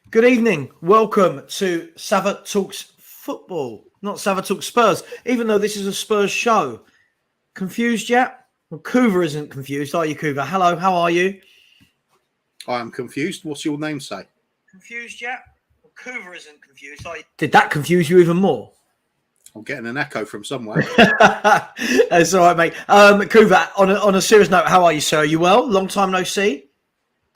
Good evening. Welcome to Savva Talks Football, not Savva Talks Spurs, even though this is a Spurs show. Confused yet? Well, Kuva isn't confused, are you, Kuva? Hello, how are you? I am confused. What's your name say? Confused yet? Well, Kuva isn't confused, are you? Did that confuse you even more? I'm getting an echo from somewhere. That's all right, mate. Kuva, on a serious note, how are you, sir? Are you well? Long time no see?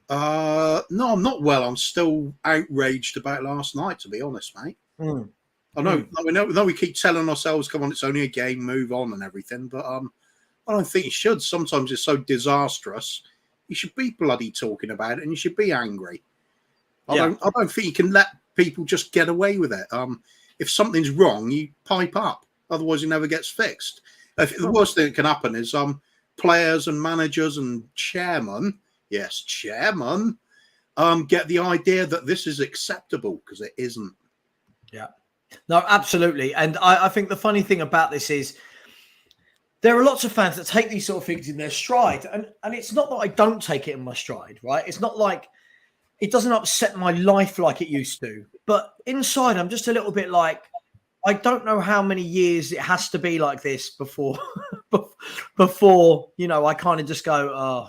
No, I'm not well. I'm still outraged about last night, to be honest, mate. I know we keep telling ourselves, come on, it's only a game, move on and everything, but I don't think you should. Sometimes it's so disastrous. You should be bloody talking about it and you should be angry. I don't think you can let people just get away with it. If something's wrong, you pipe up. Otherwise, it never gets fixed. The worst thing that can happen is players and managers and chairman get the idea that this is acceptable, because it isn't. Yeah. No, absolutely. And I think the funny thing about this is there are lots of fans that take these sort of things in their stride. And it's not that I don't take it in my stride, right? It's not like it doesn't upset my life like it used to. But inside, I'm just a little bit like, I don't know how many years it has to be like this before, I kind of just go, oh,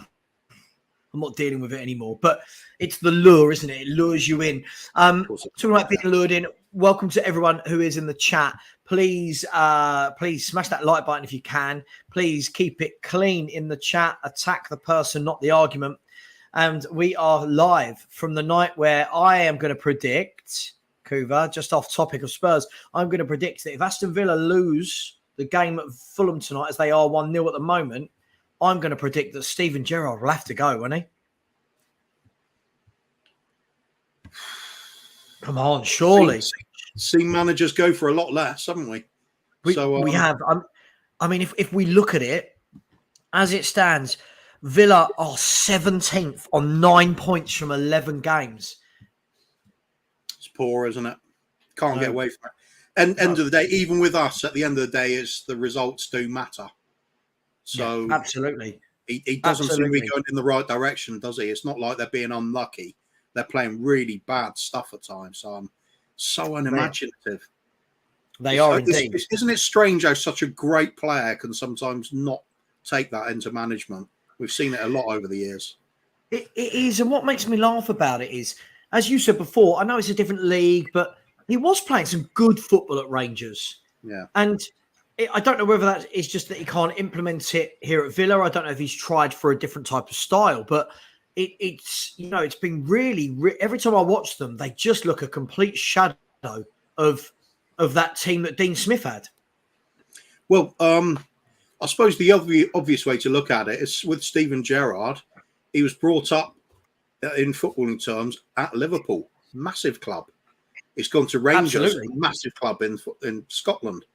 I'm not dealing with it anymore. But it's the lure, isn't it? It lures you in. Talking about being lured in, welcome to everyone who is in the chat. Please smash that like button if you can. Please keep it clean in the chat. Attack the person, not the argument. And we are live from the night where I am going to predict, Kuva, just off topic of Spurs, I'm going to predict that if Aston Villa lose the game at Fulham tonight, as they are 1-0 at the moment, I'm going to predict that Steven Gerrard will have to go, won't he? Come on, surely. Seen managers go for a lot less, haven't we? We have. I mean, if we look at it, as it stands, Villa are 17th on 9 points from 11 games. It's poor, isn't it? Can't get away from it. And end of the day, even with us, at the end of the day, is the results do matter. So yeah, absolutely, he doesn't seem to be going in the right direction, does he? It's not like they're being unlucky. They're playing really bad stuff at times. So I'm so unimaginative. They are indeed. Isn't it strange how such a great player can sometimes not take that into management? We've seen it a lot over the years. It is, and what makes me laugh about it is, as you said before, I know it's a different league, but he was playing some good football at Rangers. Yeah, and I don't know whether that is just that he can't implement it here at Villa. I don't know if he's tried for a different type of style, but it's been really every time I watch them, they just look a complete shadow of that team that Dean Smith had. Well, I suppose the obvious way to look at it is with Steven Gerrard. He was brought up in footballing terms at Liverpool, massive club. He's gone to Rangers, massive club in Scotland.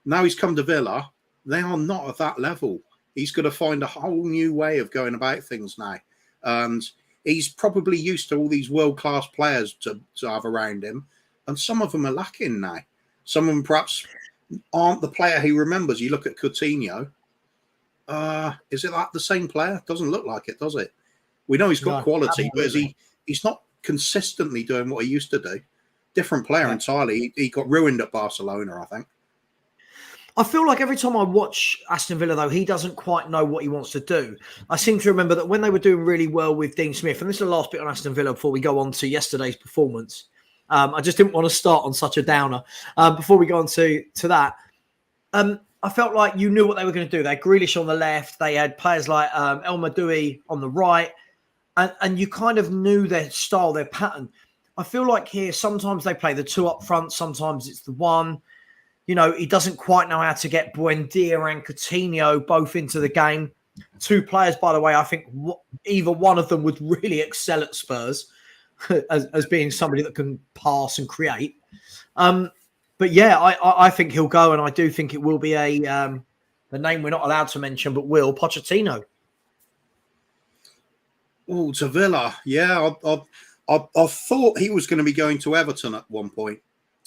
Now he's come to Villa. They are not at that level. He's got to find a whole new way of going about things now. And he's probably used to all these world-class players to have around him. And some of them are lacking now. Some of them perhaps aren't the player he remembers. You look at Coutinho. Is it like the same player? Doesn't look like it, does it? We know he's got quality, but he's not consistently doing what he used to do. Different player entirely. He got ruined at Barcelona, I think. I feel like every time I watch Aston Villa, though, he doesn't quite know what he wants to do. I seem to remember that when they were doing really well with Dean Smith, and this is the last bit on Aston Villa before we go on to yesterday's performance. I just didn't want to start on such a downer. Before we go on to that, I felt like you knew what they were going to do. They had Grealish on the left. They had players like El Madoui on the right. And you kind of knew their style, their pattern. I feel like here, sometimes they play the two up front. Sometimes it's the one. He doesn't quite know how to get Buendia and Coutinho both into the game. Two players, by the way, I think either one of them would really excel at Spurs as being somebody that can pass and create. But yeah, I think he'll go, and I do think it will be the name we're not allowed to mention, but Pochettino. Oh, to Villa. Yeah, I thought he was going to be going to Everton at one point.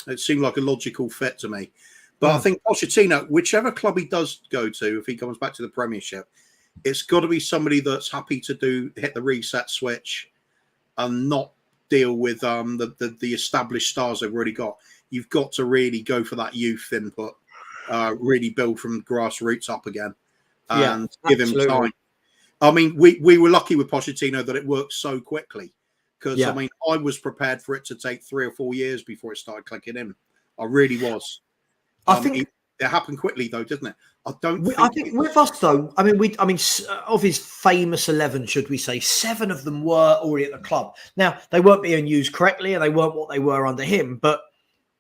It seemed like a logical fit to me. But I think Pochettino, whichever club he does go to, if he comes back to the Premiership, it's got to be somebody that's happy to hit the reset switch and not deal with the established stars they've already got. You've got to really go for that youth input, really build from grassroots up again, and give him time. I mean, we were lucky with Pochettino that it worked so quickly, because I mean, I was prepared for it to take 3 or 4 years before it started clicking in. I really was. I think it happened quickly, though, didn't it? I think with us, though, I mean, of his famous 11, should we say, 7 of them were already at the club. Now, they weren't being used correctly, and they weren't what they were under him, but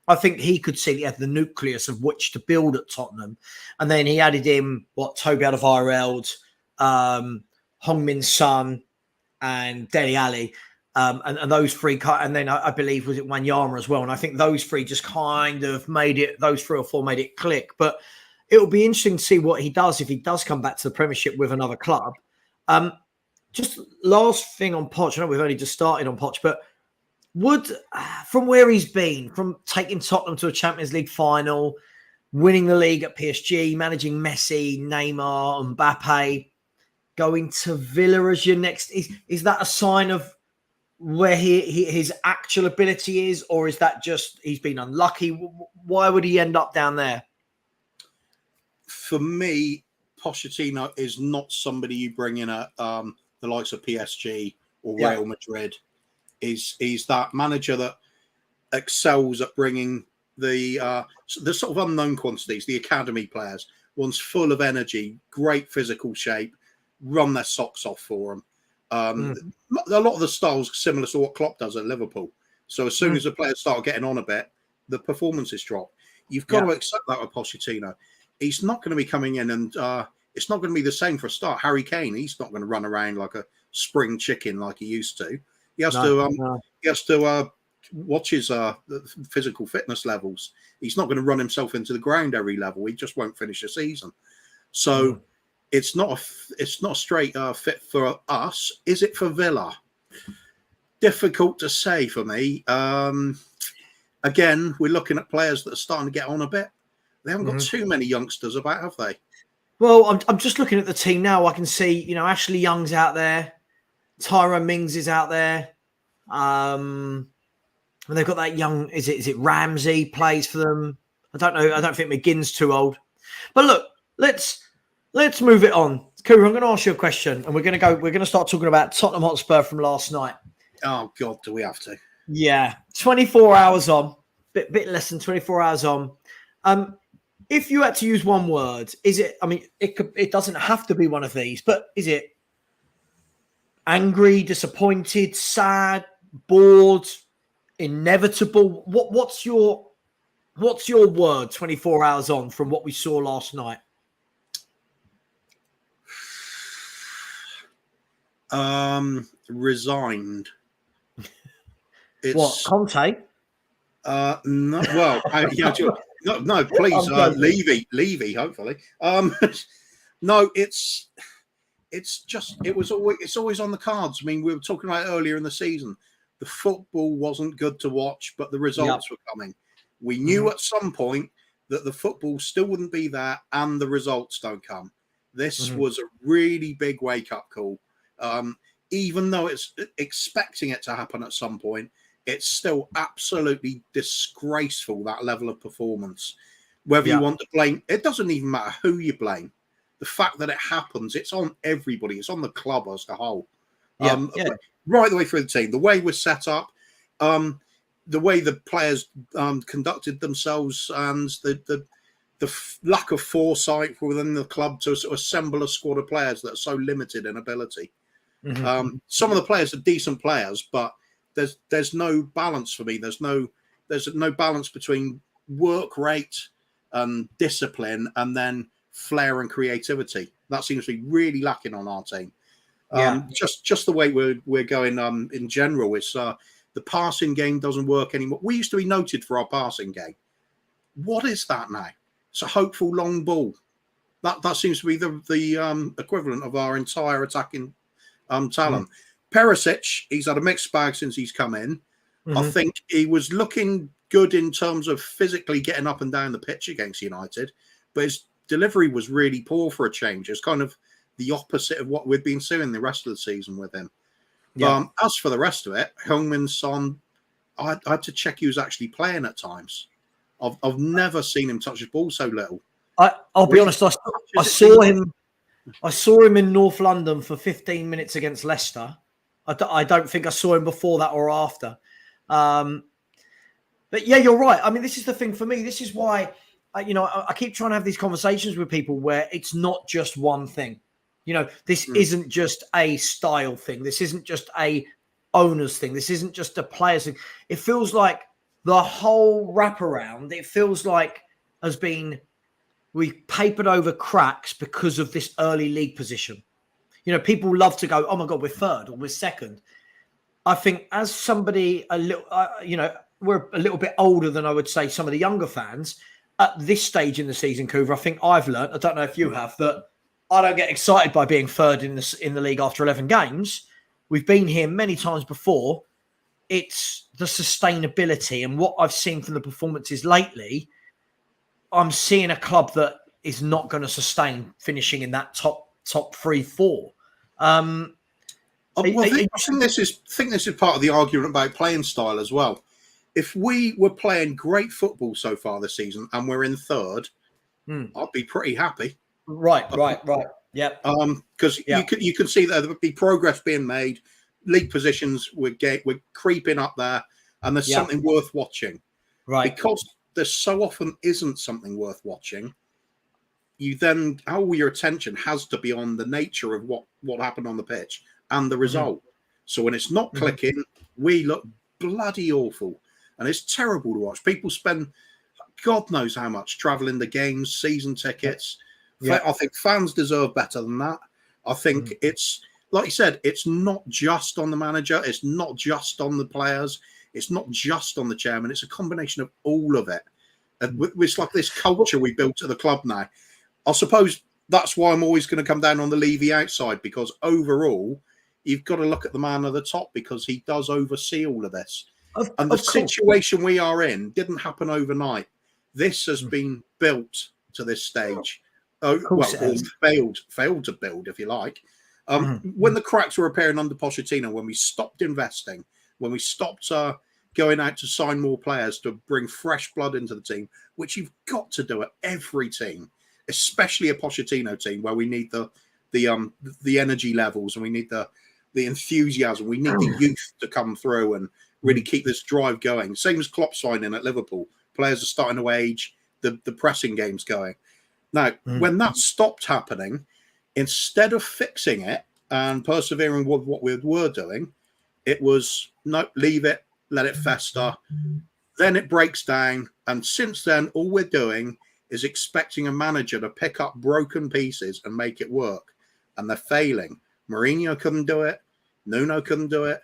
I think he could see he had the nucleus of which to build at Tottenham. And then he added in Toby Alderweireld, Hong-Min Son, and Dele Alli. And those 3, and then I believe, was it Wanyama as well? And I think those 3 just kind of those 3 or 4 made it click. But it'll be interesting to see what he does if he does come back to the Premiership with another club. Just last thing on Poch, I know we've only just started on Poch, but from where he's been, from taking Tottenham to a Champions League final, winning the league at PSG, managing Messi, Neymar, Mbappe, going to Villa as your next, is that a sign of where his actual ability is, or is that just he's been unlucky? Why would he end up down there? For me, Pochettino is not somebody you bring in at the likes of PSG or Real Madrid. He's that manager that excels at bringing the sort of unknown quantities, the academy players, ones full of energy, great physical shape, run their socks off for them. A lot of the styles similar to what Klopp does at Liverpool. So as soon as the players start getting on a bit, the performances drop. You've got to accept that with Pochettino. He's not going to be coming in, and it's not going to be the same for a start. Harry Kane, he's not going to run around like a spring chicken like he used to. He has to watch his physical fitness levels. He's not going to run himself into the ground every level. He just won't finish a season. So it's not a straight fit for us. Is it for Villa? Difficult to say for me. Again, we're looking at players that are starting to get on a bit. They haven't got too many youngsters about, have they? Well, I'm just looking at the team now. I can see, Ashley Young's out there. Tyrone Mings is out there. And they've got that young, is it Ramsey plays for them? I don't know. I don't think McGinn's too old. But look, let's move it on. Kuru, I'm going to ask you a question, and we're going to start talking about Tottenham Hotspur from last night. Oh God, do we have to? Yeah. 24 hours on, bit less than 24 hours on. If you had to use one word, is it, I mean, it doesn't have to be one of these, but is it angry, disappointed, sad, bored, inevitable? What's your word 24 hours on from what we saw last night? Resigned. It's, what, Conte? No, well, no, please, Levy, hopefully. No, it's always on the cards. I mean, we were talking about earlier in the season. The football wasn't good to watch, but the results were coming. We knew at some point that the football still wouldn't be there and the results don't come. This was a really big wake-up call. Even though it's expecting it to happen at some point, it's still absolutely disgraceful, that level of performance. Whether you want to blame, it doesn't even matter who you blame. The fact that it happens, it's on everybody. It's on the club as a whole. Right the way through the team. The way we're set up, the way the players conducted themselves, and the lack of foresight within the club to sort of assemble a squad of players that are so limited in ability. Some of the players are decent players, but there's no balance for me. There's no balance between work rate and discipline, and then flair and creativity. That seems to be really lacking on our team. Just the way we're going in general is the passing game doesn't work anymore. We used to be noted for our passing game. What is that now? It's a hopeful long ball. That seems to be the equivalent of our entire attacking talent. Perisic, he's had a mixed bag since he's come in. I think he was looking good in terms of physically getting up and down the pitch against United, but his delivery was really poor for a change. It's kind of the opposite of what we've been seeing the rest of the season with him. As for the rest of it, Heung-min Son, I had to check he was actually playing at times. I've never seen him touch the ball so little. I'll be honest. I saw him. I saw him in North London for 15 minutes against Leicester. I don't think I saw him before that or after. But yeah, you're right. I mean, this is the thing for me. This is why, I keep trying to have these conversations with people where it's not just one thing. This isn't just a style thing. This isn't just a owner's thing. This isn't just a player's thing. It feels like the whole wraparound, it feels like has been, we've papered over cracks because of this early league position. People love to go, oh my God, we're third or we're second. I think as somebody a little, we're a little bit older than I would say some of the younger fans at this stage in the season, Coover. I think I've learned, I don't know if you have, that I don't get excited by being third in the league after 11 games. We've been here many times before. It's the sustainability and what I've seen from the performances lately. I'm seeing a club that is not going to sustain finishing in that top 3-4. I think this is part of the argument about playing style as well. If we were playing great football so far this season and we're in third, I'd be pretty happy. Right. Yeah. Because you can see that there'd be progress being made. League positions, we're creeping up there, and there's something worth watching. Right. Because there so often isn't something worth watching. You then, all your attention has to be on the nature of what happened on the pitch and the result. So when it's not clicking, we look bloody awful, and it's terrible to watch. People spend God knows how much traveling to games, season tickets. I think fans deserve better than that. I think it's, like you said, it's not just on the manager. It's not just on the players. It's not just on the chairman. It's a combination of all of it. And it's like this culture we built at the club now. I suppose that's why I'm always going to come down on the Levy outside, because overall, you've got to look at the man at the top because he does oversee all of this. The situation we are in didn't happen overnight. This has been built to this stage. Failed to build, if you like. When the cracks were appearing under Pochettino, when we stopped investing, when we stopped going out to sign more players to bring fresh blood into the team, which you've got to do at every team, especially a Pochettino team where we need the energy levels and we need the enthusiasm, we need the youth to come through and really keep this drive going. Same as Klopp signing at Liverpool. Players are starting to age, the pressing game's going. Now, when that stopped happening, instead of fixing it and persevering with what we were doing, it was, no, leave it, let it fester. Then it breaks down. And since then, all we're doing is expecting a manager to pick up broken pieces and make it work. And they're failing. Mourinho couldn't do it. Nuno couldn't do it.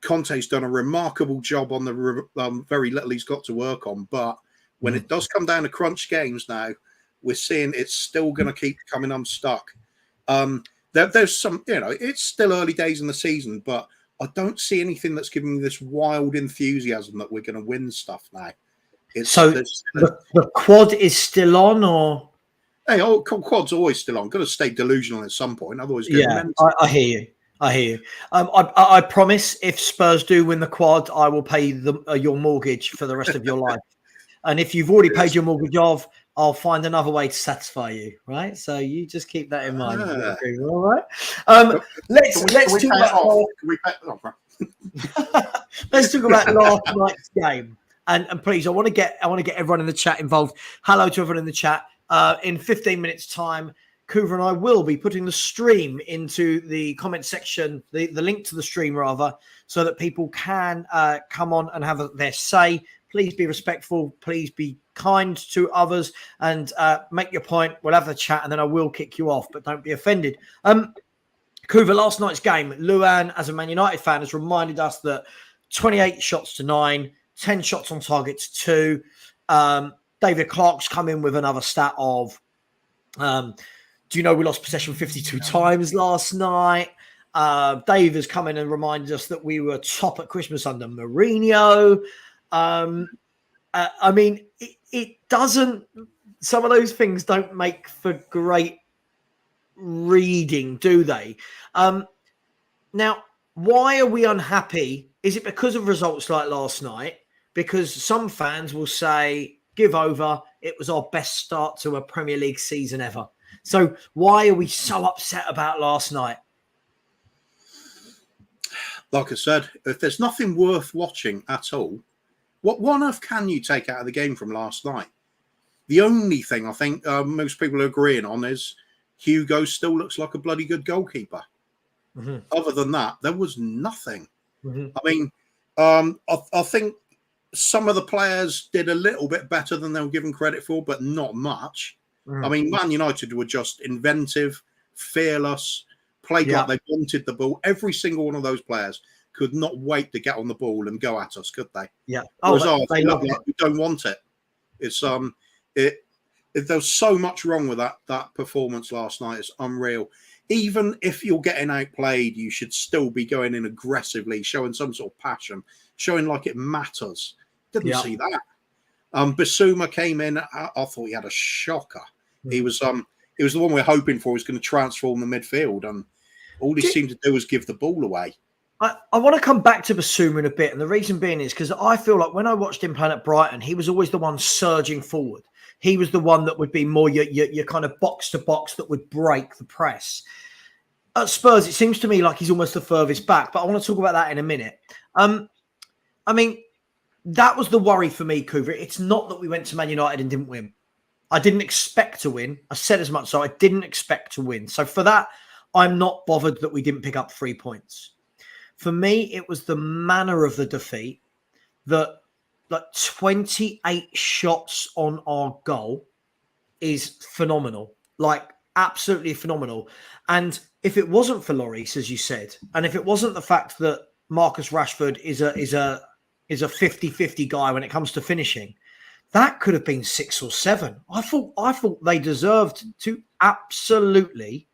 Conte's done a remarkable job on the very little he's got to work on. But when it does come down to crunch games now, we're seeing it's still going to keep coming unstuck. There's some, it's still early days in the season, but I don't see anything that's giving me this wild enthusiasm that we're going to win stuff now. The quad is still on, or? Hey, quad's always still on. Got to stay delusional at some point, otherwise. I hear you. I promise, if Spurs do win the quad, I will pay your mortgage for the rest of your life. And if you've already paid your mortgage off, I'll find another way to satisfy you. Right. So you just keep that in mind. All right. Let's talk about last night's game. And please, I want to get everyone in the chat involved. Hello to everyone in the chat. In 15 minutes' time, Coover and I will be putting the stream into the comment section, the link to the stream rather, so that people can come on and have their say. Please be respectful. Please be kind to others and make your point. We'll have the chat and then I will kick you off, but don't be offended. Coover, last night's game, Luan, as a Man United fan, has reminded us that 28 shots to 9, 10 shots on target to 2. David Clark's come in with another stat of, do you know we lost possession 52 times last night? Dave has come in and reminded us that we were top at Christmas under Mourinho. I mean, it doesn't, some of those things don't make for great reading, do they? Now, why are we unhappy? Is it because of results like last night? Because some fans will say, give over, it was our best start to a Premier League season ever. So why are we so upset about last night? Like I said, if there's nothing worth watching at all, what on earth can you take out of the game from last night? The only thing I think most people are agreeing on is Hugo still looks like a bloody good goalkeeper. Mm-hmm. Other than that, there was nothing. Mm-hmm. I mean, I think some of the players did a little bit better than they were given credit for, but not much. Mm-hmm. I mean, Man United were just inventive, fearless, played like they wanted the ball. Every single one of those players could not wait to get on the ball and go at us, could they? Yeah. They look like we don't want it. It's there's so much wrong with that performance last night. It's unreal. Even if you're getting outplayed, you should still be going in aggressively, showing some sort of passion, showing like it matters. Didn't see that. Bissouma came in. I thought he had a shocker. He was the one we're hoping for. Was going to transform the midfield, and all he seemed to do was give the ball away. I want to come back to Bissouma in a bit, and the reason being is because I feel like when I watched him playing at Brighton, he was always the one surging forward. He was the one that would be more your kind of box to box that would break the press. At Spurs, it seems to me like he's almost the furthest back, but I want to talk about that in a minute. I mean, that was the worry for me, Coover. It's not that we went to Man United and didn't win. I didn't expect to win. I said as much, so I didn't expect to win. So for that, I'm not bothered that we didn't pick up 3 points. For me, it was the manner of the defeat that 28 shots on our goal is phenomenal, like absolutely phenomenal. And if it wasn't for Lloris, as you said, and if it wasn't the fact that Marcus Rashford is a 50-50 guy when it comes to finishing, that could have been 6 or 7. I thought they deserved to absolutely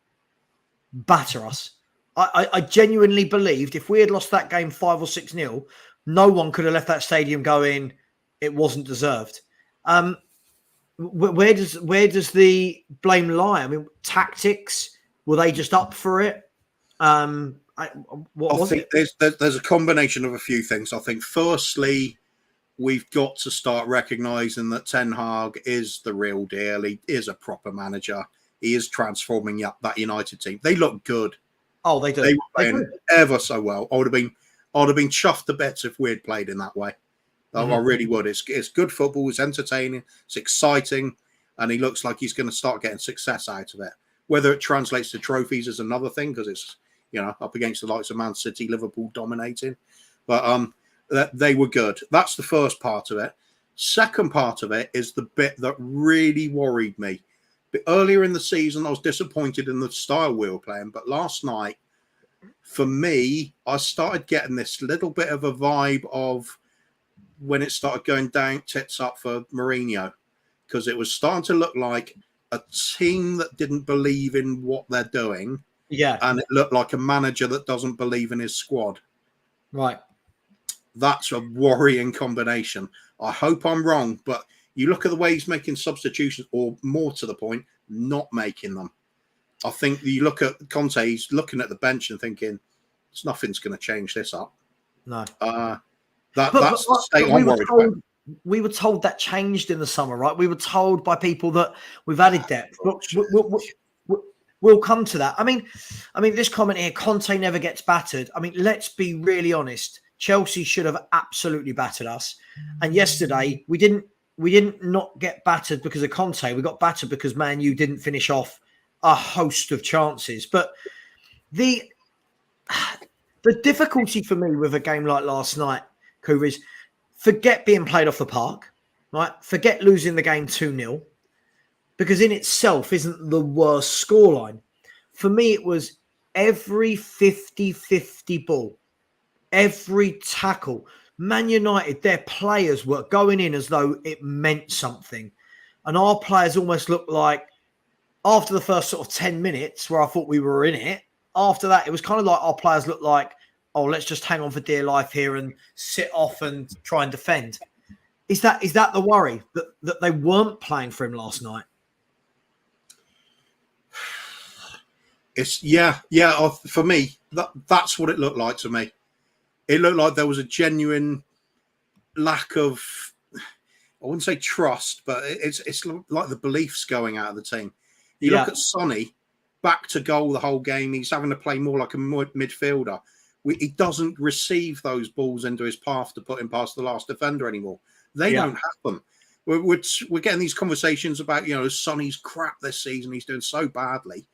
batter us. I genuinely believed if we had lost that game 5 or 6-0, no one could have left that stadium going, it wasn't deserved. Where does the blame lie? I mean, tactics, were they just up for it? I think there's a combination of a few things. I think firstly, we've got to start recognising that Ten Hag is the real deal. He is a proper manager. He is transforming up that United team. They look good. Oh, they do. They were playing ever so well. I would have been chuffed to bits if we had played in that way. I really would. It's good football. It's entertaining. It's exciting, and he looks like he's going to start getting success out of it. Whether it translates to trophies is another thing, because it's up against the likes of Man City, Liverpool dominating. But they were good. That's the first part of it. Second part of it is the bit that really worried me. But earlier in the season, I was disappointed in the style we were playing. But last night, for me, I started getting this little bit of a vibe of when it started going down tits up for Mourinho, because it was starting to look like a team that didn't believe in what they're doing. Yeah. And it looked like a manager that doesn't believe in his squad. Right. That's a worrying combination. I hope I'm wrong, but you look at the way he's making substitutions, or more to the point, not making them. I think you look at Conte, he's looking at the bench and thinking, nothing's going to change this up. No. That's the state I'm worried about. We were told that changed in the summer, right? We were told by people that we've added depth. We'll come to that. I mean, this comment here, Conte never gets battered. I mean, let's be really honest. Chelsea should have absolutely battered us. And yesterday, we didn't not get battered because of Conte. We got battered because Man U didn't finish off a host of chances. But the difficulty for me with a game like last night, Coover, is forget being played off the park, right? Forget losing the game 2-0, because in itself isn't the worst scoreline. For me, it was every 50-50 ball, every tackle. Man United, their players were going in as though it meant something. And our players almost looked like, after the first sort of 10 minutes where I thought we were in it, after that, it was kind of like our players looked like, oh, let's just hang on for dear life here and sit off and try and defend. Is that the worry, that they weren't playing for him last night? It's yeah. For me, That's what it looked like to me. It looked like there was a genuine lack of, I wouldn't say trust, but it's like the beliefs going out of the team. You look at Sonny, back to goal the whole game. He's having to play more like a midfielder. He doesn't receive those balls into his path to put him past the last defender anymore. They don't happen. We're getting these conversations about, Sonny's crap this season. He's doing so badly.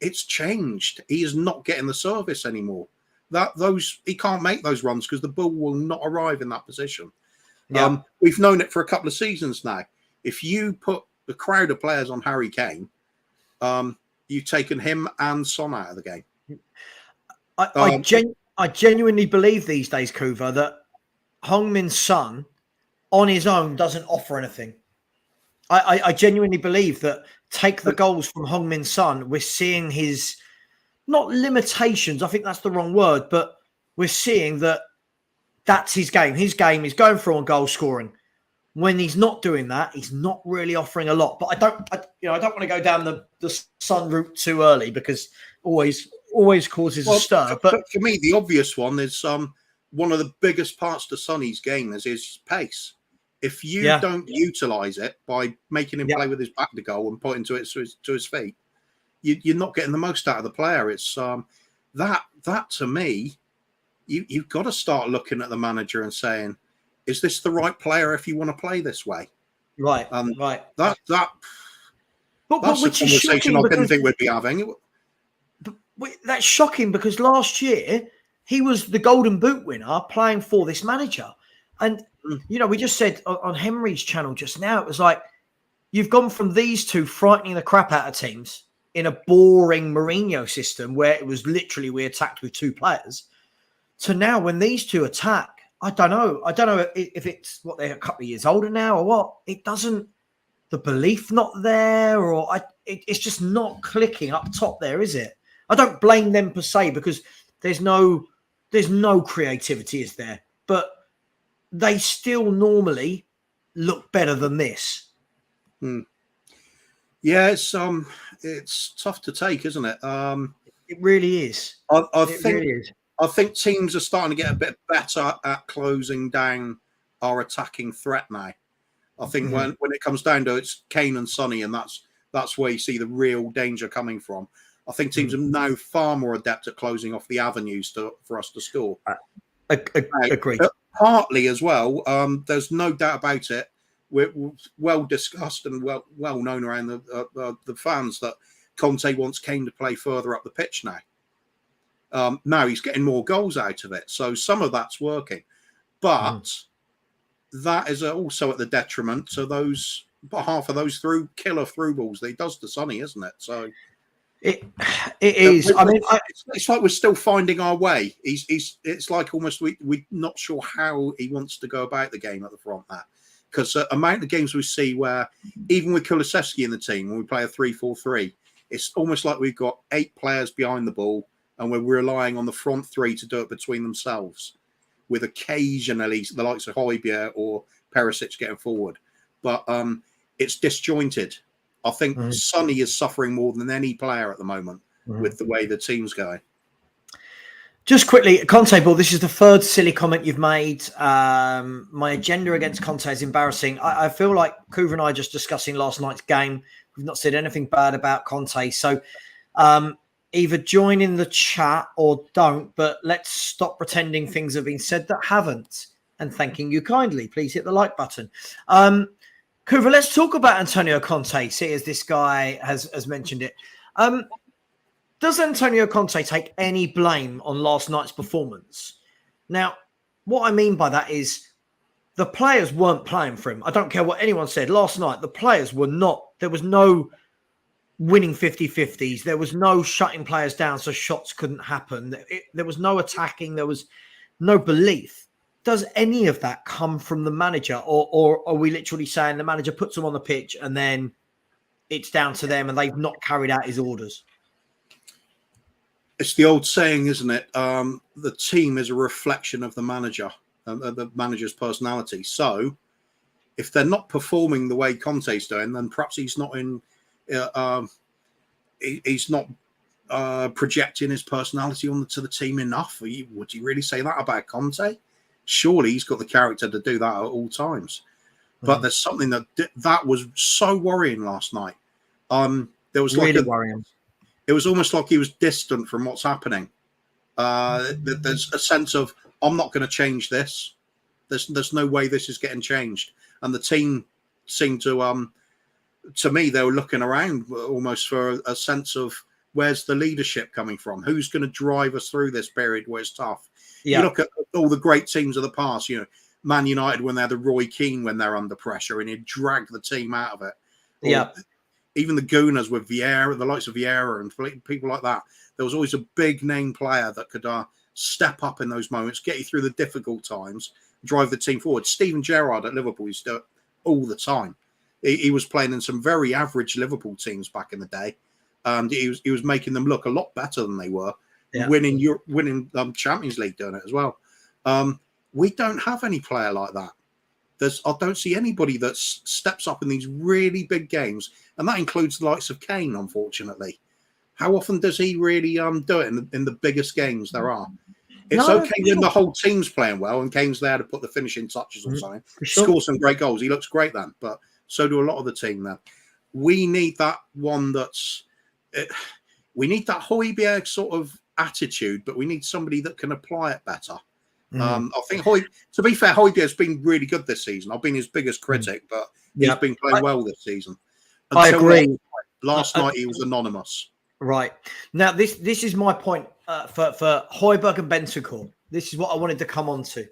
It's changed. He is not getting the service anymore. He can't make those runs because the ball will not arrive in that position. Yeah. We've known it for a couple of seasons now. If you put the crowd of players on Harry Kane, you've taken him and Son out of the game. I genuinely believe these days, Kuva, that Heung-min Son on his own doesn't offer anything. I genuinely believe that take the goals from Heung-min Son, we're seeing his, not limitations, I think that's the wrong word, but we're seeing that that's his game. His game is going through on goal scoring. When he's not doing that, he's not really offering a lot. But I don't want to go down the Son route too early because always causes a stir. But for me, the obvious one is one of the biggest parts to Sonny's game is his pace. If you don't utilize it by making him play with his back to goal and pointing to his feet, you're not getting the most out of the player. It's that to me, you've got to start looking at the manager and saying, is this the right player if you want to play this way? Right. That's a conversation I didn't think we'd be having. But that's shocking because last year he was the Golden Boot winner playing for this manager. And, we just said on Henry's channel just now, it was like, you've gone from these two frightening the crap out of teams in a boring Mourinho system where it was literally we attacked with two players to now when these two attack, I don't know if it's what they're a couple of years older now or what. It doesn't, the belief not there or it's just not clicking up top there, is it? I don't blame them per se because there's no creativity, is there? But they still normally look better than this. Yeah, it's tough to take, isn't it? It really is. I think teams are starting to get a bit better at closing down our attacking threat now. I think when it comes down to it's Kane and Sonny, and that's where you see the real danger coming from. I think teams are now far more adept at closing off the avenues for us to score. Agreed. Partly as well, there's no doubt about it. We're well discussed and well known around the fans that Conte wants Kane to play further up the pitch now. Now he's getting more goals out of it, so some of that's working, but that is also at the detriment to half of those killer through balls that he does to Sonny, isn't it? So it is. I mean, it's like we're still finding our way. It's like almost we're not sure how he wants to go about the game at the front there. Because the amount of games we see where, even with Kulusevski in the team, when we play a 3-4-3, it's almost like we've got 8 players behind the ball and we're relying on the front 3 to do it between themselves, with occasionally the likes of Højbjerg or Perisic getting forward. But it's disjointed. I think Sonny is suffering more than any player at the moment with the way the team's going. Just quickly, Conte Ball, this is the third silly comment you've made. My agenda against Conte is embarrassing. I feel like Kuva and I just discussing last night's game. We've not said anything bad about Conte. So either join in the chat or don't, but let's stop pretending things have been said that haven't. And thanking you kindly. Please hit the like button. Kuva, let's talk about Antonio Conte, see as this guy has mentioned it. Does Antonio Conte take any blame on last night's performance? Now, what I mean by that is the players weren't playing for him. I don't care what anyone said. Last night, the players were not. There was no winning 50-50s. There was no shutting players down so shots couldn't happen. There was no attacking. There was no belief. Does any of that come from the manager? Or are we literally saying the manager puts them on the pitch and then it's down to them and they've not carried out his orders? It's the old saying, isn't it? The team is a reflection of the manager, the manager's personality. So if they're not performing the way Conte's doing, then perhaps he's not projecting his personality onto the team enough? Would you really say that about Conte? Surely he's got the character to do that at all times. But there's something that was so worrying last night. There was really worrying. It was almost like he was distant from what's happening. There's a sense of, I'm not going to change this. There's no way this is getting changed. And the team seemed to me, they were looking around almost for a sense of, where's the leadership coming from? Who's going to drive us through this period where it's tough? Yeah. You look at all the great teams of the past, Man United when they had the Roy Keane when they're under pressure and he'd drag the team out of it. Or even the Gooners with Vieira, the likes of Vieira and people like that. There was always a big name player that could step up in those moments, get you through the difficult times, drive the team forward. Steven Gerrard at Liverpool used to do it all the time. He was playing in some very average Liverpool teams back in the day. And he was making them look a lot better than they were, winning Champions League doing it as well. We don't have any player like that. I don't see anybody that steps up in these really big games, and that includes the likes of Kane, unfortunately. How often does he really do it in the biggest games there are? It's okay when the whole team's playing well and Kane's there to put the finishing touches on something, score some great goals. He looks great then, but so do a lot of the team there. We need that one we need that Højbjerg sort of attitude, but we need somebody that can apply it better. I think to be fair, Højbjerg's been really good this season. I've been his biggest critic, but he's been playing well this season. I agree. Last night he was anonymous. Right. Now this is my point for Højbjerg and Bentancur. This is what I wanted to come on to.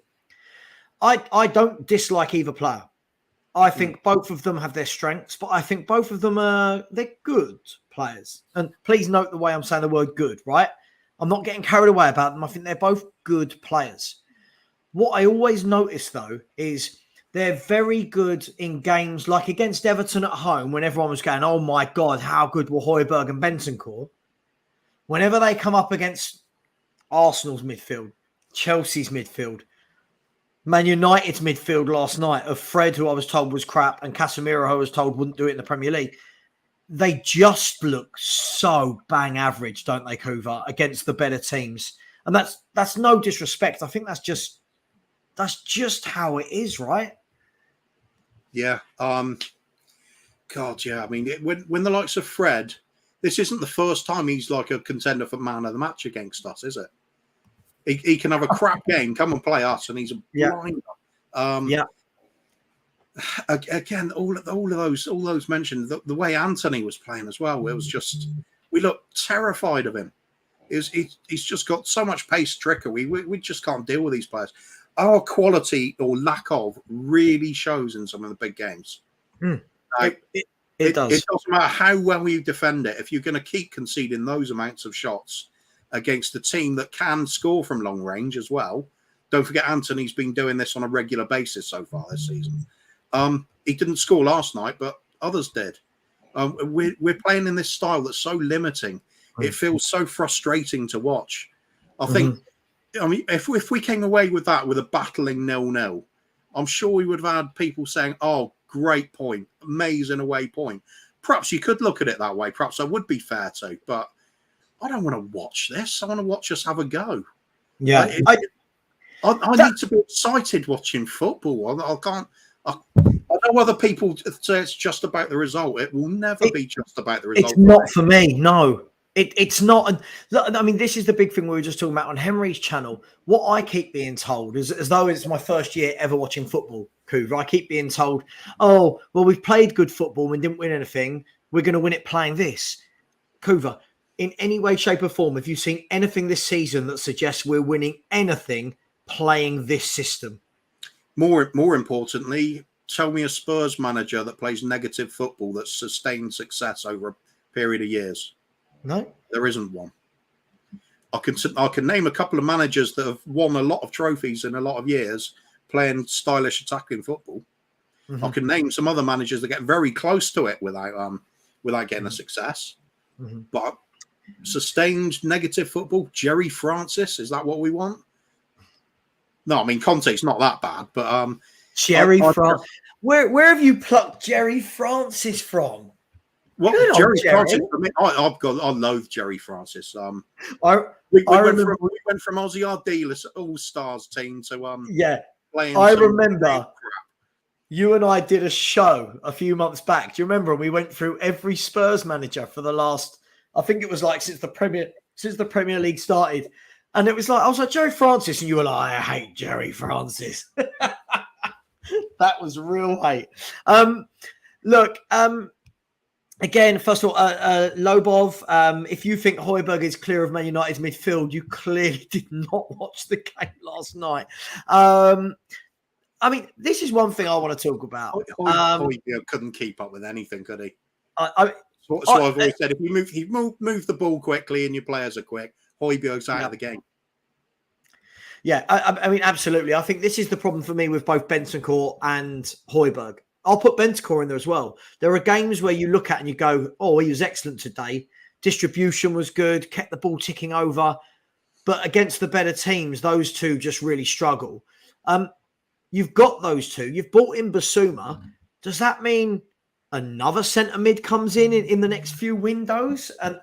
I don't dislike either player. I think both of them have their strengths, but I think both of them they're good players. And please note the way I'm saying the word good, right? I'm not getting carried away about them. I think they're both good players. What I always notice, though, is they're very good in games like against Everton at home when everyone was going, oh, my God, how good were Højbjerg and Bentancur? Whenever they come up against Arsenal's midfield, Chelsea's midfield, Man United's midfield last night of Fred, who I was told was crap, and Casemiro, who I was told wouldn't do it in the Premier League, they just look so bang average, don't they, Kuva, against the better teams? And that's no disrespect. I think that's just how it is, right? Yeah. God, yeah. I mean, when the likes of Fred, this isn't the first time he's like a contender for man of the match against us, is it? He can have a crap game, come and play us, and he's a blinder. Again, all of those mentioned, the way Anthony was playing as well, it was just, we looked terrified of him. He's just got so much pace, trickery. We just can't deal with these players. Our quality or lack of really shows in some of the big games. Like, it does. It doesn't matter how well you defend it. If you're going to keep conceding those amounts of shots against a team that can score from long range as well. Don't forget, Anthony's been doing this on a regular basis so far this season. He didn't score last night, but others did. We're playing in this style that's so limiting. It feels so frustrating to watch. I think, I mean, if we came away with that with a battling 0-0, I'm sure we would have had people saying, oh, great point, amazing away point. Perhaps you could look at it that way. Perhaps I would be fair to, but I don't want to watch this. I want to watch us have a go. Yeah. I need to be excited watching football. I can't. I know other people say it's just about the result. It will never be just about the result. It's not for me. No, it's not. And look, I mean, this is the big thing we were just talking about on Henry's channel. What I keep being told is, as though it's my first year ever watching football, Kuva, I keep being told, oh, well, we've played good football and didn't win anything. We're going to win it playing this. Kuva, in any way, shape or form, have you seen anything this season that suggests we're winning anything playing this system? More importantly, tell me a Spurs manager that plays negative football that's sustained success over a period of years. No, there isn't one. I can name a couple of managers that have won a lot of trophies in a lot of years playing stylish attacking football. I can name some other managers that get very close to it without getting a success. But sustained negative football, Jerry Francis, is that what we want? No, I mean, Conte's not that bad, but Jerry Francis. Where have you plucked Jerry Francis from? Well, Good old Jerry Jerry. Francis. For me, I loathe Jerry Francis. I We remember. went from Aussie Ardealers All Stars team to Yeah, playing. I some remember. You and I did a show a few months back. Do you remember? We went through every Spurs manager for the last, I think it was like since the Premier League started. And it was like, I was like, Jerry Francis. And you were like, I hate Jerry Francis. That was real hate. Look, again, first of all, Lobov, if you think Højbjerg is clear of Man United's midfield, you clearly did not watch the game last night. I mean, this is one thing I want to talk about. Højbjerg couldn't keep up with anything, could he? So I've always said, if you move the ball quickly and your players are quick, Højbjerg's out of the game. Yeah, I mean, absolutely. I think this is the problem for me with both Bentancur and Højbjerg. I'll put Bentancur in there as well. There are games where you look at and you go, oh, he was excellent today. Distribution was good, kept the ball ticking over. But against the better teams, those two just really struggle. You've got those two. You've brought in Basuma. Does that mean another centre mid comes in the next few windows? And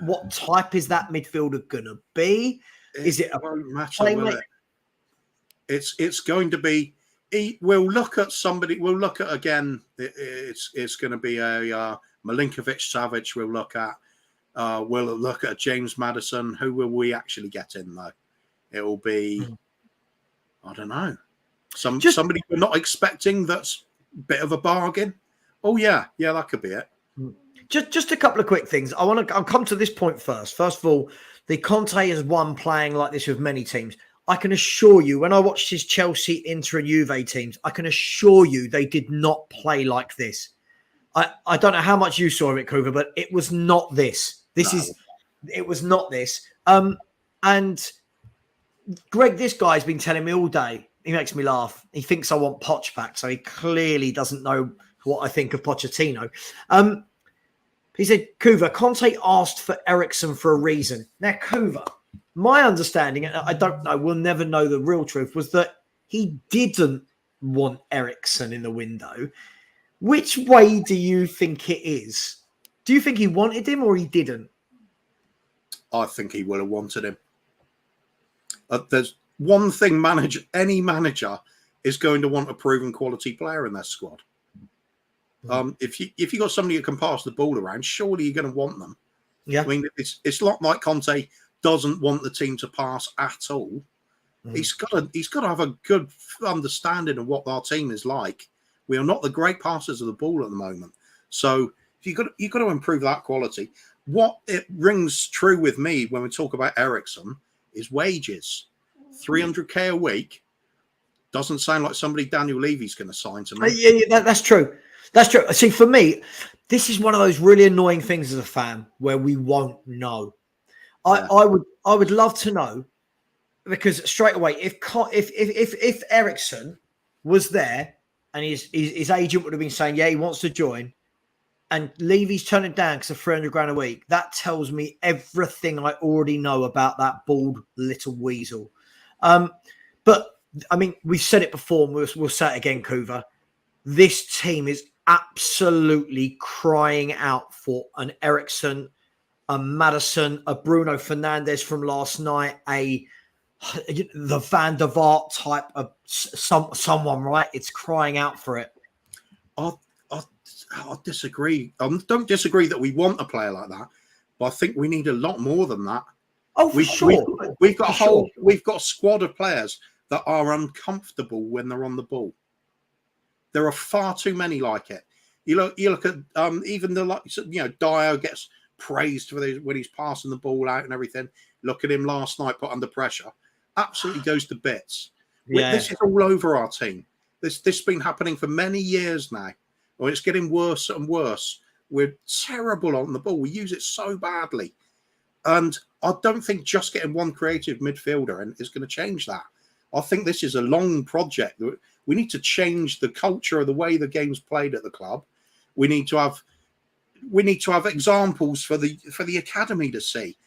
what type is that midfielder going to be? Is it a won't matter, will it? It's going to be. We'll look at somebody. We'll look at again. It's going to be a Milinkovic Savic. We'll look at James Maddison. Who will we actually get in though? It will be. I don't know. Somebody we're not expecting. That's a bit of a bargain. Oh yeah, that could be it. Just a couple of quick things. I'll come to this point first. First of all, the Conte has won playing like this with many teams. I can assure you, when I watched his Chelsea, Inter and Juve teams, I can assure you they did not play like this. I don't know how much you saw of it, Kuva, but it was not this. It was not this. And Greg, this guy's been telling me all day. He makes me laugh. He thinks I want Poch back, so he clearly doesn't know what I think of Pochettino. He said, Kuva, Conte asked for Eriksen for a reason. Now, Kuva, my understanding, and I don't know, we'll never know the real truth, was that he didn't want Eriksen in the window. Which way do you think it is? Do you think he wanted him or he didn't? I think he would have wanted him. There's one thing any manager is going to want a proven quality player in their squad. If you got somebody who can pass the ball around, surely you're going to want them. Yeah. I mean, it's not like Conte doesn't want the team to pass at all. He's got to have a good understanding of what our team is like. We are not the great passers of the ball at the moment. So you've got to improve that quality. What it rings true with me when we talk about Eriksen is wages. 300k a week doesn't sound like somebody Daniel Levy's going to sign to me. Yeah, that's true. That's true. See, for me, this is one of those really annoying things as a fan where we won't know. I would love to know, because straight away, if Eriksen was there and his agent would have been saying, yeah, he wants to join, and Levy's turning down because of 300 grand a week, that tells me everything I already know about that bald little weasel. But I mean, we've said it before, and we'll say it again, Kuva. This team is absolutely crying out for an Eriksen, a Maddison, a Bruno Fernandes from last night, the Van der Vaart type of someone, right? It's crying out for it. I disagree. Don't disagree that we want a player like that, but I think we need a lot more than that. Oh, for sure. We've got we've got a squad of players that are uncomfortable when they're on the ball. There are far too many like it. You look at even Dyer gets praised for when he's passing the ball out and everything. Look at him last night, put under pressure. Absolutely goes to bits. Yeah. This is all over our team. This has been happening for many years now. Well, it's getting worse and worse. We're terrible on the ball. We use it so badly. And I don't think just getting one creative midfielder is going to change that. I think this is a long project. We need to change the culture of the way the game's played at the club. We need to have examples for the academy to see.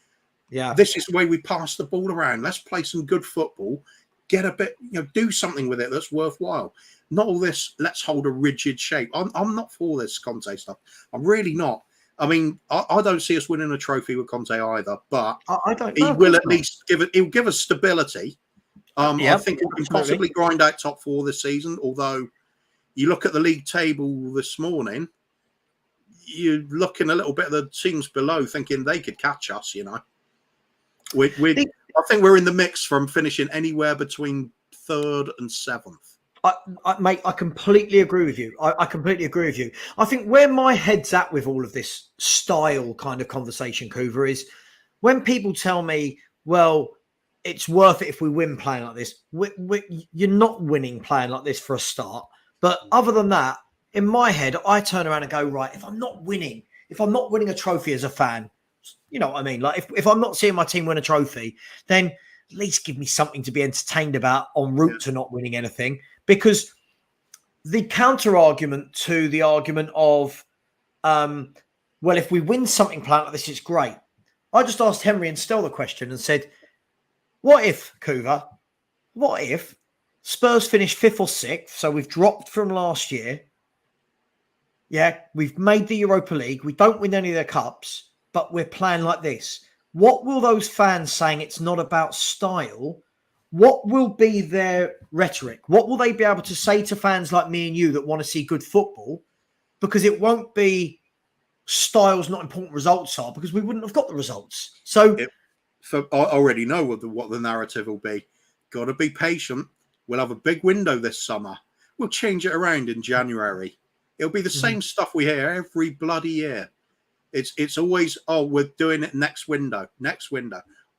Yeah, this is the way we pass the ball around. Let's play some good football. Get a bit, do something with it that's worthwhile. Not all this. Let's hold a rigid shape. I'm not for this Conte stuff. I'm really not. I mean, I don't see us winning a trophy with Conte either, but I don't he know. will at least he'll give us stability. I think he can possibly grind out top 4 this season. Although you look at the league table this morning, you're looking a little bit at the teams below, thinking they could catch us. You know, I think we're in the mix from finishing anywhere between 3rd and 7th. Mate, I completely agree with you. I completely agree with you. I think where my head's at with all of this style kind of conversation, Coover, is when people tell me, well, it's worth it if we win playing like this. You're not winning playing like this for a start. But other than that, in my head, I turn around and go, right, if I'm not winning a trophy as a fan, you know what I mean? Like if I'm not seeing my team win a trophy, then at least give me something to be entertained about en route to not winning anything. Because the counter argument to the argument of, well, if we win something playing like this, it's great. I just asked Henry and Stell the question and said, what if, Coover, what if Spurs finish 5th or 6th? So we've dropped from last year. Yeah, we've made the Europa League. We don't win any of their cups, but we're playing like this. What will those fans saying it's not about style? What will be their rhetoric? What will they be able to say to fans like me and you that want to see good football? Because it won't be style's not important, results are, because we wouldn't have got the results. So I already know what the narrative will be. Got to be patient. We'll have a big window this summer. We'll change it around in January. It'll be the same stuff we hear every bloody year. It's always, oh, we're doing it next window,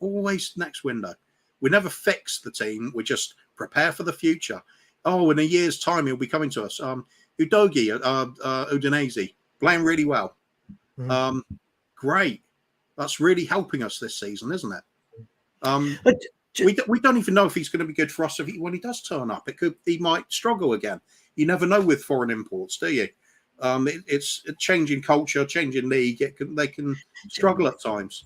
always next window. We never fix the team. We just prepare for the future. Oh, in a year's time, he'll be coming to us. Udogie, Udinese, playing really well. Great. That's really helping us this season, isn't it? We don't even know if he's going to be good for us when he does turn up. He might struggle again. You never know with foreign imports, do you? It's a changing culture, changing league. They can struggle at times.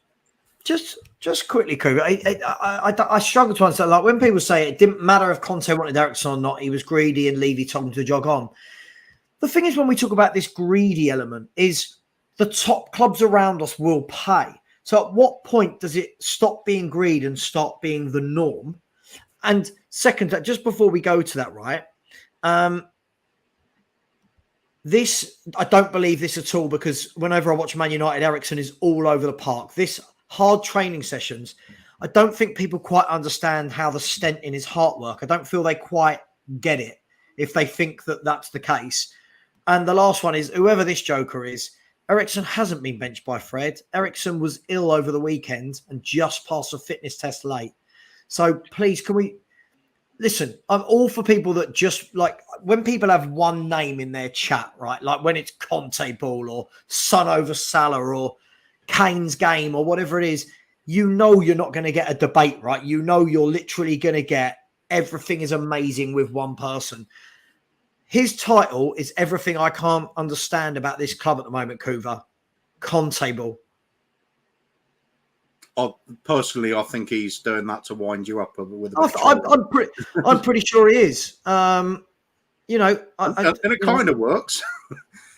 Just quickly, Cooper, I struggle to understand. Like when people say it didn't matter if Conte wanted Eriksen or not, he was greedy and Levy told him to jog on. The thing is, when we talk about this greedy element, is the top clubs around us will pay. So at what point does it stop being greed and start being the norm? And second, just before we go to that, right? I don't believe this at all, because whenever I watch Man United, Eriksen is all over the park. This hard training sessions, I don't think people quite understand how the stent in his heart work. I don't feel they quite get it if they think that that's the case. And the last one is, whoever this joker is, Eriksen hasn't been benched by Fred. Eriksen was ill over the weekend and just passed a fitness test late. So please, can we... Listen, I'm all for people that just, like, when people have one name in their chat, right? Like when it's Conte ball or Son over Salah or Kane's game or whatever it is, you know you're not going to get a debate, right? You know you're literally going to get everything is amazing with one person. His title is everything I can't understand about this club at the moment, Coover. Conte ball. Personally, I think he's doing that to wind you up with a I'm pretty sure he is. You know, and it kind of works.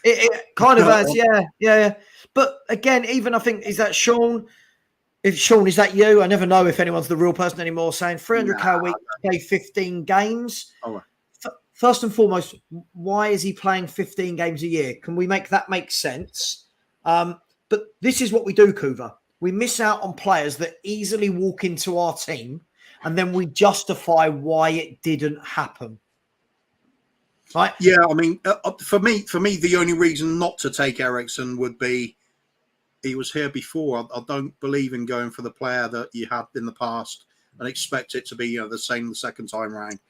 It kind of has, yeah. But again, even I think, is that Sean? If Sean, is that you? I never know if anyone's the real person anymore. Saying 300k a week, play 15 games. Oh. First and foremost, why is he playing 15 games a year? Can we make that make sense? But this is what we do, Coover. We miss out on players that easily walk into our team, and then we justify why it didn't happen. Right? Yeah, I mean, for me, the only reason not to take Eriksen would be he was here before. I don't believe in going for the player that you had in the past and expect it to be the same the second time round.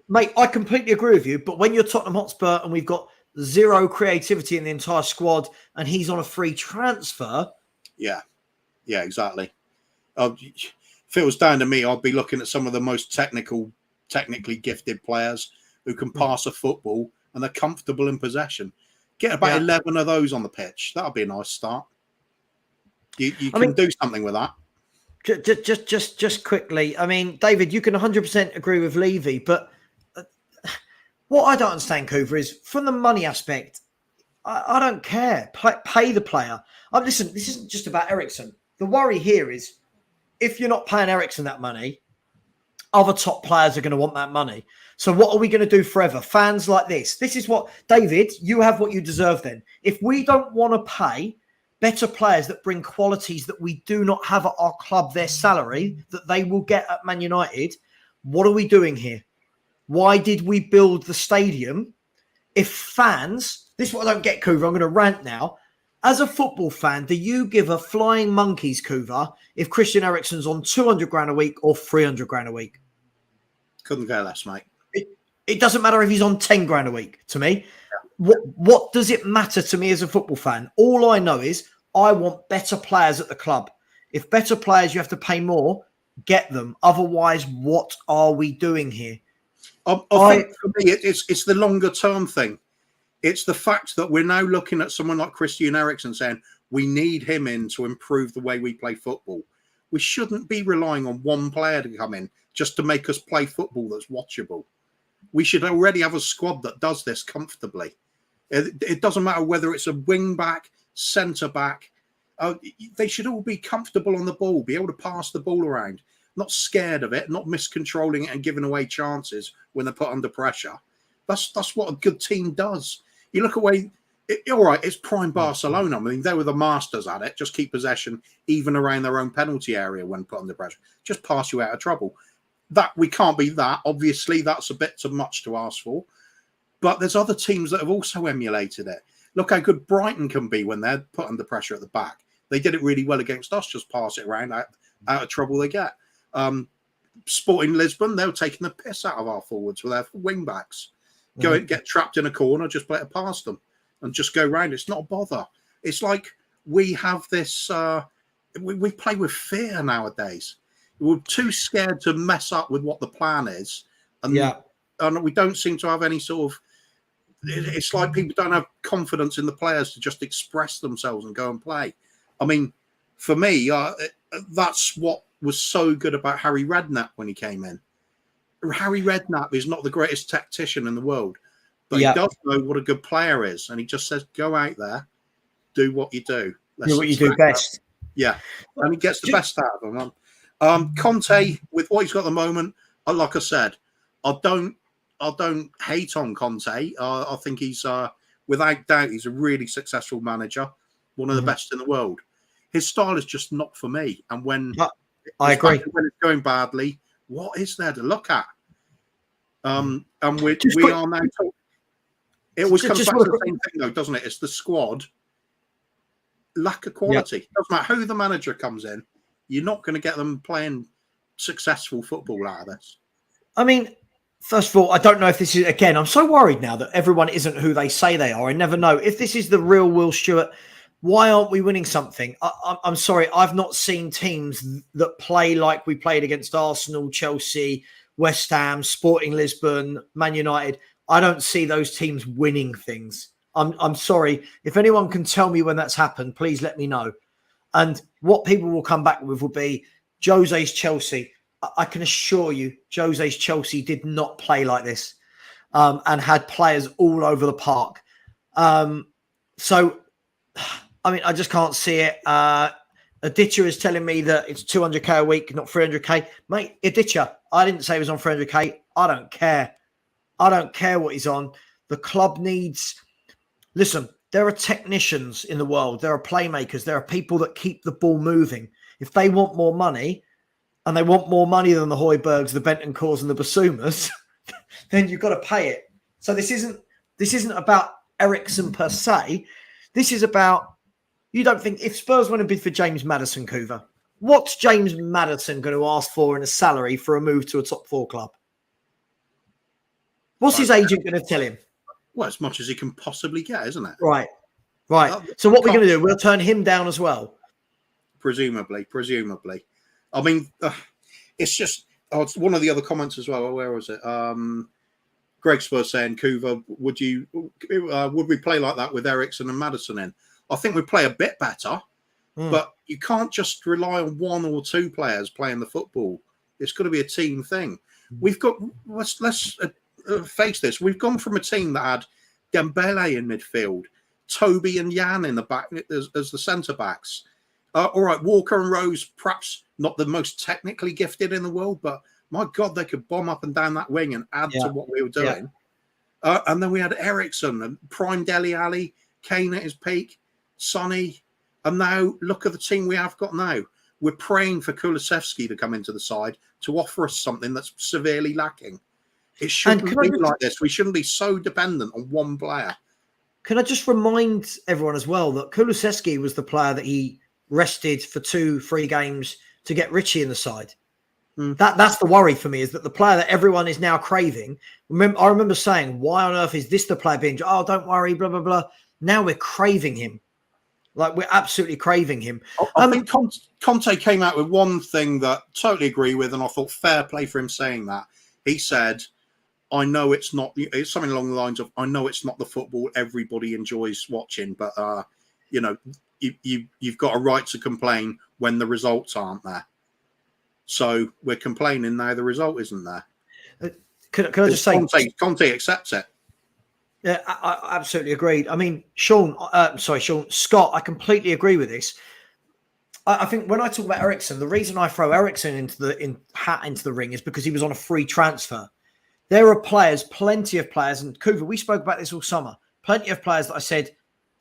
Mate, I completely agree with you. But when you're Tottenham Hotspur and we've got zero creativity in the entire squad and he's on a free transfer. Yeah, exactly. If it was down to me, I'd be looking at some of the most technically gifted players who can pass a football and they're comfortable in possession. Get about 11 of those on the pitch. That'll be a nice start. You can do something with that. Just quickly, I mean, David, you can 100% agree with Levy, but what I don't understand, Cooper, is from the money aspect, I don't care. Pay the player. Listen, this isn't just about Eriksen. The worry here is if you're not paying Eriksen that money, other top players are going to want that money. So what are we going to do forever? Fans like this. This is what, David, you have what you deserve then. If we don't want to pay better players that bring qualities that we do not have at our club, their salary that they will get at Man United, what are we doing here? Why did we build the stadium? If fans, this is what I don't get, Kuva, I'm going to rant now. As a football fan, do you give a flying monkeys, Kuva, if Christian Eriksen's on 200 grand a week or 300 grand a week? Couldn't go less, mate. It doesn't matter if he's on 10 grand a week to me. What does it matter to me as a football fan? All I know is I want better players at the club. If better players, you have to pay more, get them. Otherwise, what are we doing here? I think for me, it's the longer term thing. It's the fact that we're now looking at someone like Christian Eriksen saying we need him in to improve the way we play football. We shouldn't be relying on one player to come in just to make us play football that's watchable. We should already have a squad that does this comfortably. It doesn't matter whether it's a wing back, centre back. They should all be comfortable on the ball, be able to pass the ball around, not scared of it, not miscontrolling it and giving away chances when they're put under pressure. That's what a good team does. You look away, all right, it's prime Barcelona. I mean, they were the masters at it. Just keep possession even around their own penalty area when put under pressure. Just pass you out of trouble. That we can't be that. Obviously, that's a bit too much to ask for. But there's other teams that have also emulated it. Look how good Brighton can be when they're put under pressure at the back. They did it really well against us. Just pass it around, out of trouble they get. Sporting Lisbon, they were taking the piss out of our forwards with their wing backs. Go and get trapped in a corner, just play it past them and just go round. It's not a bother. It's like we have this, we play with fear nowadays. We're too scared to mess up with what the plan is. And we don't seem to have any sort of, it's like people don't have confidence in the players to just express themselves and go and play. I mean, for me, that's what was so good about Harry Redknapp when he came in. Harry Redknapp is not the greatest tactician in the world, but he does know what a good player is. And he just says, go out there, do what you do. Do what you do best. Yeah. And he gets the best out of them. Conte, with what he's got at the moment, like I said, I don't hate on Conte. I think he's, without doubt, he's a really successful manager, one of the best in the world. His style is just not for me. And when I agree, when it's going badly, what is there to look at? And we are now talking. It always comes back to the same thing, though, doesn't it? It's the squad lack of quality. It doesn't matter who the manager comes in, you're not going to get them playing successful football out of this. I mean, first of all, I don't know if this is, again, I'm so worried now that everyone isn't who they say they are. I never know. If this is the real Will Stewart, why aren't we winning something? I'm sorry, I've not seen teams that play like we played against Arsenal, Chelsea, West Ham, Sporting Lisbon, Man United. I don't see those teams winning things. I'm sorry. If anyone can tell me when that's happened, please let me know. And what people will come back with will be Jose's Chelsea. I can assure you, Jose's Chelsea did not play like this and had players all over the park. So, I mean, I just can't see it. Aditya is telling me that it's 200k a week, not 300k. Mate, Aditya, I didn't say he was on 300k. I don't care. I don't care what he's on. The club needs... Listen, there are technicians in the world. There are playmakers. There are people that keep the ball moving. If they want more money, and they want more money than the Højbjergs, the Bentancurs, and the Basumas, then you've got to pay it. So this isn't about Eriksen per se. This is about... You don't think if Spurs want to bid for James Maddison, Kuva, what's James Maddison going to ask for in a salary for a move to a top four club? What's his agent going to tell him? Well, as much as he can possibly get, isn't it? Right. So what we're going to do, we'll turn him down as well. Presumably. I mean, it's just it's one of the other comments as well. Where was it? Greg Spurs saying, Kuva, would we play like that with Eriksen and Maddison in? I think we play a bit better, but you can't just rely on one or two players playing the football. It's got to be a team thing. We've got, let's face this, we've gone from a team that had Dembele in midfield Toby and Jan in the back as the centre backs. All right, Walker and Rose, perhaps not the most technically gifted in the world, but my God, they could bomb up and down that wing and add to what we were doing. And then we had Ericsson and prime Dele Alli, Kane at his peak, Sonny. And now look at the team we have got now. We're praying for Kulusevski to come into the side to offer us something that's severely lacking. It shouldn't be like this. We shouldn't be so dependent on one player. Can I just remind everyone as well that Kulusevski was the player that he rested for 2-3 games to get Richie in the side. That's the worry for me, is that the player that everyone is now craving. I remember saying, why on earth is this the player being, oh, don't worry, blah, blah, blah. Now we're craving him. Like, we're absolutely craving him. I think Conte came out with one thing that I totally agree with, and I thought fair play for him saying that. He said, I know it's something along the lines of, I know it's not the football everybody enjoys watching, but, you've got a right to complain when the results aren't there. So we're complaining now the result isn't there. Could I just say... Conte accepts it. Yeah, I absolutely agreed. I mean, Scott, I completely agree with this. I think when I talk about Ericsson, the reason I throw Ericsson into the ring is because he was on a free transfer. There are plenty of players, and Cooper, we spoke about this all summer, plenty of players that I said,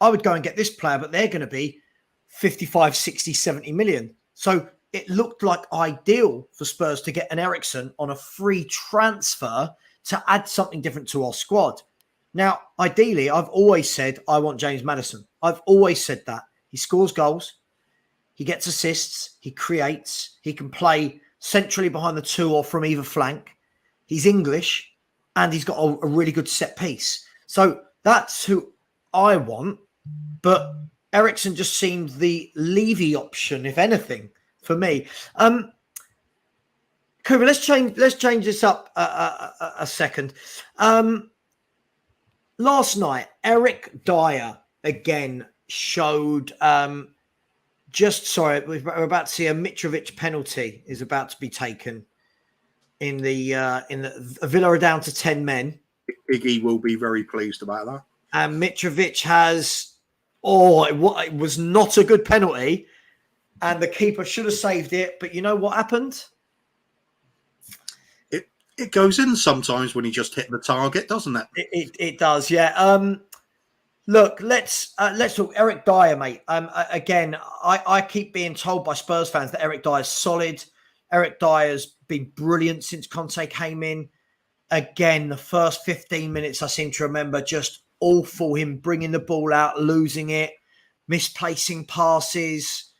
I would go and get this player, but they're going to be 55, 60, 70 million. So it looked like ideal for Spurs to get an Ericsson on a free transfer to add something different to our squad. Now, ideally, I've always said I want James Maddison. I've always said that. He scores goals. He gets assists. He creates. He can play centrally behind the two or from either flank. He's English, and he's got a really good set piece. So that's who I want. But Ericsson just seemed the Levy option, if anything, for me. Cooper, let's change this up a second. Last night, Eric Dyer again showed. We're about to see a Mitrovic penalty is about to be taken in the Villa are down to 10 men. Iggy will be very pleased about that. And Mitrovic has. It was not a good penalty, and the keeper should have saved it. But you know what happened? It goes in sometimes when he just hit the target, doesn't it? It does, yeah. Look, let's talk Eric Dyer, mate. Again, I keep being told by Spurs fans that Eric Dyer's solid. Eric Dyer's been brilliant since Conte came in. Again, the first 15 minutes, I seem to remember, just awful. Him bringing the ball out, losing it, misplacing passes.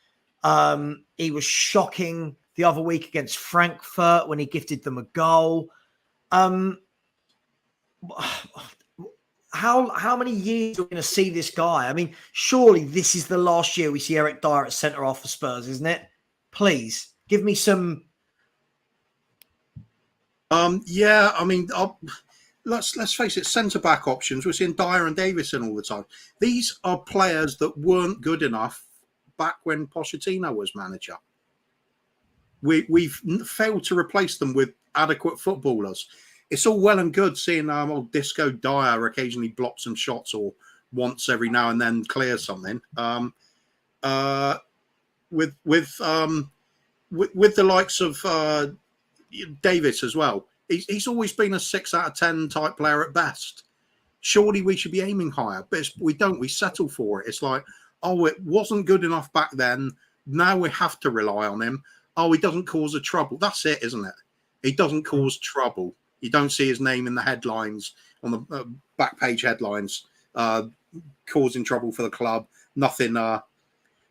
He was shocking the other week against Frankfurt when he gifted them a goal. How many years are we going to see this guy? I mean, surely this is the last year we see Eric Dyer at centre-half for Spurs, isn't it? Please, give me some... Yeah, I mean, let's face it, centre-back options. We're seeing Dyer and Davison all the time. These are players that weren't good enough back when Pochettino was manager. We've failed to replace them with adequate footballers. It's all well and good seeing old Disco Dyer occasionally block some shots or once every now and then clear something. With the likes of Davis as well. He's always been a 6 out of 10 type player at best. Surely we should be aiming higher, but we don't. We settle for it. It's like, oh, it wasn't good enough back then. Now we have to rely on him. Oh, he doesn't cause a trouble. That's it, isn't it? He doesn't cause trouble. You don't see his name in the headlines, on the back page headlines, causing trouble for the club. Nothing.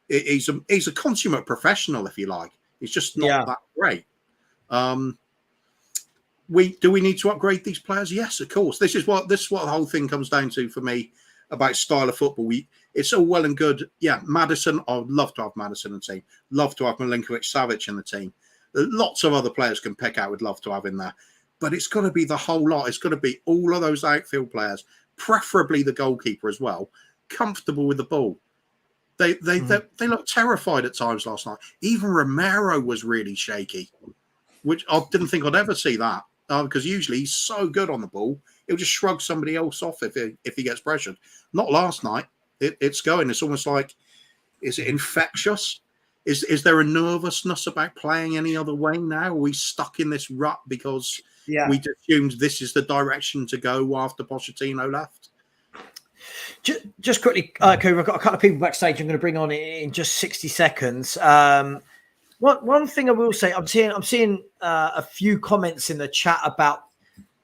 He's a consummate professional, if you like. He's just not that great. Do we need to upgrade these players? Yes, of course. This is what the whole thing comes down to for me about style of football. It's all well and good. Yeah, Maddison. I would love to have Maddison in the team. Love to have Milinkovic-Savic in the team. Lots of other players can pick out. Would love to have in there, but it's got to be the whole lot. It's got to be all of those outfield players, preferably the goalkeeper as well, comfortable with the ball. They looked terrified at times last night. Even Romero was really shaky, which I didn't think I'd ever see that. Because usually he's so good on the ball, he'll just shrug somebody else off if he gets pressured. Not last night. it's going. It's almost like, is it infectious? Is there a nervousness about playing any other way now? Are we stuck in this rut because we assumed this is the direction to go after Pochettino left? Just quickly, Cooper, I've got a couple of people backstage I'm going to bring on in just 60 seconds. One thing I will say, I'm seeing a few comments in the chat about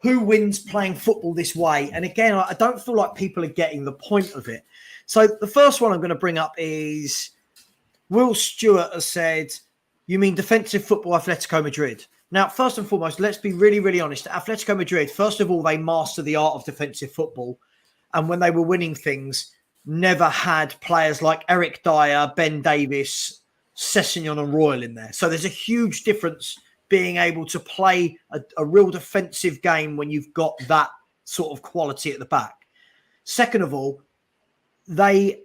who wins playing football this way. And again, I don't feel like people are getting the point of it. So the first one I'm going to bring up is Will Stewart has said, you mean defensive football, Atletico Madrid? Now, first and foremost, let's be really, really honest. Atletico Madrid, first of all, they master the art of defensive football. And when they were winning things, never had players like Eric Dyer, Ben Davis, Sessegnon and Royal in there. So there's a huge difference being able to play a real defensive game when you've got that sort of quality at the back. Second of all, they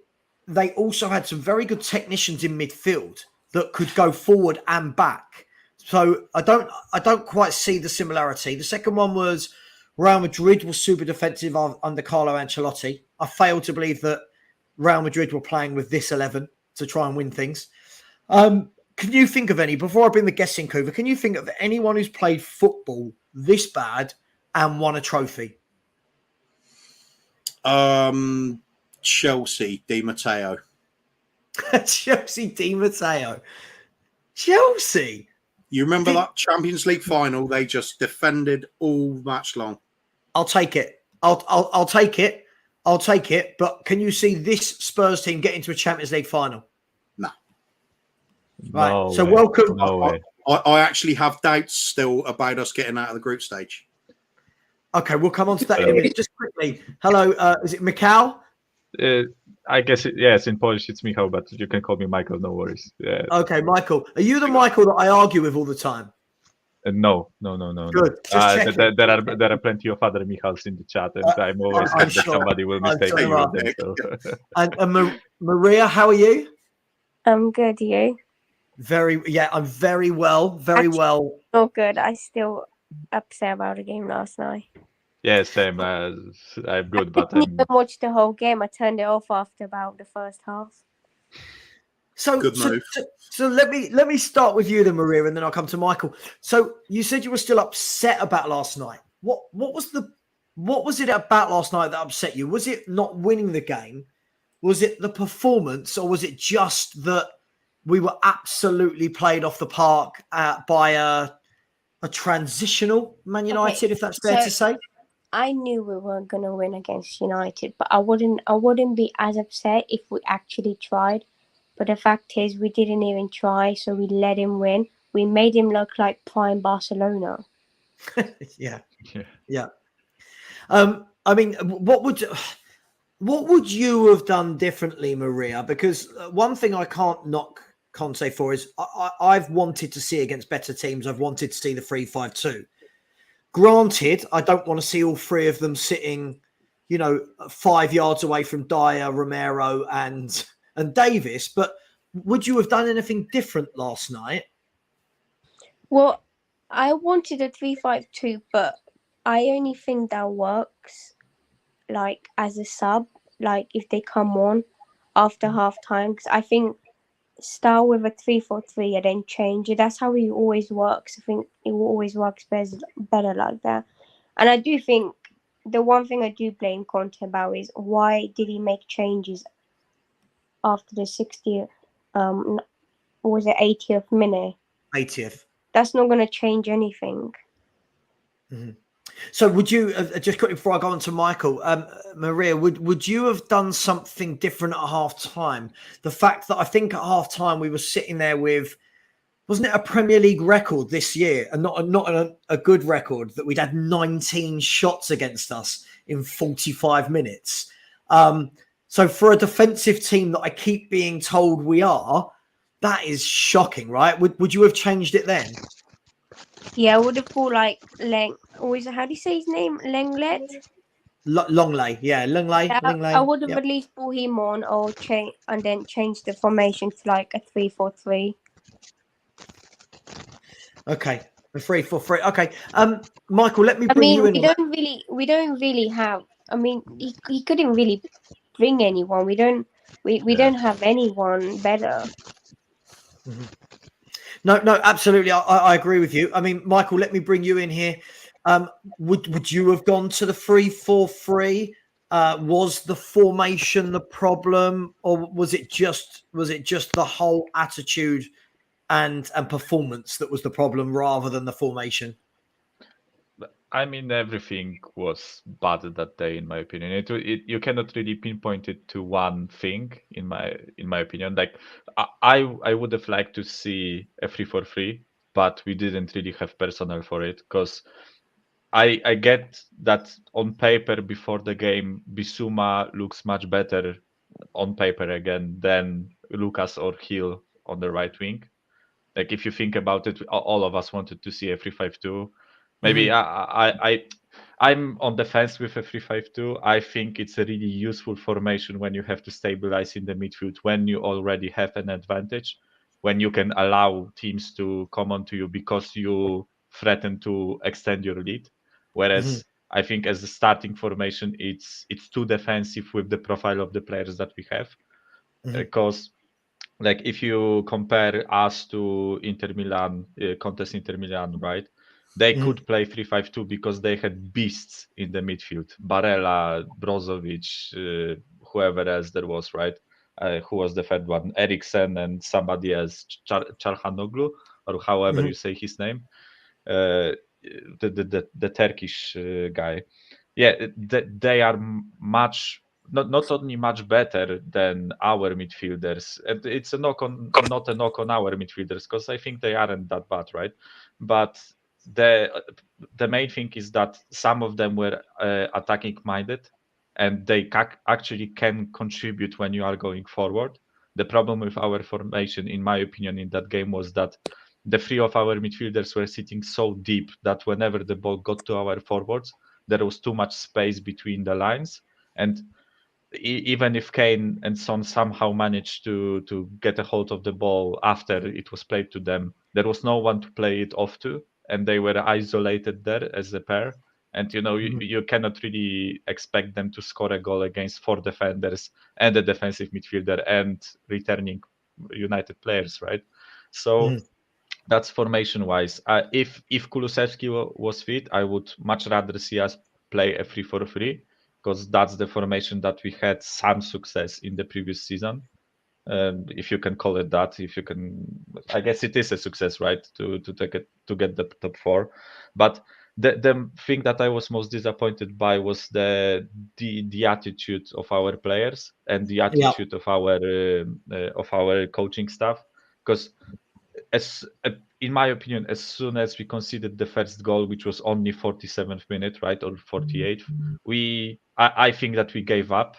also had some very good technicians in midfield that could go forward and back. So I don't quite see the similarity. The second one was Real Madrid was super defensive under Carlo Ancelotti. I fail to believe that Real Madrid were playing with this 11 to try and win things. Can you think of any, before I bring the guests in, Cooper, can you think of anyone who's played football this bad and won a trophy? Chelsea, Di Matteo. Chelsea, Di Matteo. Chelsea? You remember that Champions League final? They just defended all match long. I'll take it. I'll take it. I'll take it. But can you see this Spurs team get into a Champions League final? No. Right. No so way. welcome. No way. I actually have doubts still about us getting out of the group stage. Okay, we'll come on to that in a minute. Just quickly. Hello, is it Michał? I guess, yes, in Polish it's Michał, but you can call me Michael, no worries. Yeah. Okay, Michael. Are you the Michael that I argue with all the time? No. Good. There are plenty of other Michals in the chat, and I'm always scared that somebody will mistake me with them. So. And Maria, how are you? I'm good, you? I'm very well. Very well. Oh, good. I still upset about the game last night. Yeah, same. I'm good, but I didn't even watch the whole game. I turned it off after about the first half. So let me start with you then, Maria, and then I'll come to Michael. So you said you were still upset about last night. What was it about last night that upset you? Was it not winning the game? Was it the performance, or was it just that we were absolutely played off the park by a transitional Man United, if that's fair to say? I knew we weren't going to win against United, but I wouldn't be as upset if we actually tried. But the fact is, we didn't even try, so we let him win. We made him look like prime Barcelona. Yeah. I mean, what would you have done differently, Maria? Because one thing I can't knock Conte for is I've wanted to see against better teams. I've wanted to see the 3-5-2. Granted, I don't want to see all three of them sitting, 5 yards away from Dyer, Romero, and Davis. But would you have done anything different last night? Well, I wanted a 3-5-2, but I only think that works like as a sub, like if they come on after half time. Because I think start with a 3-4-3 and then change it. That's how it always works. I think it always works better like that. And I do think the one thing I do blame Conte about is why did he make changes after the 60th, was it 80th minute? 80th. That's not going to change anything. Mm-hmm. So would you, just quickly before I go on to Michael, Maria, would you have done something different at half time? The fact that I think at half time we were sitting there with, wasn't it a Premier League record this year, and not a good record, that we'd had 19 shots against us in 45 minutes. So for a defensive team that I keep being told we are, that is shocking, right? Would you have changed it then? Yeah, I would have thought like how do you say his name? Lenglet? Longley, yeah, Longley. I would have at least put him on or change the formation to like a 3-4-3. Okay, a 3-4-3. Okay, Michael, let me bring you in. We don't really have. I mean, he couldn't really bring anyone. We don't have anyone better. No, absolutely. I agree with you. I mean, Michael, let me bring you in here. Would you have gone to the 3-4-3? Was the formation the problem, or was it just the whole attitude and performance that was the problem rather than the formation? I mean, everything was bad that day, in my opinion. You cannot really pinpoint it to one thing, in my opinion. Like, I would have liked to see a 3-4-3, but we didn't really have personnel for it, because I get that on paper before the game, Bissouma looks much better on paper again than Lucas or Hill on the right wing. Like, if you think about it, all of us wanted to see a 3-5-2. Maybe I'm on the fence with a 3-5-2. I think it's a really useful formation when you have to stabilize in the midfield, when you already have an advantage, when you can allow teams to come onto you because you threaten to extend your lead. Whereas I think as a starting formation, it's too defensive with the profile of the players that we have. Because like, if you compare us to Inter Milan, Conte's Inter Milan, right? They could play 3-5-2 because they had beasts in the midfield. Barella, Brozovic, whoever else there was, right? Who was the third one? Eriksen and somebody else, Çalhanoğlu, or however you say his name. The Turkish guy. Yeah, they are much... Not only much better than our midfielders, and it's not a knock on our midfielders, because I think they aren't that bad, right? But the main thing is that some of them were attacking minded, and they actually can contribute when you are going forward. The problem with our formation, in my opinion, in that game was that the three of our midfielders were sitting so deep that whenever the ball got to our forwards, there was too much space between the lines. And even if Kane and Son somehow managed to get a hold of the ball after it was played to them, there was no one to play it off to, and they were isolated there as a pair. And you cannot really expect them to score a goal against 4 defenders and a defensive midfielder and returning United players, right? So that's formation wise. If Kulusevski was fit, I would much rather see us play a 3-4-3, because that's the formation that we had some success in the previous season. If you can call it that, I guess it is a success, right? To get the top 4. But the thing that I was most disappointed by was the attitude of our players and the attitude of our coaching staff. Because in my opinion, as soon as we conceded the first goal, which was only 47th minute, right, or 48th, I think that we gave up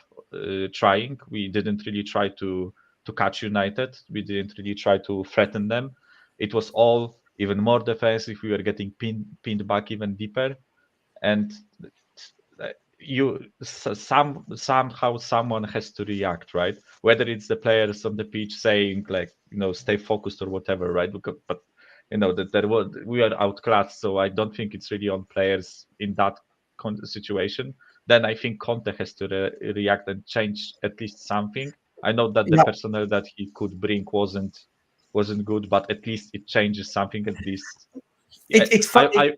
trying. We didn't really try to catch United. We didn't really try to threaten them. It was all even more defensive. We were getting pinned back even deeper, and somehow someone has to react, right? Whether it's the players on the pitch saying, like, stay focused or whatever, right? But that we are outclassed, so I don't think it's really on players in that situation. Then I think Conte has to react and change at least something. I know that the personnel that he could bring wasn't good, but at least it changes something. At least it's funny.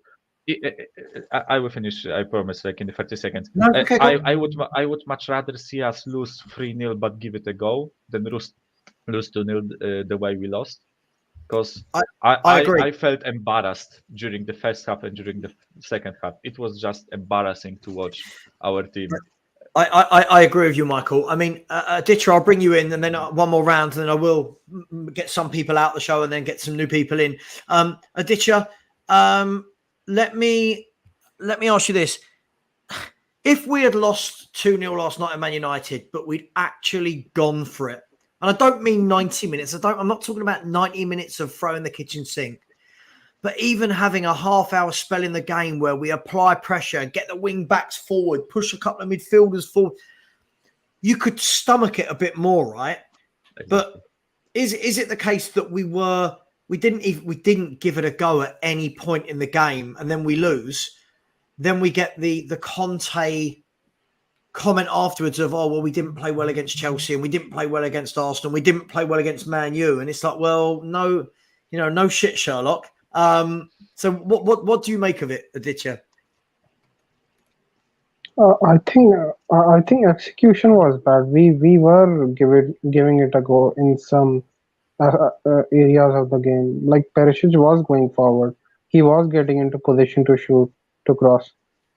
I will finish, I promise, like in the 30 seconds. No, okay, I would much rather see us lose 3-0 but give it a go than lose 2-0 the way we lost. Because I agree. I felt embarrassed during the first half and during the second half. It was just embarrassing to watch our team. I agree with you, Michael. I mean, Ditcher, I'll bring you in, and then one more round, and then I will get some people out the show and then get some new people in. Ditcher, let me ask you this. If we had lost 2-0 last night at Man United, but we'd actually gone for it, and I don't mean 90 minutes. I'm not talking about 90 minutes of throwing the kitchen sink, but even having a half-hour spell in the game where we apply pressure, get the wing backs forward, push a couple of midfielders forward, you could stomach it a bit more, right? Exactly. But is it the case that we didn't give it a go at any point in the game, and then we lose? Then we get the Conte comment afterwards of, oh, well, we didn't play well against Chelsea and we didn't play well against Arsenal. We didn't play well against Man U. And it's like, well, no, no shit, Sherlock. So what do you make of it, Aditya? I think execution was bad. We were giving it a go in some areas of the game. Like Perisic was going forward, he was getting into position to shoot, to cross.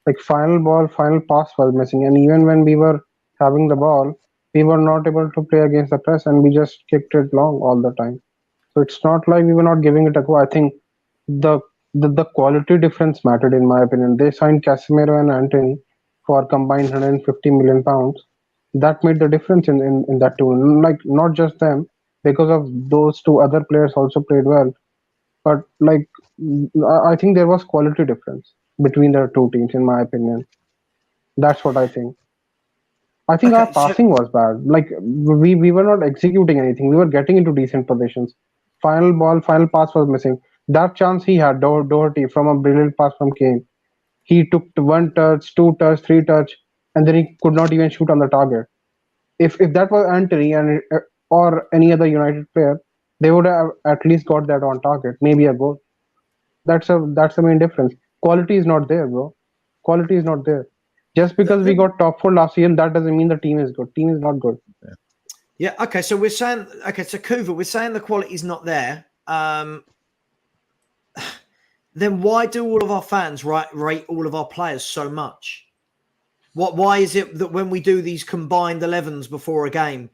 Like final ball, final pass was missing, and even when we were having the ball, we were not able to play against the press, and we just kicked it long all the time. So it's not like we were not giving it a go. I think the the quality difference mattered in my opinion. They signed Casemiro and Antony for combined 150 million pounds. That made the difference in that team. Like not just them, because of those two other players also played well. But like I think there was quality difference between the two teams in my opinion. That's what I think. I think our Okay, so passing was bad. Like we were not executing anything. We were getting into decent positions. Final ball, final pass was missing. That chance he had, Doherty, from a brilliant pass from Kane. He took one touch, two touch, three touch, and then he could not even shoot on the target. If that was Antony and or any other United player, they would have at least got that on target, maybe a goal. That's the main difference. Quality is not there, bro. Quality is not there. Just because we got top four last season, that doesn't mean the team is good. Team is not good. yeah, okay. So we're saying, okay, so Kuva, we're saying the quality is not there. Then why do all of our fans rate all of our players so much? Why is it that when we do these combined 11s before a game,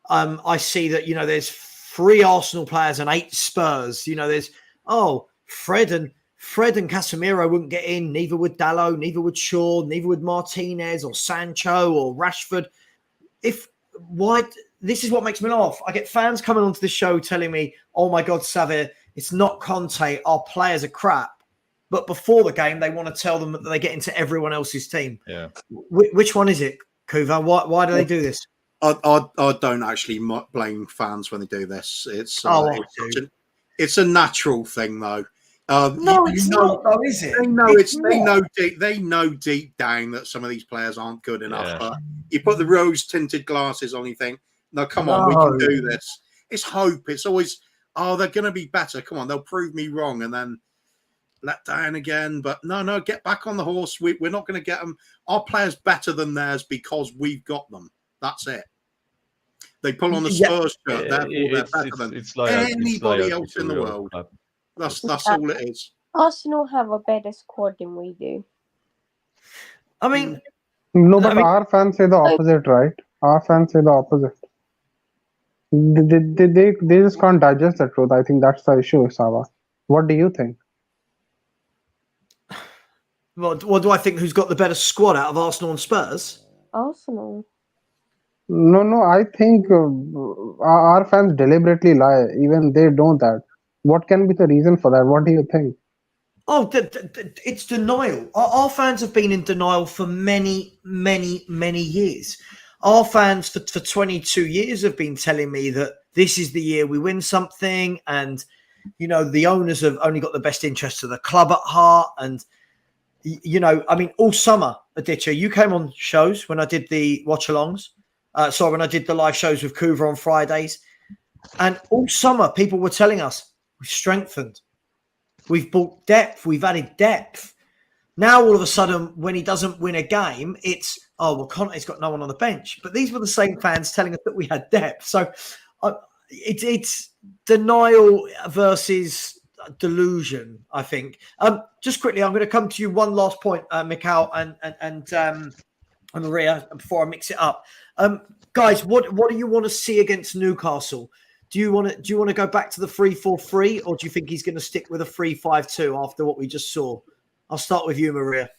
I see that, there's 3 Arsenal players and 8 Spurs. There's, Fred and Casemiro wouldn't get in. Neither would Dalot, neither would Shaw, neither would Martinez or Sancho or Rashford. This is what makes me laugh. I get fans coming onto the show telling me, oh my God, Savva, it's not Conte. Our players are crap. But before the game, they want to tell them that they get into everyone else's team. Yeah. Which one is it, Kuva? Why do they do this? I don't actually blame fans when they do this. It's a natural thing, though. No, it's not, though, is it? They know deep down that some of these players aren't good enough. Yeah. But you put the rose-tinted glasses on, you think, no, come on, we can do this. It's hope. It's always, they're going to be better. Come on, they'll prove me wrong, and then let down again. But no, get back on the horse. We're not going to get them. Our players better than theirs because we've got them. That's it. They pull on the Spurs shirt, therefore they're better than anybody else in the world. That's all it is. Arsenal have a better squad than we do. I mean, no, but our fans say the opposite, right? Our fans say the opposite. They just can't digest the truth. I think that's the issue, Savva. What do you think? what do I think? Who's got the better squad out of Arsenal and Spurs? Arsenal. No, I think our fans deliberately lie. Even they know that. What can be the reason for that? What do you think? Oh, it's denial. Our fans have been in denial for many, many, many years. Our fans for 22 years have been telling me that this is the year we win something, and the owners have only got the best interests of the club at heart. And all summer, Aditya, you came on shows when I did the watch-alongs. When I did the live shows with Kuva on Fridays, and all summer people were telling us we've strengthened, we've bought depth, we've added depth. Now all of a sudden, when he doesn't win a game, it's Conte's got no one on the bench. But these were the same fans telling us that we had depth. So it's denial versus delusion, I think. Just quickly, I'm going to come to you. One last point, Mikhail and Maria, before I mix it up. Guys, what do you want to see against Newcastle? Do you want to go back to the 3-4-3, or do you think he's going to stick with a 3-5-2 after what we just saw? I'll start with you, Maria.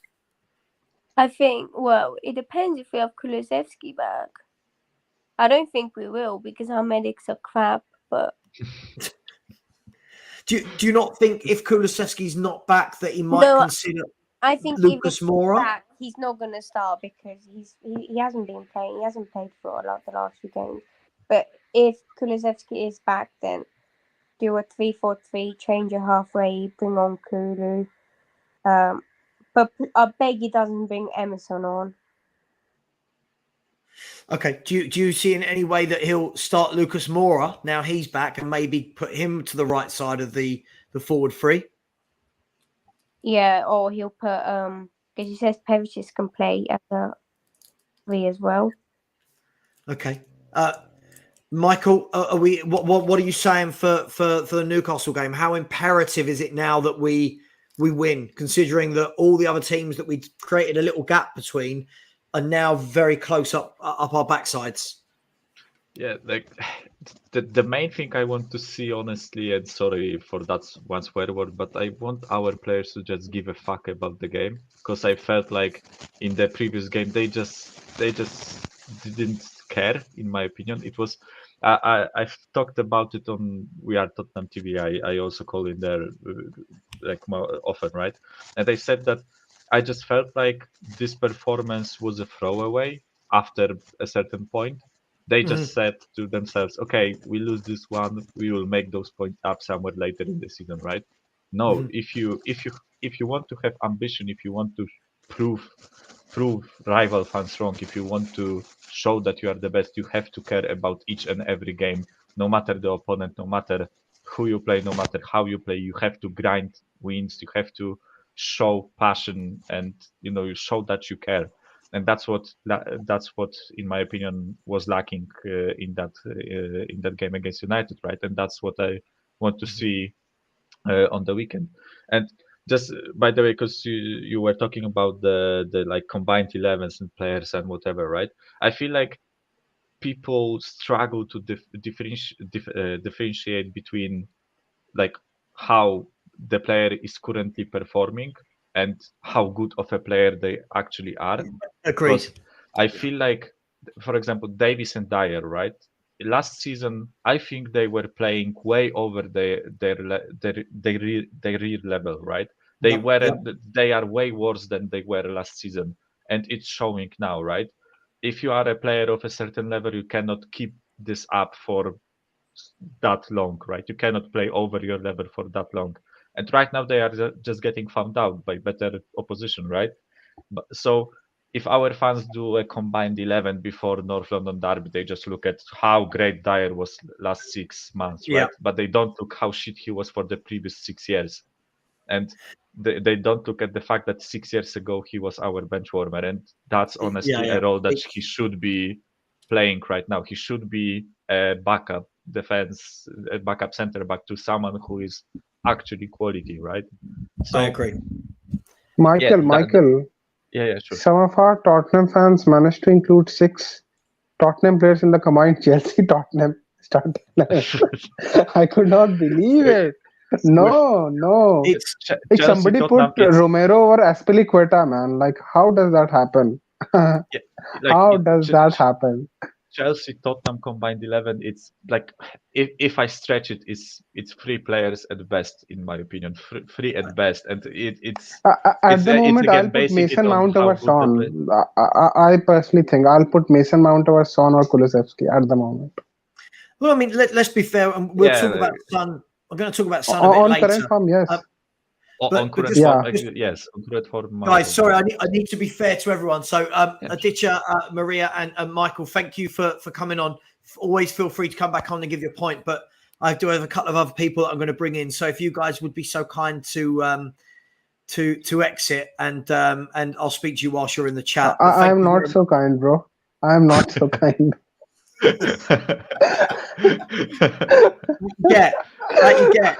I think, it depends if we have Kulusevski back. I don't think we will because our medics are crap, but... Do you not think if Kulusevski's not back that he might consider I think Lucas Moura? Back, he's not going to start because he hasn't been playing. He hasn't played for the last few games. But if Kulusevski is back, then do a 3-4-3, change it halfway, bring on Kulu. But I beg he doesn't bring Emerson on. Okay. Do you see in any way that he'll start Lucas Moura now he's back and maybe put him to the right side of the forward three? Yeah, or he'll put because he says Perisic can play as a 3 as well. Okay. Michael, are we? What are you saying for the Newcastle game? How imperative is it now that we win, considering that all the other teams that we created a little gap between are now very close up our backsides? Yeah, like the main thing I want to see, honestly, and sorry for that one swear word, but I want our players to just give a fuck about the game, because I felt like in the previous game they just didn't care. In my opinion, it was. I've talked about it on We Are Tottenham TV. I also call in there like more often, right? And I said that I just felt like this performance was a throwaway after a certain point. They just said to themselves, okay, we lose this one, we will make those points up somewhere later in the season, right? No, if you want to have ambition, if you want to prove rival fans wrong, if you want to show that you are the best, you have to care about each and every game, no matter the opponent, no matter who you play, no matter how you play. You have to grind wins, you have to show passion, and you show that you care. And that's what in my opinion was lacking in that game against United, right? And that's what I want to see on the weekend. And just by the way, because you were talking about the like combined 11s and players and whatever, right? I feel like people struggle to differentiate between like how the player is currently performing and how good of a player they actually are. Agreed. Because I feel like, for example, Davis and Dyer, right? Last season, I think they were playing way over their real level, right? They weren't. They are way worse than they were last season, and it's showing now, right? If you are a player of a certain level, you cannot keep this up for that long, right? You cannot play over your level for that long. And right now they are just getting found out by better opposition, right? So if our fans do a combined 11 before North London derby, they just look at how great Dyer was last 6 months, right? But they don't look how shit he was for the previous 6 years. And they don't look at the fact that 6 years ago he was our bench warmer, and that's honestly a role that he should be playing right now. He should be a backup defense, a backup center back to someone who is actually quality, right? So I agree. Michael, yeah, sure. some of our Tottenham fans managed to include 6 Tottenham players in the combined Chelsea Tottenham starting 11. I could not believe it. No. If somebody put Romero or Aspilicueta, man, like how does that happen? How does that happen? Chelsea Tottenham combined 11, it's like if I stretch it, it's 3 players at best, in my opinion. 3 at best, and it's at the moment I'll put Mason Mount over Son. I personally think I'll put Mason Mount over Son or Kulusevski at the moment. Well, I mean, let's be fair, and we'll talk about Son. I'm going to talk about Son a bit on later. current form, yes. On current form, yes. On current form, guys, sorry, I need to be fair to everyone. So, Aditya, Maria, and Michael, thank you for coming on. Always feel free to come back on and give your point. But I do have a couple of other people that I'm going to bring in. So, if you guys would be so kind to exit, and I'll speak to you whilst you're in the chat. I'm not so kind, bro. I'm not so kind. Yeah, you get.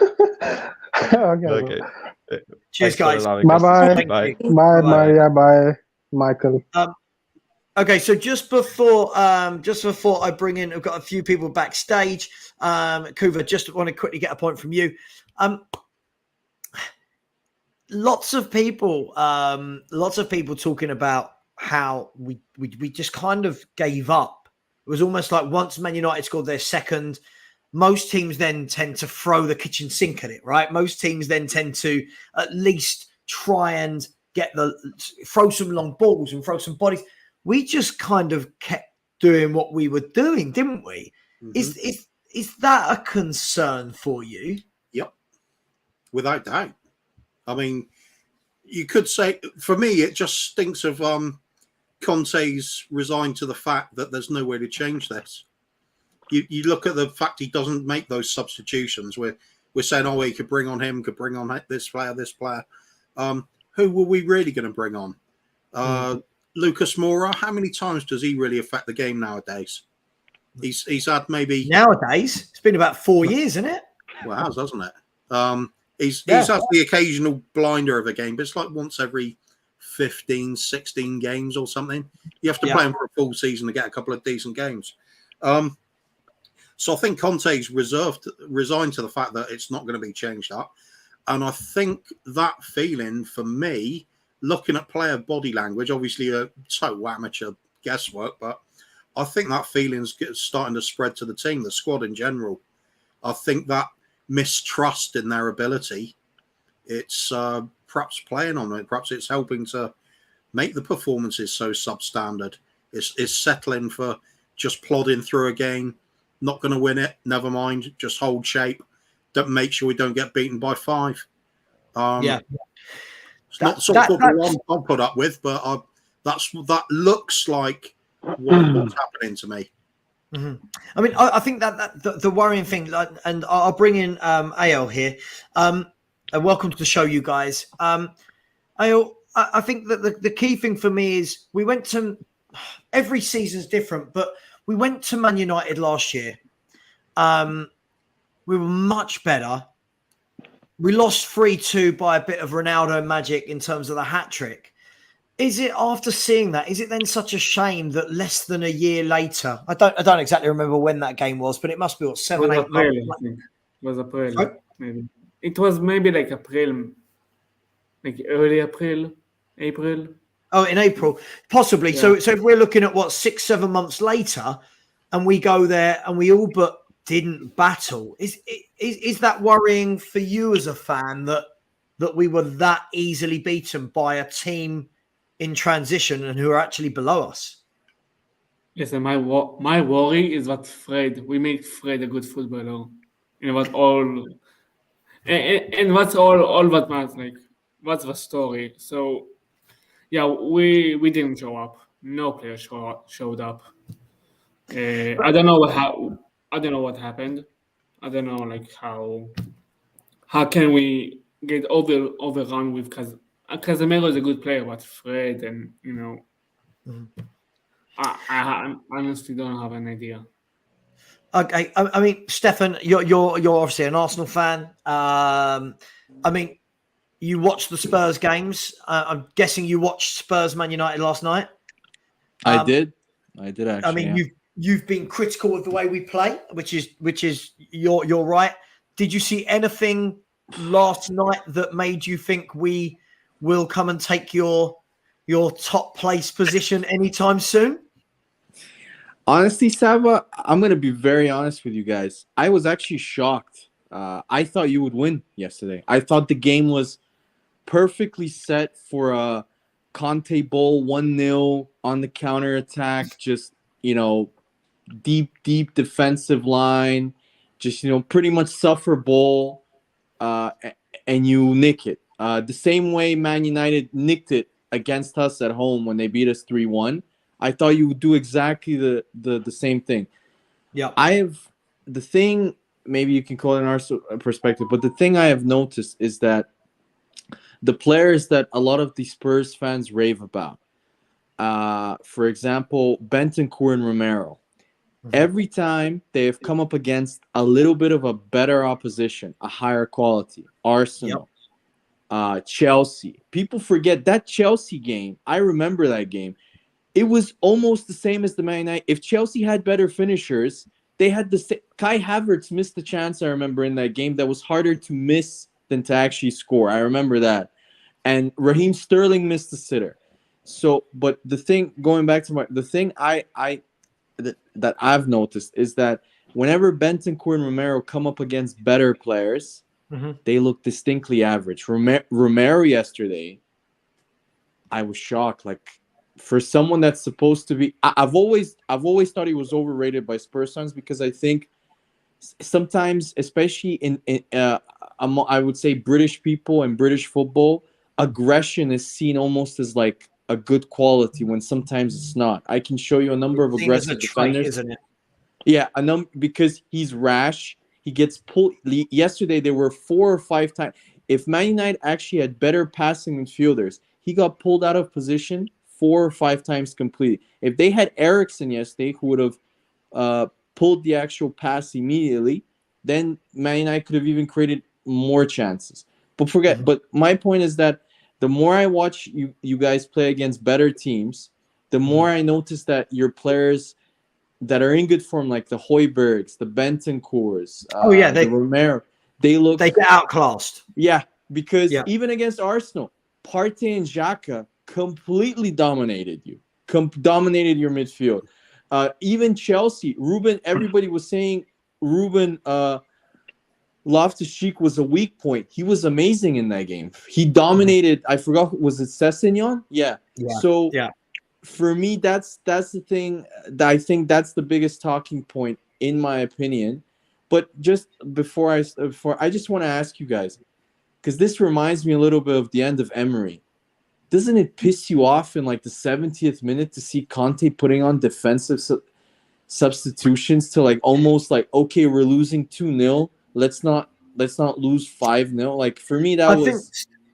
Okay. Cheers, guys. Bye. Maria. Bye, Michael. Okay, so just before I bring in, I've got a few people backstage. Kuva, just want to quickly get a point from you. Lots of people talking about how we just kind of gave up. It was almost like once Man United scored their second, most teams then tend to throw the kitchen sink at it, right? Most teams then tend to at least try and throw some long balls and throw some bodies. We just kind of kept doing what we were doing, didn't we? Mm-hmm. Is that a concern for you? Yep, without doubt. I mean, you could say, for me, it just stinks of Conte's resigned to the fact that there's no way to change this. You look at the fact he doesn't make those substitutions. We're saying, oh, he could bring on him, could bring on this player. Who were we really going to bring on? Lucas Moura. How many times does he really affect the game nowadays? He's had maybe nowadays. It's been about 4 years, isn't it? Well, it has, hasn't it? He's had the occasional blinder of a game, but it's like once every 15, 16 games or something. You have to play him for a full season to get a couple of decent games. So I think Conte's resigned to the fact that it's not going to be changed up. And I think that feeling for me, looking at player body language, obviously a total amateur guesswork, but I think that feeling's starting to spread to the team, the squad in general. I think that mistrust in their ability, it's perhaps playing on it. Perhaps it's helping to make the performances so substandard. It's settling for just plodding through a game, not going to win it, never mind, just hold shape. Don't make sure we don't get beaten by 5. It's not the sort of football I'll put up with, but that looks like what's happening to me. I mean, I think that the worrying thing, and I'll bring in AL here, and welcome to the show, you guys. AL, I think that the key thing for me is we went to every season's different, but we went to Man United last year. We were much better. We lost 3-2 by a bit of Ronaldo magic in terms of the hat trick. Is it after seeing that? Is it then such a shame that less than a year later? I don't exactly remember when that game was, but it must be 7, 8 months. I think. It was April, maybe. It was maybe like April, like early April. Oh, in April, possibly. Yeah. So if we're looking at 6, 7 months later, and we go there and we all but didn't battle, is that worrying for you as a fan that we were that easily beaten by a team in transition and who are actually below us? Listen, my worry is that we make Fred a good footballer, and what all, and that's all that matters. Like, that's the story. So, yeah, we didn't show up. No player showed up. I don't know what happened. I don't know like how can we get overrun with Casemiro is a good player, but Fred and I honestly don't have an idea. Okay, I mean, Stefan, you're obviously an Arsenal fan. I mean, you watched the Spurs games. I'm guessing you watched Spurs Man United last night. I did actually. I mean, you've been critical of the way we play, which is you're right. Did you see anything last night that made you think we will come and take your top place position anytime soon? Honestly, Savva, I'm going to be very honest with you guys. I was actually shocked. I thought you would win yesterday. I thought the game was perfectly set for a Conte Bowl 1-0 on the counterattack. Just, deep defensive line. Just, pretty much suffer ball and you nick it. The same way Man United nicked it against us at home when they beat us 3-1. I thought you would do exactly the same thing. Yeah. The thing, maybe you can call it in our perspective, but the thing I have noticed is that the players that a lot of the Spurs fans rave about, for example, Bentancur and Romero, every time they have come up against a little bit of a better opposition, a higher quality, Arsenal, Chelsea, people forget that Chelsea game. I remember that game. It was almost the same as the Man United. If Chelsea had better finishers, they had the same. Kai Havertz missed the chance, I remember, in that game that was harder to miss than to actually score. I remember that. And Raheem Sterling missed the sitter. So, but the thing, going back to the thing that I've noticed is that whenever Bentancur and Romero come up against better players, they look distinctly average. Romero yesterday, I was shocked. Like, for someone that's supposed to be, I've always thought he was overrated by Spurs fans because I think sometimes, especially in I would say British people and British football, aggression is seen almost as like a good quality when sometimes it's not. I can show you a number of Seen as a aggressive trait, defenders. isn't it? Yeah, because he's rash. He gets pulled. Yesterday, there were 4 or 5 times. If Man United actually had better passing midfielders, he got pulled out of position 4 or 5 times completely. If they had Eriksson yesterday, who would have pulled the actual pass immediately, then Man United could have even created more chances. But But my point is that the more I watch you guys play against better teams, the more I notice that your players that are in good form, like the Højbjergs, the Bentancurs, the Romero, they get outclassed. Yeah, because even against Arsenal, Partey and Xhaka completely dominated you, dominated your midfield. Even Chelsea, Ruben, everybody was saying Ruben Loftus-Cheek was a weak point. He was amazing in that game. He dominated. I forgot, was it Sessegnon? Yeah. So for me, that's the thing. That I think that's the biggest talking point in my opinion. But just before I just want to ask you guys, because this reminds me a little bit of the end of Emery. Doesn't it piss you off in like the 70th minute to see Conte putting on defensive substitutions to like almost like, okay, we're losing 2-0. Let's not lose 5-0. Like for me, I think,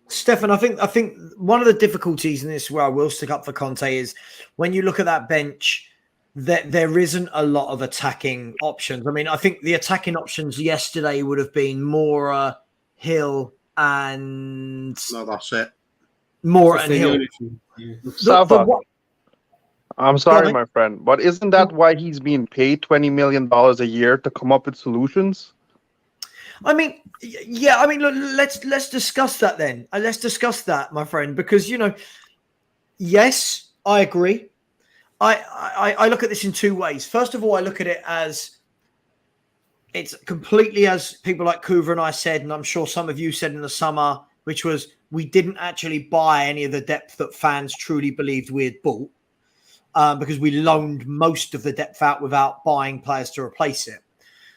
Stefan, I think one of the difficulties in this, where I will stick up for Conte, is when you look at that bench, that there isn't a lot of attacking options. I mean, I think the attacking options yesterday would have been Moura, Hill, and no, that's it. Moura and Hill. Savva, I'm sorry, my friend, but isn't that why he's being paid $20 million a year to come up with solutions? I mean, yeah. I mean, look, let's discuss that then. Let's discuss that, my friend, because yes, I agree. I look at this in 2 ways. First of all, I look at it as it's completely, as people like Kuva and I said, and I'm sure some of you said in the summer, which was we didn't actually buy any of the depth that fans truly believed we had bought, because we loaned most of the depth out without buying players to replace it.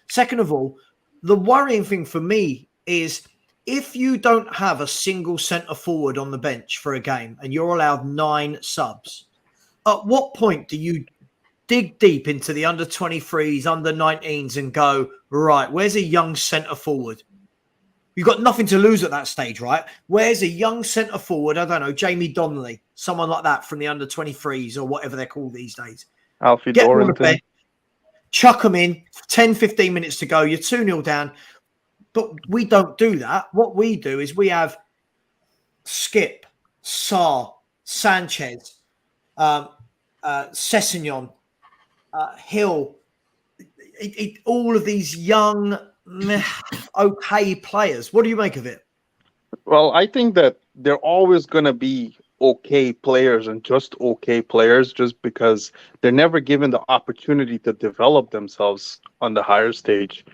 Second of all, the worrying thing for me is if you don't have a single centre forward on the bench for a game and you're allowed 9 subs, at what point do you dig deep into the under 23s, under 19s and go, right, where's a young centre forward? You've got nothing to lose at that stage, right? Where's a young centre forward? I don't know, Jamie Donnelly, someone like that from the under 23s or whatever they're called these days. Alfie Get Dorrington. on the bench, chuck them in, 10, 15 minutes to go, you're 2-0 down. But we don't do that. What we do is we have Skip, Sarr, Sanchez, Sessegnon, Hill, all of these young, okay players. What do you make of it? Well, I think that they're always going to be okay players and just okay players just because they're never given the opportunity to develop themselves on the higher stage.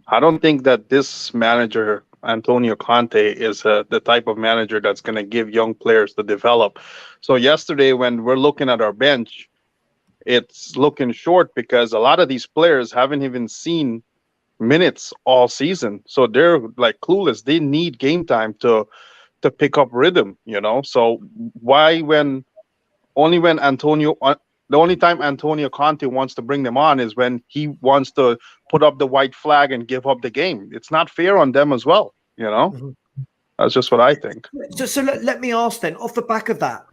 I don't think that this manager, Antonio Conte, is the type of manager that's going to give young players to develop. So yesterday, when we're looking at our bench, it's looking short because a lot of these players haven't even seen minutes all season. So they're like clueless. They need game time to pick up rhythm, So why the only time Antonio Conte wants to bring them on is when he wants to put up the white flag and give up the game. It's not fair on them as well, Mm-hmm. That's just what I think. So let me ask then, off the back of that,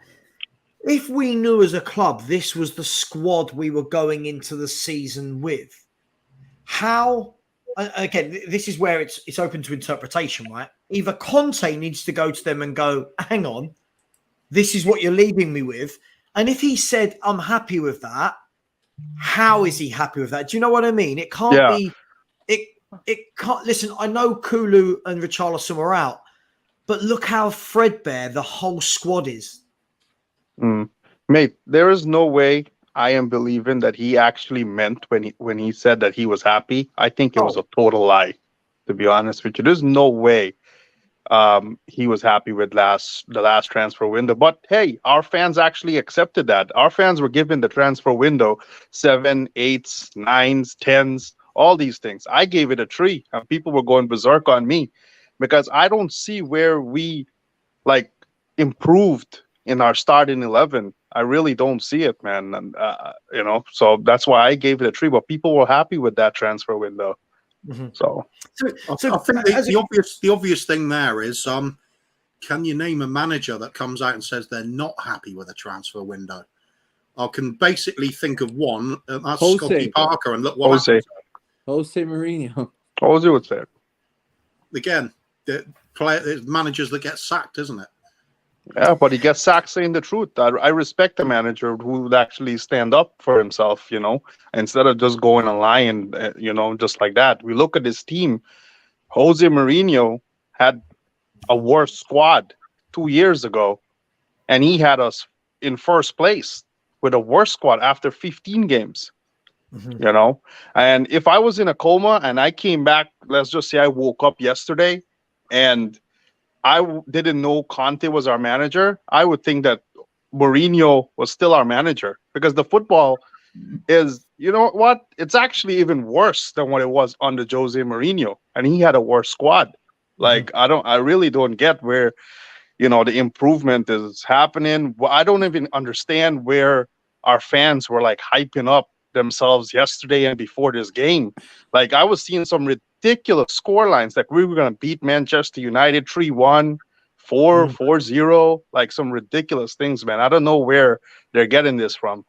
if we knew as a club this was the squad we were going into the season with, how, again, this is where it's open to interpretation, right? Either Conte needs to go to them and go, hang on, this is what you're leaving me with. And if he said, I'm happy with that, how is he happy with that? Do you know what I mean? It can't be, it can't, listen, I know Kulu and Richarlison were out, but look how threadbare the whole squad is. Mate, there is no way I am believing that he actually meant when he said that he was happy. I think it was a total lie, to be honest with you. There's no way he was happy with the last transfer window. But hey, our fans actually accepted that. Our fans were given the transfer window 7, 8s, 9s, 10s, all these things. I gave it a 3, and people were going berserk on me because I don't see where we improved in our starting 11. I really don't see it, man. And so that's why I gave it a 3. But people were happy with that transfer window. Mm-hmm. So I think the obvious thing there is, can you name a manager that comes out and says they're not happy with a transfer window? I can basically think of one, and that's Jose. Scotty Parker, and look what Jose. happened. Jose Mourinho. Jose would say it. Again, the managers that get sacked, isn't it? Yeah, but he gets sacked saying the truth. I respect a manager who would actually stand up for himself, instead of just going and lying, just like that. We look at his team. Jose Mourinho had a worse squad 2 years ago, and he had us in first place with a worse squad after 15 games. Mm-hmm. And if I was in a coma and I came back, let's just say I woke up yesterday and I didn't know Conte was our manager, I would think that Mourinho was still our manager, because the football is, it's actually even worse than what it was under Jose Mourinho, and he had a worse squad. Like, I really don't get where, the improvement is happening. I don't even understand where our fans were like hyping up themselves yesterday and before this game. Like, I was seeing some ridiculous score lines, like we were going to beat Manchester United 3-1, 4-0, like some ridiculous things, man. I don't know where they're getting this from.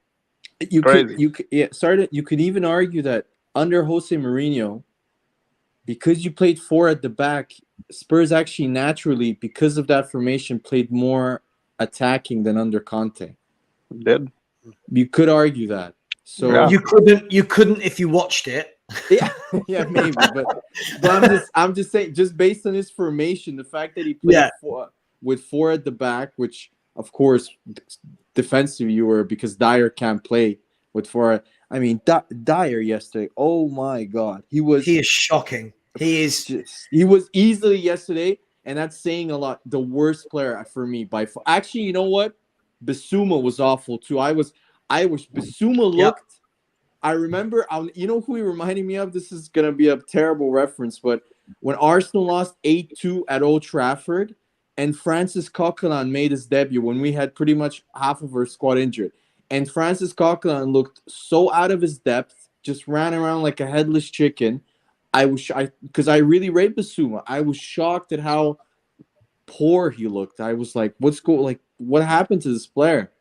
You could even argue that under Jose Mourinho, because you played 4 at the back, Spurs actually naturally, because of that formation, played more attacking than under Conte. Did. You could argue that. So Yeah. You couldn't if you watched it. Yeah, maybe, but I'm just saying, just based on his formation, the fact that he played with 4 at the back, which of course defensive you were, because Dyer can't play with 4. I mean, Dyer yesterday, oh my God, he is shocking. He was easily yesterday, and that's saying a lot, the worst player for me by far. Actually, you know what? Bissouma was awful too. Bissouma looked. I remember, you know who he reminded me of? This is going to be a terrible reference, but when Arsenal lost 8-2 at Old Trafford and Francis Coquelin made his debut when we had pretty much half of our squad injured, and Francis Coquelin looked so out of his depth, just ran around like a headless chicken. Because I really rate Bissouma. I was shocked at how poor he looked. I was like, what happened to this player?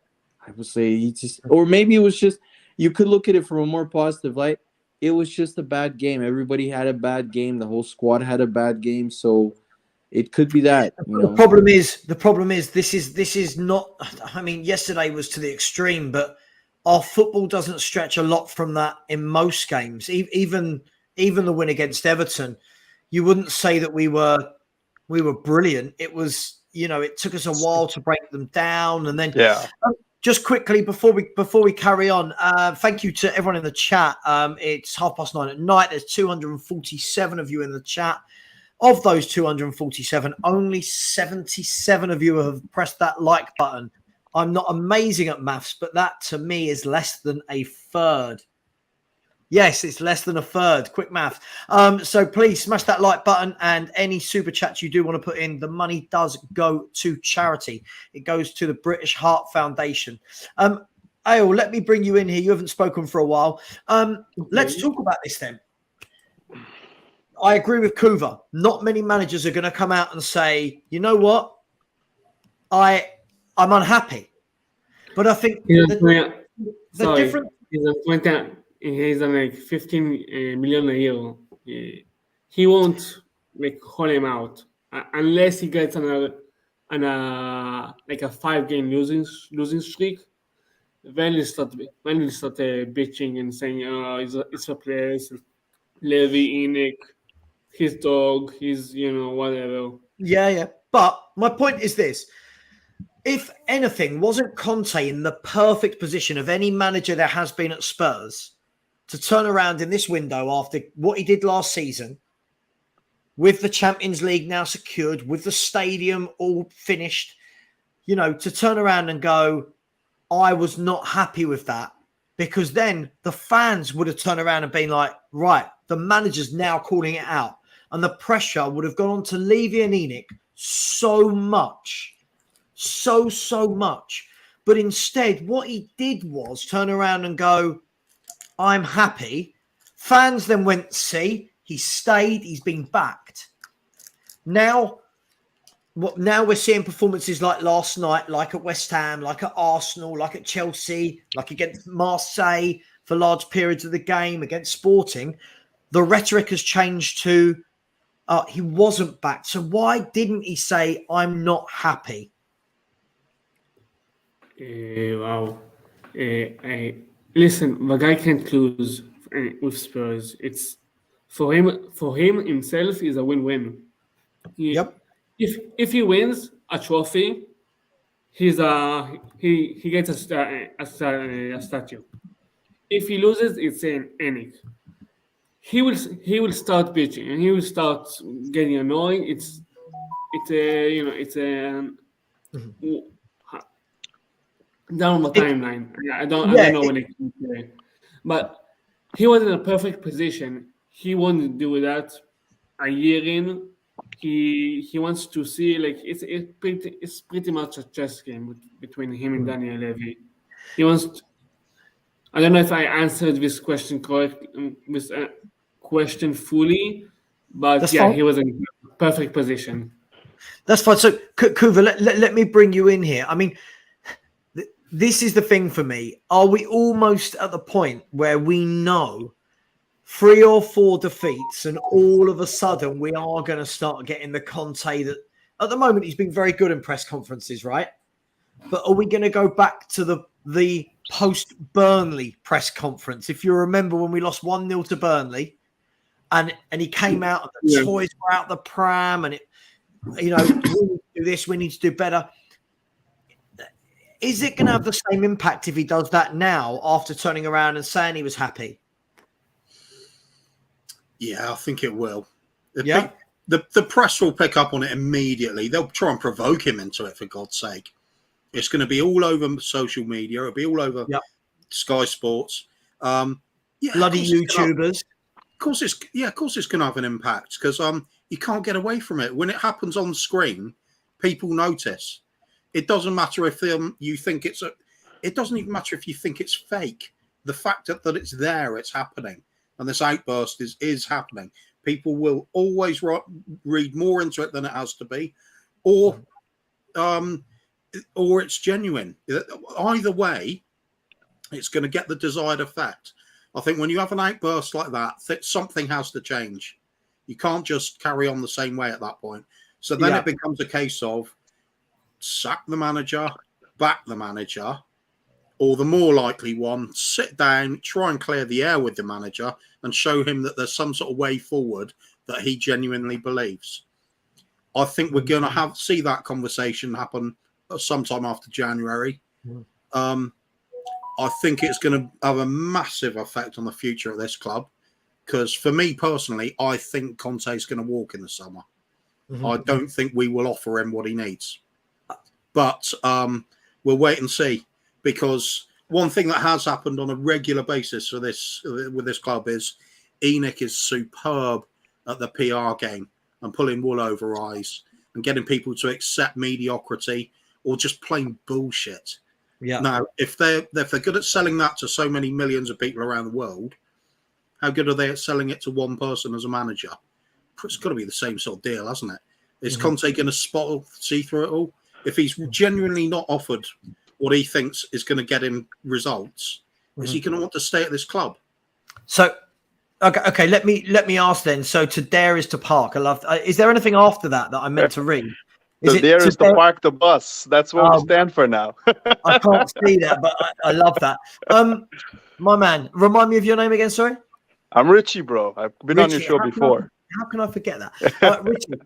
I would say or maybe it was just, you could look at it from a more positive light. It was just a bad game. Everybody had a bad game. The whole squad had a bad game. So it could be that. The problem is this is not. I mean, yesterday was to the extreme, but our football doesn't stretch a lot from that in most games. Even the win against Everton, you wouldn't say that we were brilliant. It was, it took us a while to break them down, and then just quickly before we carry on, thank you to everyone in the chat. It's 9:30 at night. There's 247 of you in the chat. Of those 247, only 77 of you have pressed that like button. I'm not amazing at maths, but that to me is less than a third. Yes, it's less than a third. Quick math. So please smash that like button, and any super chats you do want to put in, the money does go to charity. It goes to the British Heart Foundation. Ayo, let me bring you in here. You haven't spoken for a while. Let's talk about this then. I agree with Kuva. Not many managers are going to come out and say, you know what? I'm unhappy. But I think the difference... He's like 15 million a year. He won't call him out unless he gets another like a 5-game losing streak. Then he'll start bitching and saying, it's a player, it's Levy, Enoch, his dog, his whatever. Yeah. But my point is this. If anything, wasn't Conte in the perfect position of any manager there has been at Spurs to turn around in this window after what he did last season, with the Champions League now secured, with the stadium all finished, to turn around and go, I was not happy with that, because then the fans would have turned around and been like, right, the manager's now calling it out. And the pressure would have gone on to Levy and Enoch so much so much. But instead, what he did was turn around and go, I'm happy. Fans then went, see, he stayed, he's been backed. Now we're seeing performances like last night, like at West Ham, like at Arsenal, like at Chelsea, like against Marseille for large periods of the game, against Sporting. The rhetoric has changed to he wasn't backed. So why didn't he say, I'm not happy? Wow. Listen, the guy can't lose with Spurs. It's for him himself is a win-win. Yep. If he wins a trophy, he gets a statue. If he loses, it's an Enik. He will start bitching and he will start getting annoyed. It's down the timeline. I don't know when it can play. But he was in a perfect position. He wanted to do that a year in. He wants to see, like, it's pretty much a chess game between him and Daniel Levy. He wants to, I don't know if I answered this question question fully, but That's yeah, fine. he was in a perfect position. That's fine. So, Kuva, let me bring you in here. I mean, this is the thing for me. Are we almost at the point where we know 3 or 4 defeats and all of a sudden we are going to start getting the Conte that at the moment he's been very good in press conferences, right? But are we going to go back to the post-Burnley press conference? If you remember when we lost 1-0 to Burnley and he came out and the toys were out the pram and we need to do this, we need to do better. Is it going to have the same impact if he does that now after turning around and saying he was happy? Yeah, I think it will. Yeah. The press will pick up on it immediately. They'll try and provoke him into it, for God's sake. It's going to be all over social media. It'll be all over Sky Sports. Bloody YouTubers. Of course it's going to have an impact because you can't get away from it. When it happens on screen, people notice. It doesn't matter if you think it doesn't even matter if you think it's fake. The fact that it's there, it's happening. And this outburst is happening. People will always read more into it than it has to be, or it's genuine. Either way, it's going to get the desired effect. I think when you have an outburst like that, something has to change. You can't just carry on the same way at that point. So then it becomes a case of sack the manager, back the manager, or the more likely one, sit down, try and clear the air with the manager and show him that there's some sort of way forward that he genuinely believes. I think we're going to see that conversation happen sometime after January. I think it's going to have a massive effect on the future of this club because for me personally, I think Conte is going to walk in the summer. I don't think we will offer him what he needs. But we'll wait and see, because one thing that has happened on a regular basis with this club is ENIC is superb at the PR game and pulling wool over eyes and getting people to accept mediocrity or just plain bullshit. Yeah. Now, if they're good at selling that to so many millions of people around the world, how good are they at selling it to one person as a manager? It's got to be the same sort of deal, hasn't it? Is Conte going to see through it all? If he's genuinely not offered what he thinks is going to get him results, is he going to want to stay at this club? So, okay. Let me ask then. So, to dare is to park. I love. Is there anything after that I meant to read? To dare is to park the bus. That's what we stand for now. I can't see that, but I love that. My man, remind me of your name again. Sorry. I'm Richie, bro. I've been on your show before. How can I forget that? Richie,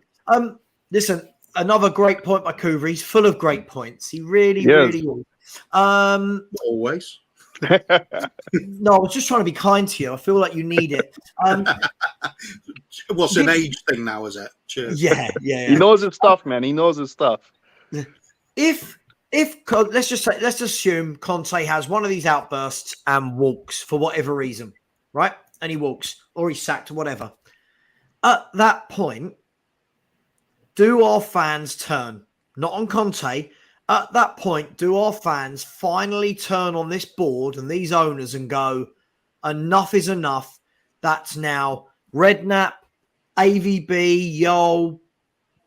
listen. Another great point by Kuva. He's full of great points. He really is. Always. No, I was just trying to be kind to you. I feel like you need it. What's an age thing now, is it? Cheers. Yeah. He knows his stuff, man. He knows his stuff. If let's assume Conte has one of these outbursts and walks for whatever reason, right? And he walks or he's sacked or whatever. At that point, do our fans turn not on Conte At that point, do our fans finally turn on this board and these owners and go, enough is enough? That's now Redknapp, AVB, Yo,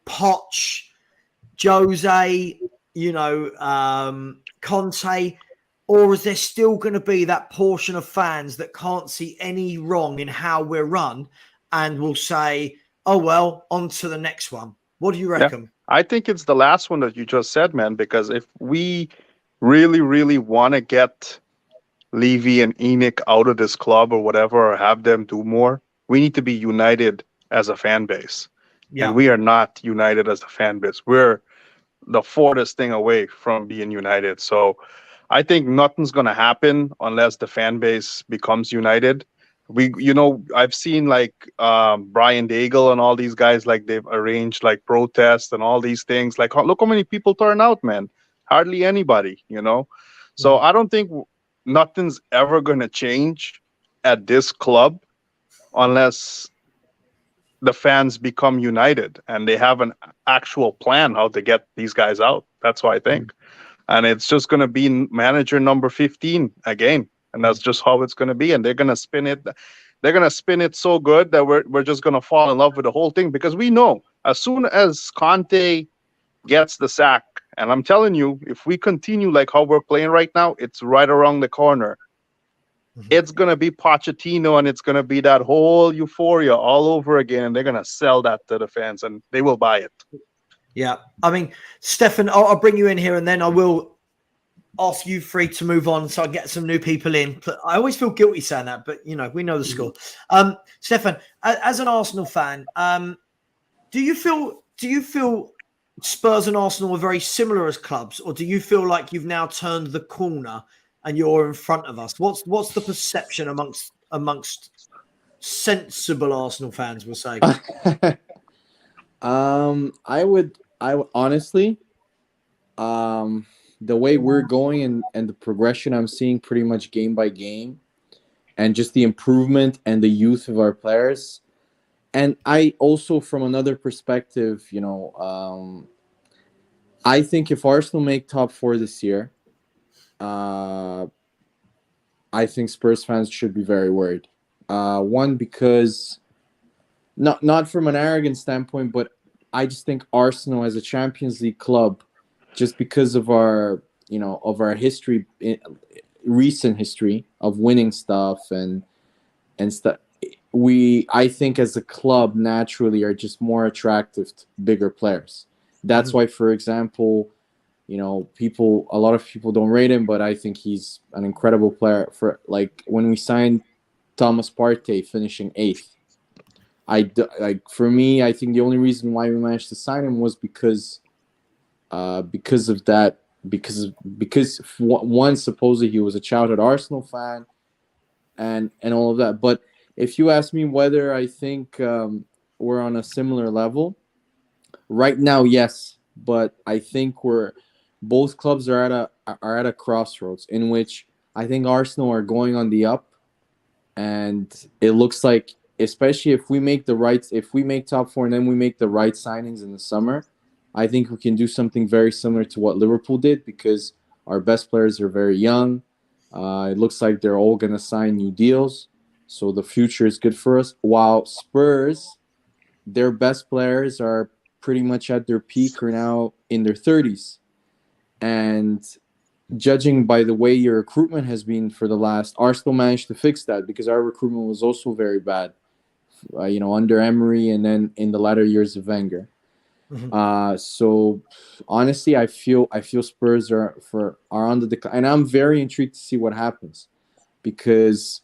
Poch, Jose, Conte, or is there still going to be that portion of fans that can't see any wrong in how we're run and will say, oh, well, on to the next one? What do you reckon? I think it's the last one that you just said, man, because if we really, really want to get Levy and Enoch out of this club or whatever, or have them do more, we need to be united as a fan base. Yeah. And we are not united as a fan base. We're the farthest thing away from being united. So I think nothing's going to happen unless the fan base becomes united. I've seen like Brian Daigle and all these guys, like they've arranged like protests and all these things. Like, look how many people turn out, man. Hardly anybody, So I don't think nothing's ever going to change at this club unless the fans become united and they have an actual plan how to get these guys out. That's what I think. And it's just going to be manager number 15 again. And that's just how it's going to be. And they're going to spin it. They're going to spin it so good that we're just going to fall in love with the whole thing, because we know as soon as Conte gets the sack, and I'm telling you, if we continue like how we're playing right now, it's right around the corner. It's going to be Pochettino, and it's going to be that whole euphoria all over again. And they're going to sell that to the fans, and they will buy it. Yeah. I mean, Stefan, I'll bring you in here, and then I will ask you three to move on so I get some new people in. I always feel guilty saying that, but, we know the score. Stefan, as an Arsenal fan, do you feel Spurs and Arsenal are very similar as clubs, or do you feel like you've now turned the corner and you're in front of us? What's the perception amongst sensible Arsenal fans, we'll say? I would honestly, the way we're going and the progression I'm seeing pretty much game by game, and just the improvement and the youth of our players. And I also, from another perspective, I think if Arsenal make top 4 this year, I think Spurs fans should be very worried. One, because not from an arrogant standpoint, but I just think Arsenal as a Champions League club, just because of our history, recent history of winning stuff and stuff, I think as a club naturally are just more attractive to bigger players. That's why, for example, a lot of people don't rate him, but I think he's an incredible player. For like when we signed Thomas Partey, finishing 8th, for me, I think the only reason why we managed to sign him was because of that. Because one, supposedly he was a childhood Arsenal fan, and all of that. But if you ask me whether I think we're on a similar level right now, yes. But I think both clubs are at a crossroads in which I think Arsenal are going on the up, and it looks like, especially if we make top 4 and then we make the right signings in the summer, I think we can do something very similar to what Liverpool did, because our best players are very young. It looks like they're all going to sign new deals, so the future is good for us. While Spurs, their best players are pretty much at their peak, or now in their 30s. And judging by the way your recruitment has been for the last, Arsenal managed to fix that, because our recruitment was also very bad, under Emery and then in the latter years of Wenger. So honestly, I feel Spurs are on the decline, and I'm very intrigued to see what happens, because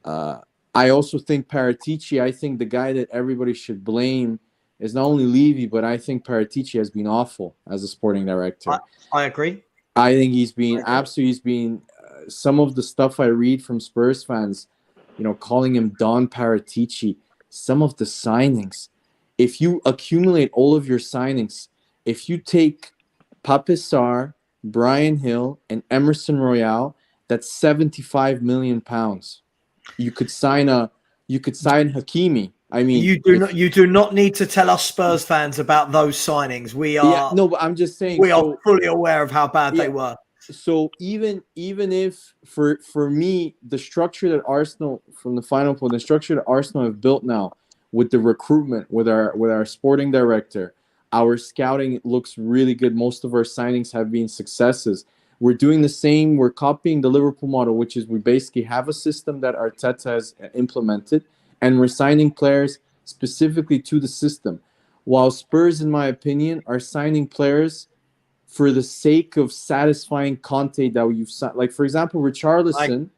I also think Paratici, I think the guy that everybody should blame is not only Levy, but I think Paratici has been awful as a sporting director. I agree. I think he's been some of the stuff I read from Spurs fans, calling him Don Paratici, some of the signings. If you accumulate all of your signings, if you take Pape Sarr, Brian Hill, and Emerson Royale, that's £75 million. You could sign Hakimi I mean, You do not need to tell us Spurs fans about those signings. We are yeah, no, but I'm just saying. we are fully aware of how bad Yeah. they were. So even if for me, the structure that Arsenal from the final point, the structure that Arsenal have built now with the recruitment, with our sporting director, our scouting looks really good. Most of our signings have been successes. We're doing the same. We're copying the Liverpool model, which is we basically have a system that Arteta has implemented, and we're signing players specifically to the system. While Spurs, in my opinion, are signing players for the sake of satisfying Conte that you've signed. Like, for example, Richarlison,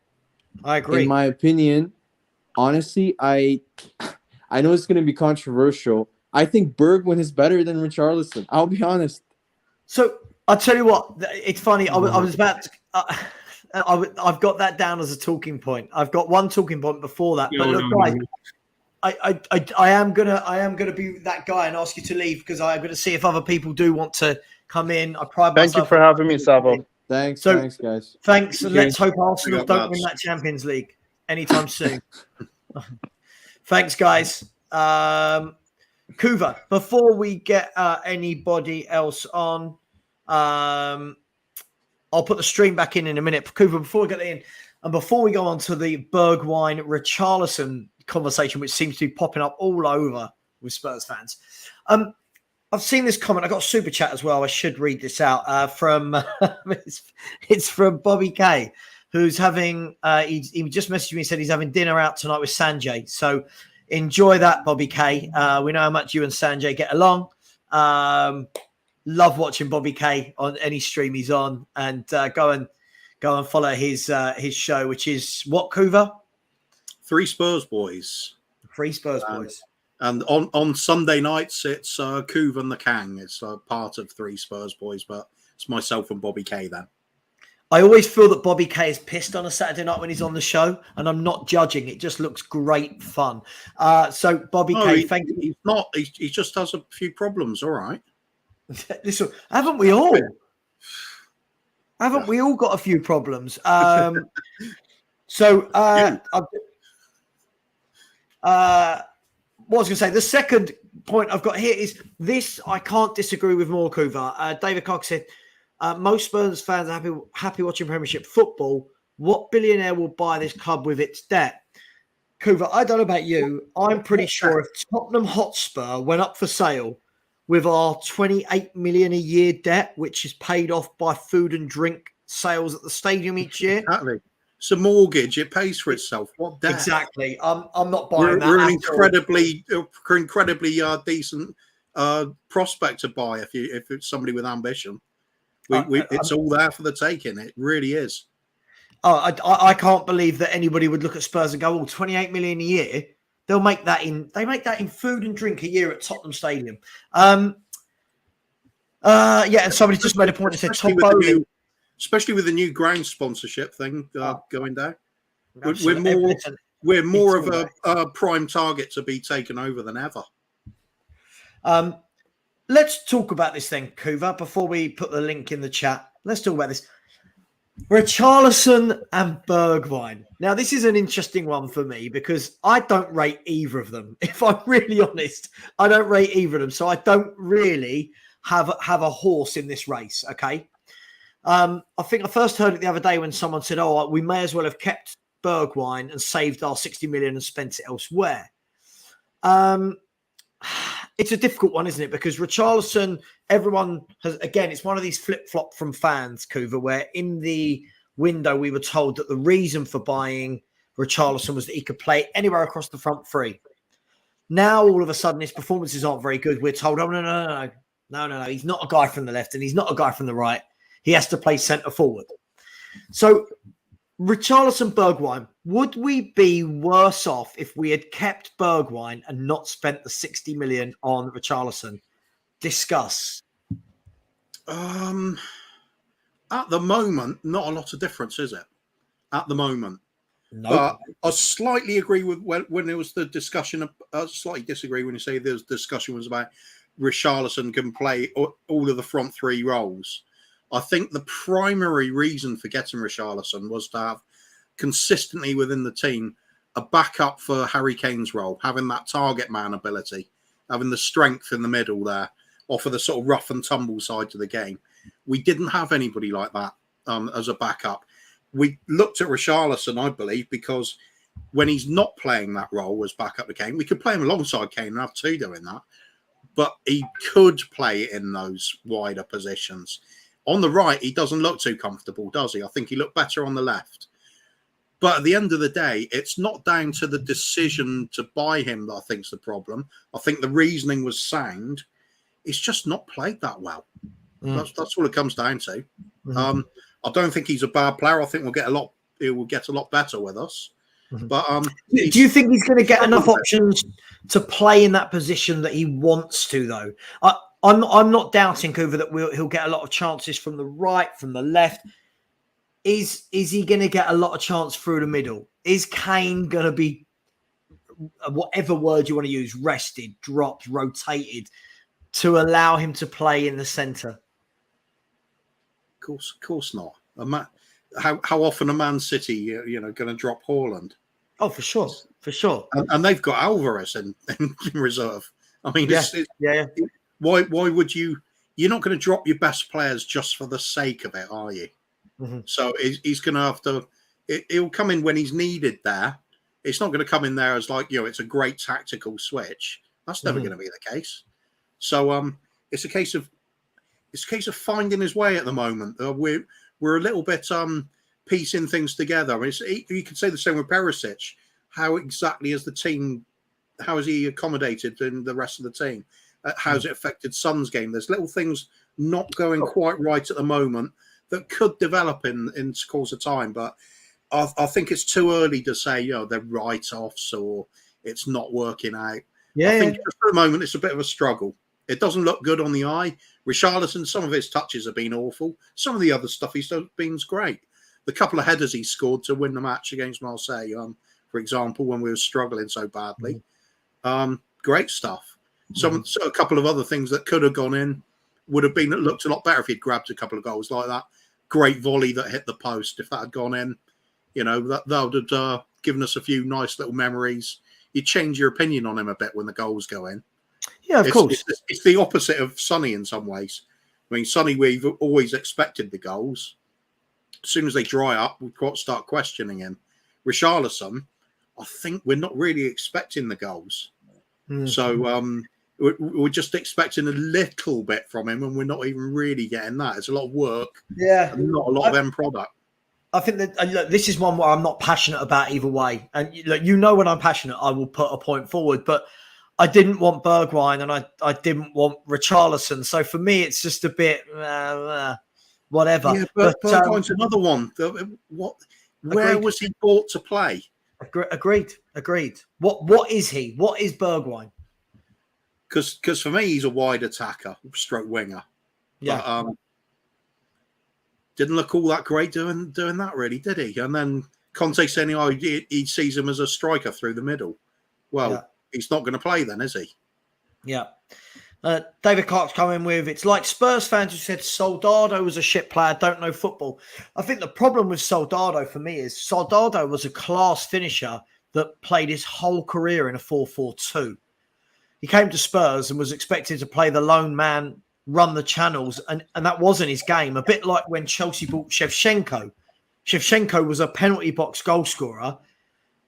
I agree. in my opinion, honestly, I know it's going to be controversial. I think Bergwijn is better than Richarlison. I'll be honest. So I'll tell you what, it's funny. I was about to, I've got that down as a talking point. I've got one talking point before that. But look, guys, I am gonna be that guy and ask you to leave because I'm gonna see if other people do want to come in. I pride myself. Thank you for having me, Savva. Thanks, guys. Thanks, and let's hope Arsenal Big don't up, win lads. that Champions League anytime soon. Thanks, guys. Kuva, before we get anybody else on, I'll put the stream back in a minute. Kuva, before we get in, and before we go on to the Bergwijn Richarlison conversation, which seems to be popping up all over with Spurs fans. I've seen this comment. I got a super chat as well. I should read this out from it's from Bobby K, who's having he just messaged me and said he's having dinner out tonight with Sanjay. So enjoy that, Bobby K. We know how much you and Sanjay get along. Love watching Bobby K on any stream he's on, and go and follow his show, which is what, Kuva? Three Spurs Boys. Three Spurs Boys. And on Sunday nights, it's Kuv and the Kang. It's part of Three Spurs Boys, but it's myself and Bobby K then. I always feel that Bobby K is pissed on a Saturday night when he's on the show, and I'm not judging. It just looks great fun. So, Bobby K, thank you. He's not. He just has a few problems, all right. Listen, haven't we all? Haven't we all got a few problems? What I was going to say, the second point I've got here is this. I can't disagree with more, Kuva. David Clark said, most Spurs fans are happy watching Premiership football. What billionaire will buy this club with its debt? Kuva, I don't know about you. I'm pretty sure if Tottenham Hotspur went up for sale with our 28 million a year debt, which is paid off by food and drink sales at the stadium each year. Exactly. It's a mortgage. It pays for itself. What debt? Exactly. I'm not buying that. We're an incredibly decent prospect to buy if it's somebody with ambition. It's all there for the taking. It really is. I can't believe that anybody would look at Spurs and go, 28 million a year. They make that in food and drink a year at Tottenham Stadium. And somebody just made a point and said Tom Bowling. Especially with the new ground sponsorship thing going down. Absolutely. We're more of a prime target to be taken over than ever. Let's talk about this thing, Kuva, before we put the link in the chat. Let's talk about this. Richarlison and Bergwijn. Now, this is an interesting one for me because I don't rate either of them. If I'm really honest, I don't rate either of them. So I don't really have a horse in this race, okay? I think I first heard it the other day when someone said, we may as well have kept Bergwijn and saved our 60 million and spent it elsewhere. It's a difficult one, isn't it? Because Richarlison, everyone has, again, it's one of these flip-flop from fans, Kuva, where in the window we were told that the reason for buying Richarlison was that he could play anywhere across the front three. Now, all of a sudden, his performances aren't very good. We're told, no. He's not a guy from the left and he's not a guy from the right. He has to play centre forward. So, Richarlison, Bergwijn, would we be worse off if we had kept Bergwijn and not spent the 60 million on Richarlison? Discuss. At the moment, not a lot of difference, is it? At the moment. No. But I slightly agree with when there was the discussion. I slightly disagree when you say the discussion was about Richarlison can play all of the front three roles. I think the primary reason for getting Richarlison was to have consistently within the team a backup for Harry Kane's role, having that target man ability, having the strength in the middle there, offer the sort of rough and tumble side to the game. We didn't have anybody like that as a backup. We looked at Richarlison, I believe, because when he's not playing that role as backup to Kane, we could play him alongside Kane and have two doing that. But he could play in those wider positions. On the right, he doesn't look too comfortable, does he? I think he looked better on the left. But at the end of the day, it's not down to the decision to buy him that I think is the problem. I think the reasoning was sound. It's just not played that well. That's all it comes down to. I don't think he's a bad player. I think he will get a lot better with us. But do you think he's going to get enough options to play in that position that he wants to, though? I'm not doubting, Coover, that he'll get a lot of chances from the right, from the left. Is he going to get a lot of chance through the middle? Is Kane going to be, whatever word you want to use, rested, dropped, rotated, to allow him to play in the centre? Of course not. How often a Man City, going to drop Haaland? Oh, for sure. And they've got Alvarez in reserve. I mean, yeah. Why would you? You're not going to drop your best players just for the sake of it, are you? So he's going to have to. He'll come in when he's needed there. It's not going to come in there as like it's a great tactical switch. That's never going to be the case. So it's a case of finding his way at the moment. We're a little bit piecing things together. I mean, you could say the same with Perisic. How exactly is the team? How is he accommodated in the rest of the team? How's it affected Son's game? There's little things not going quite right at the moment that could develop in course of time. But I think it's too early to say they're write-offs or it's not working out. I think just for the moment it's a bit of a struggle. It doesn't look good on the eye. Richarlison, some of his touches have been awful. Some of the other stuff he's done been great. The couple of headers he scored to win the match against Marseille, for example, when we were struggling so badly. Great stuff. So a couple of other things that could have gone in would have looked a lot better if he'd grabbed a couple of goals like that. Great volley that hit the post. If that had gone in, that would have given us a few nice little memories. You change your opinion on him a bit when the goals go in. Yeah, of course. It's the opposite of Sonny in some ways. I mean, Sonny, we've always expected the goals. As soon as they dry up, we start questioning him. Richarlison, I think we're not really expecting the goals. So we're just expecting a little bit from him, and we're not even really getting that. It's a lot of work. Yeah. And not a lot of end product. I think that look, this is one where I'm not passionate about either way. And look, when I'm passionate, I will put a point forward. But I didn't want Bergwijn and I didn't want Richarlison. So for me, it's just a bit whatever. Yeah, but Bergwijn's another one. Where was he bought to play? Agreed. What is he? What is Bergwijn? Because for me, he's a wide attacker, stroke winger. Yeah. But, didn't look all that great doing that, really, did he? And then Conte saying he sees him as a striker through the middle. Well, he's not going to play then, is he? Yeah. David Clark's coming with, it's like Spurs fans who said Soldado was a shit player, don't know football. I think the problem with Soldado for me is Soldado was a class finisher that played his whole career in a 4-4-2. He came to Spurs and was expected to play the lone man, run the channels, and that wasn't his game. A bit like when Chelsea bought Shevchenko. Shevchenko was a penalty box goal scorer. And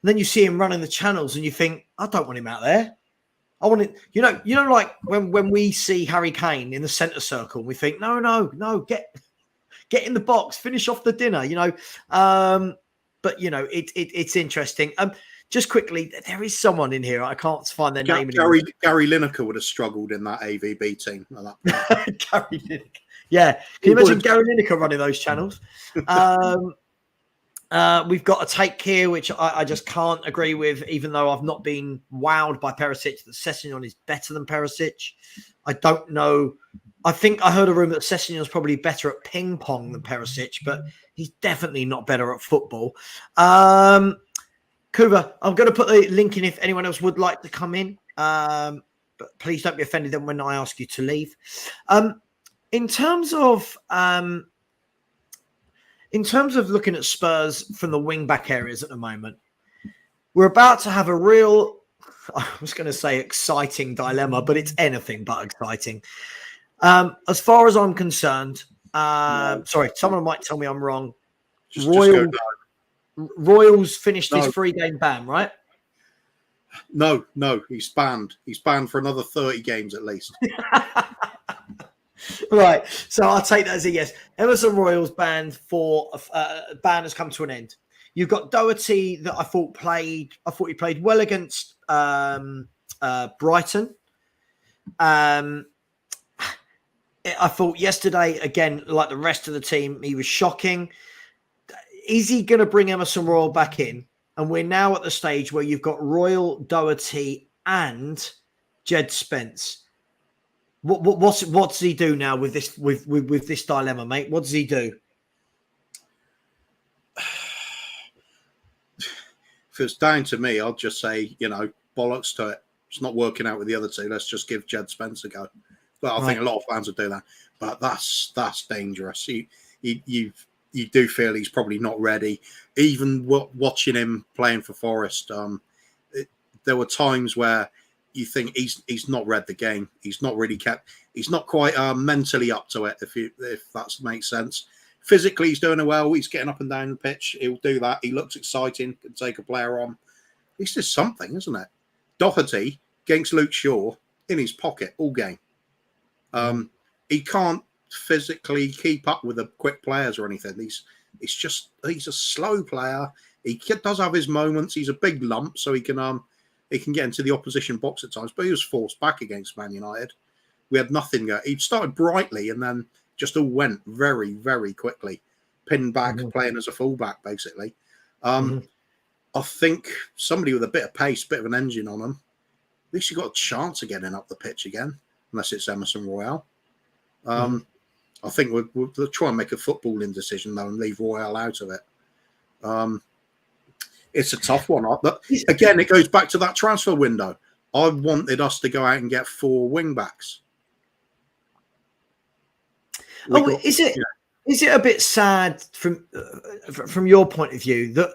then you see him running the channels and you think, I don't want him out there. I want it, like when we see Harry Kane in the centre circle, we think, no, get in the box, finish off the dinner, But it's interesting. Just quickly, there is someone in here. I can't find their name anymore. Gary Lineker would have struggled in that AVB team. At that point. Gary Lineker. Yeah. Can you imagine Gary Lineker running those channels? We've got a take here, which I just can't agree with, even though I've not been wowed by Perisic, that Sessegnon is better than Perisic. I don't know. I think I heard a rumour that Sessegnon's probably better at ping pong than Perisic, but he's definitely not better at football. Kuba, I'm going to put the link in if anyone else would like to come in. But please don't be offended then when I ask you to leave. In terms of looking at Spurs from the wing back areas at the moment, we're about to have a real, I was going to say exciting dilemma, but it's anything but exciting. As far as I'm concerned, sorry, someone might tell me I'm wrong. Just go, Royals finished his No. 3-game ban, right? No, he's banned. He's banned for another 30 games at least. Right. So I'll take that as a yes. Emerson Royals banned for ban has come to an end. You've got Doherty that I thought he played well against Brighton. I thought yesterday, again, like the rest of the team, he was shocking. Is he going to bring Emerson Royal back in? And we're now at the stage where you've got Royal, Doherty, and Jed Spence. What does he do now with this with this dilemma, mate? What does he do? If it's down to me, I'd just say, bollocks to it. It's not working out with the other two. Let's just give Jed Spence a go. But I think a lot of fans would do that. But that's dangerous. You do feel he's probably not ready. Even watching him playing for Forest, there were times where you think he's not read the game. He's not really he's not quite mentally up to it, if that makes sense. Physically, he's doing well. He's getting up and down the pitch. He'll do that. He looks exciting. Can take a player on. It's just something, isn't it? Doherty against Luke Shaw in his pocket all game. He can't physically keep up with the quick players or anything. He's a slow player. He does have his moments. He's a big lump, so he can get into the opposition box at times. But he was forced back against Man United. We had nothing going. He started brightly and then just all went very, very quickly. Pinned back, playing as a fullback, basically. I think somebody with a bit of pace, bit of an engine on him, at least you got a chance of getting up the pitch again, unless it's Emerson Royal. I think we'll try and make a footballing decision, though, and leave Royal out of it. It's a tough one. But again, it goes back to that transfer window. I wanted us to go out and get 4 wing-backs. Is it a bit sad from your point of view that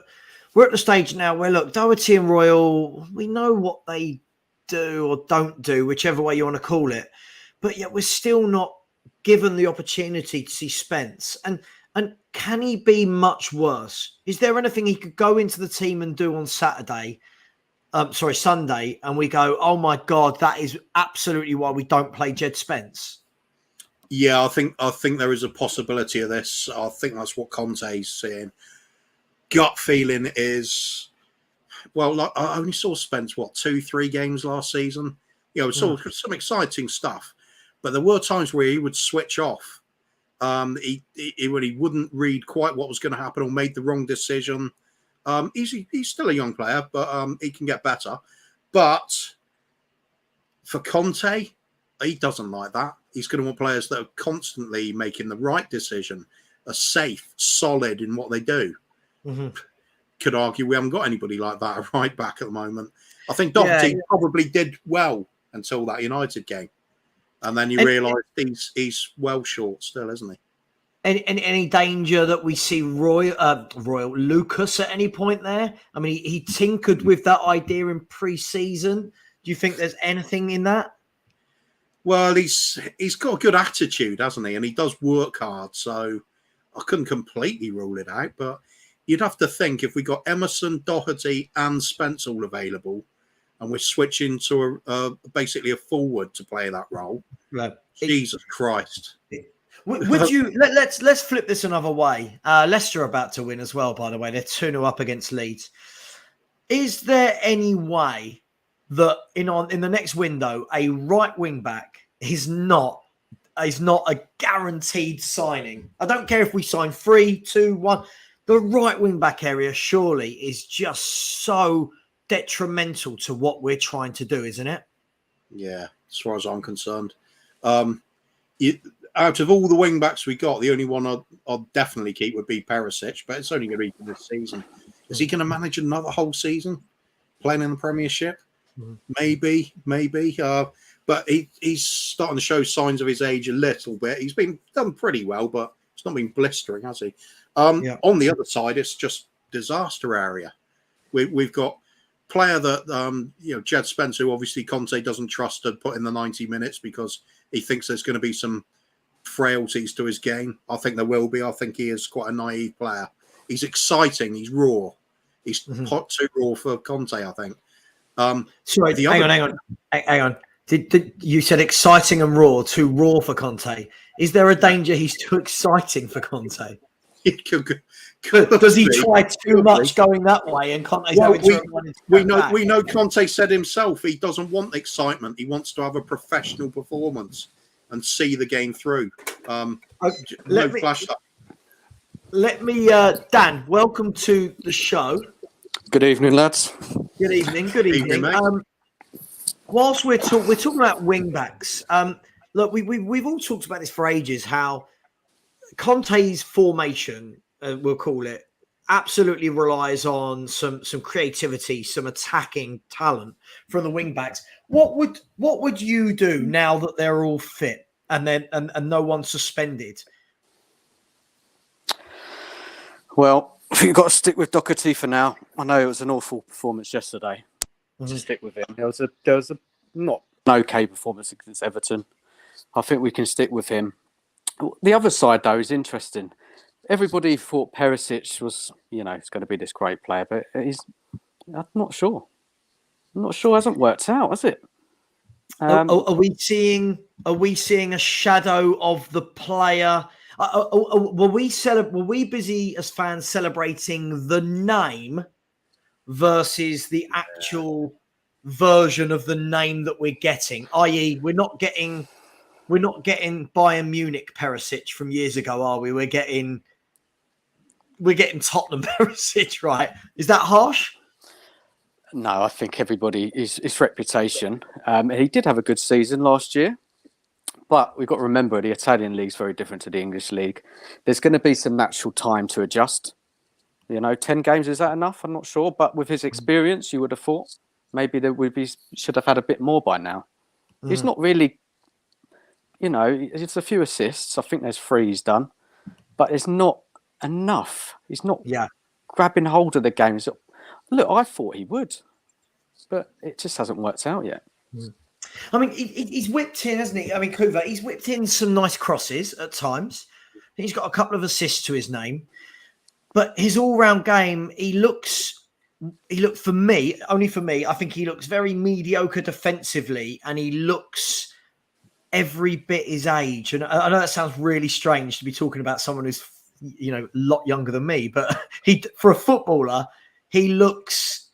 we're at the stage now where, look, Doherty and Royal, we know what they do or don't do, whichever way you want to call it, but yet we're still not given the opportunity to see Spence. And can he be much worse? Is there anything he could go into the team and do on Sunday, and we go, oh my God, that is absolutely why we don't play Jed Spence? Yeah, I think there is a possibility of this. I think that's what Conte is saying. Gut feeling is, well, like, I only saw Spence, 2-3 games last season. Saw some exciting stuff. But there were times where he would switch off. He wouldn't read quite what was going to happen or made the wrong decision. He's still a young player, but he can get better. But for Conte, he doesn't like that. He's going to want players that are constantly making the right decision, are safe, solid in what they do. Could argue we haven't got anybody like that right back at the moment. I think Doherty probably did well until that United game. And then you realise he's well short still, isn't he? Any danger that we see Royal Lucas at any point there? I mean, he tinkered with that idea in pre-season. Do you think there's anything in that? Well, he's got a good attitude, hasn't he? And he does work hard, so I couldn't completely rule it out. But you'd have to think if we got Emerson, Doherty, and Spence all available, and we're switching to basically a forward to play that role. Right. Jesus Christ. Would you let's flip this another way? Leicester are about to win as well, by the way. They're 2-0 up against Leeds. Is there any way that in the next window a right wing back is not a guaranteed signing? I don't care if we sign 3, 2, 1. The right wing back area surely is just so detrimental to what we're trying to do, isn't it? Yeah, as far as I'm concerned. Out of all the wing backs we got, the only one I'll definitely keep would be Perisic, but it's only going to be for this season. Is he going to manage another whole season playing in the Premiership? Maybe. But he's starting to show signs of his age a little bit. He's been done pretty well, but it's not been blistering, has he? On the other side, it's just disaster area. We've got player that Jed Spence, who obviously Conte doesn't trust to put in the 90 minutes because he thinks there's going to be some frailties to his game. I think there will be. I think he is quite a naive player. He's exciting. He's raw. He's too raw for Conte, I think. Sorry, hang on. Did you said exciting and raw, too raw for Conte? Is there a danger he's too exciting for Conte? Does he try too much going that way? And Conte's we know Conte said himself he doesn't want excitement. He wants to have a professional performance and see the game through. Let me, Dan, welcome to the show. Good evening, lads. Good evening. Good evening. Whilst we're talking about wing backs, look, we've all talked about this for ages. How Conte's formation, we'll call it, absolutely relies on some creativity, some attacking talent from the wing backs. What would you do now that they're all fit and no one's suspended? Well, you've got to stick with Doherty for now. I know it was an awful performance yesterday. Just stick with him. There was a not an okay performance against Everton. I think we can stick with him. The other side, though, is interesting. Everybody thought Perisic was, it's going to be this great player, but I'm not sure. It hasn't worked out, has it? Are we seeing a shadow of the player? Were we busy as fans celebrating the name versus the actual version of the name that we're getting? I.e., we're not getting Bayern Munich Perisic from years ago, are we? We're getting Tottenham Perisic, right? Is that harsh? No, I think everybody is reputation. He did have a good season last year. But we've got to remember the Italian league is very different to the English league. There's going to be some natural time to adjust. 10 games, is that enough? I'm not sure. But with his experience, you would have thought maybe should have had a bit more by now. He's not really, it's a few assists. I think there's 3 he's done. But it's not enough. He's not grabbing hold of the game. Look, I thought he would. But it just hasn't worked out yet. I mean, he's whipped in, hasn't he? I mean, Kuva, he's whipped in some nice crosses at times. He's got a couple of assists to his name. But his all-round game, he looked for me, I think he looks very mediocre defensively, and he looks every bit his age. And I know that sounds really strange to be talking about someone who's, a lot younger than me, but for a footballer, he looks,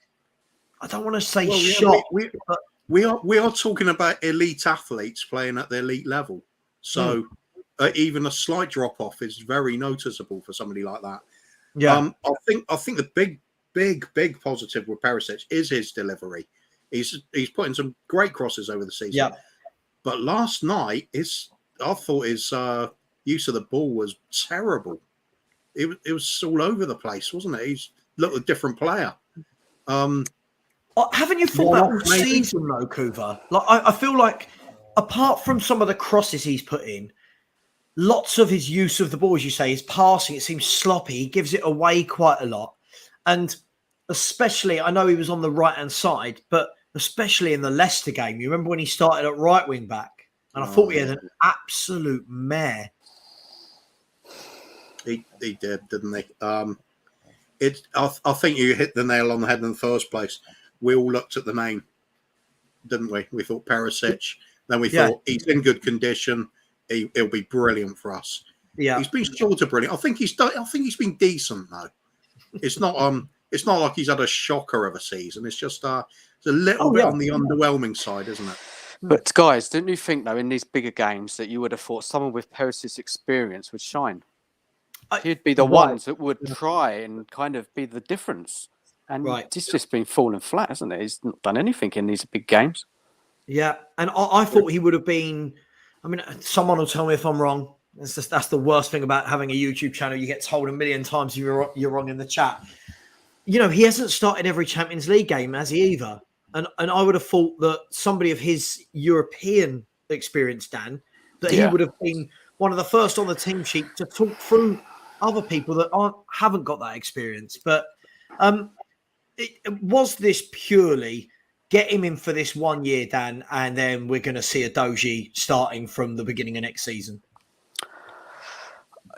I don't want to say shot, but we are talking about elite athletes playing at the elite level. So even a slight drop off is very noticeable for somebody like that. Yeah, I think the big positive with Perisic is his delivery. He's putting some great crosses over the season. Yeah, but last night I thought his use of the ball was terrible. It was all over the place, wasn't it? He's looked a different player. Haven't you thought that all season, though, Kuva? Like, I feel like, apart from some of the crosses he's put in, lots of his use of the ball, as you say, his passing, it seems sloppy. He gives it away quite a lot. And especially, I know he was on the right-hand side, but especially in the Leicester game, you remember when he started at right wing back? And I thought he had an absolute mare. He did, didn't he? I think you hit the nail on the head in the first place. We all looked at the name, didn't we? We thought Perisic. Then we thought he's in good condition. He'll be brilliant for us. Yeah, he's been short of brilliant. I think he's been decent though. It's not like he's had a shocker of a season. It's just it's a little bit on the underwhelming side, isn't it? But guys, didn't you think though in these bigger games that you would have thought someone with Perisic's experience would shine? He'd be the ones that would try and kind of be the difference. And it's just been falling flat, hasn't it? He's not done anything in these big games. Yeah, and I thought he would have been. I mean, someone will tell me if I'm wrong. That's the worst thing about having a YouTube channel. You get told a million times if you're wrong in the chat. He hasn't started every Champions League game, has he, either? And I would have thought that somebody of his European experience, Dan, that he would have been one of the first on the team sheet to talk through other people that haven't got that experience. But was this purely get him in for this 1 year, Dan, and then we're going to see a Doji starting from the beginning of next season?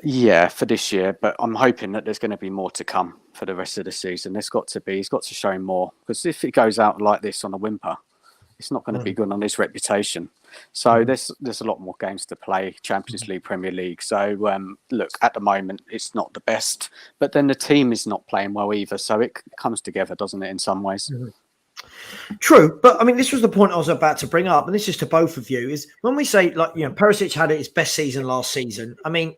Yeah, for this year, but I'm hoping that there's going to be more to come for the rest of the season. He's got to show more, because if it goes out like this on a whimper, it's not going to be good on his reputation. So there's a lot more games to play, Champions League, Premier League. So look, at the moment, it's not the best, but then the team is not playing well either. So it comes together, doesn't it, in some ways? True, but I mean, this was the point I was about to bring up, and this is to both of you, is when we say, like, you know, Perisic had his best season last season. I mean,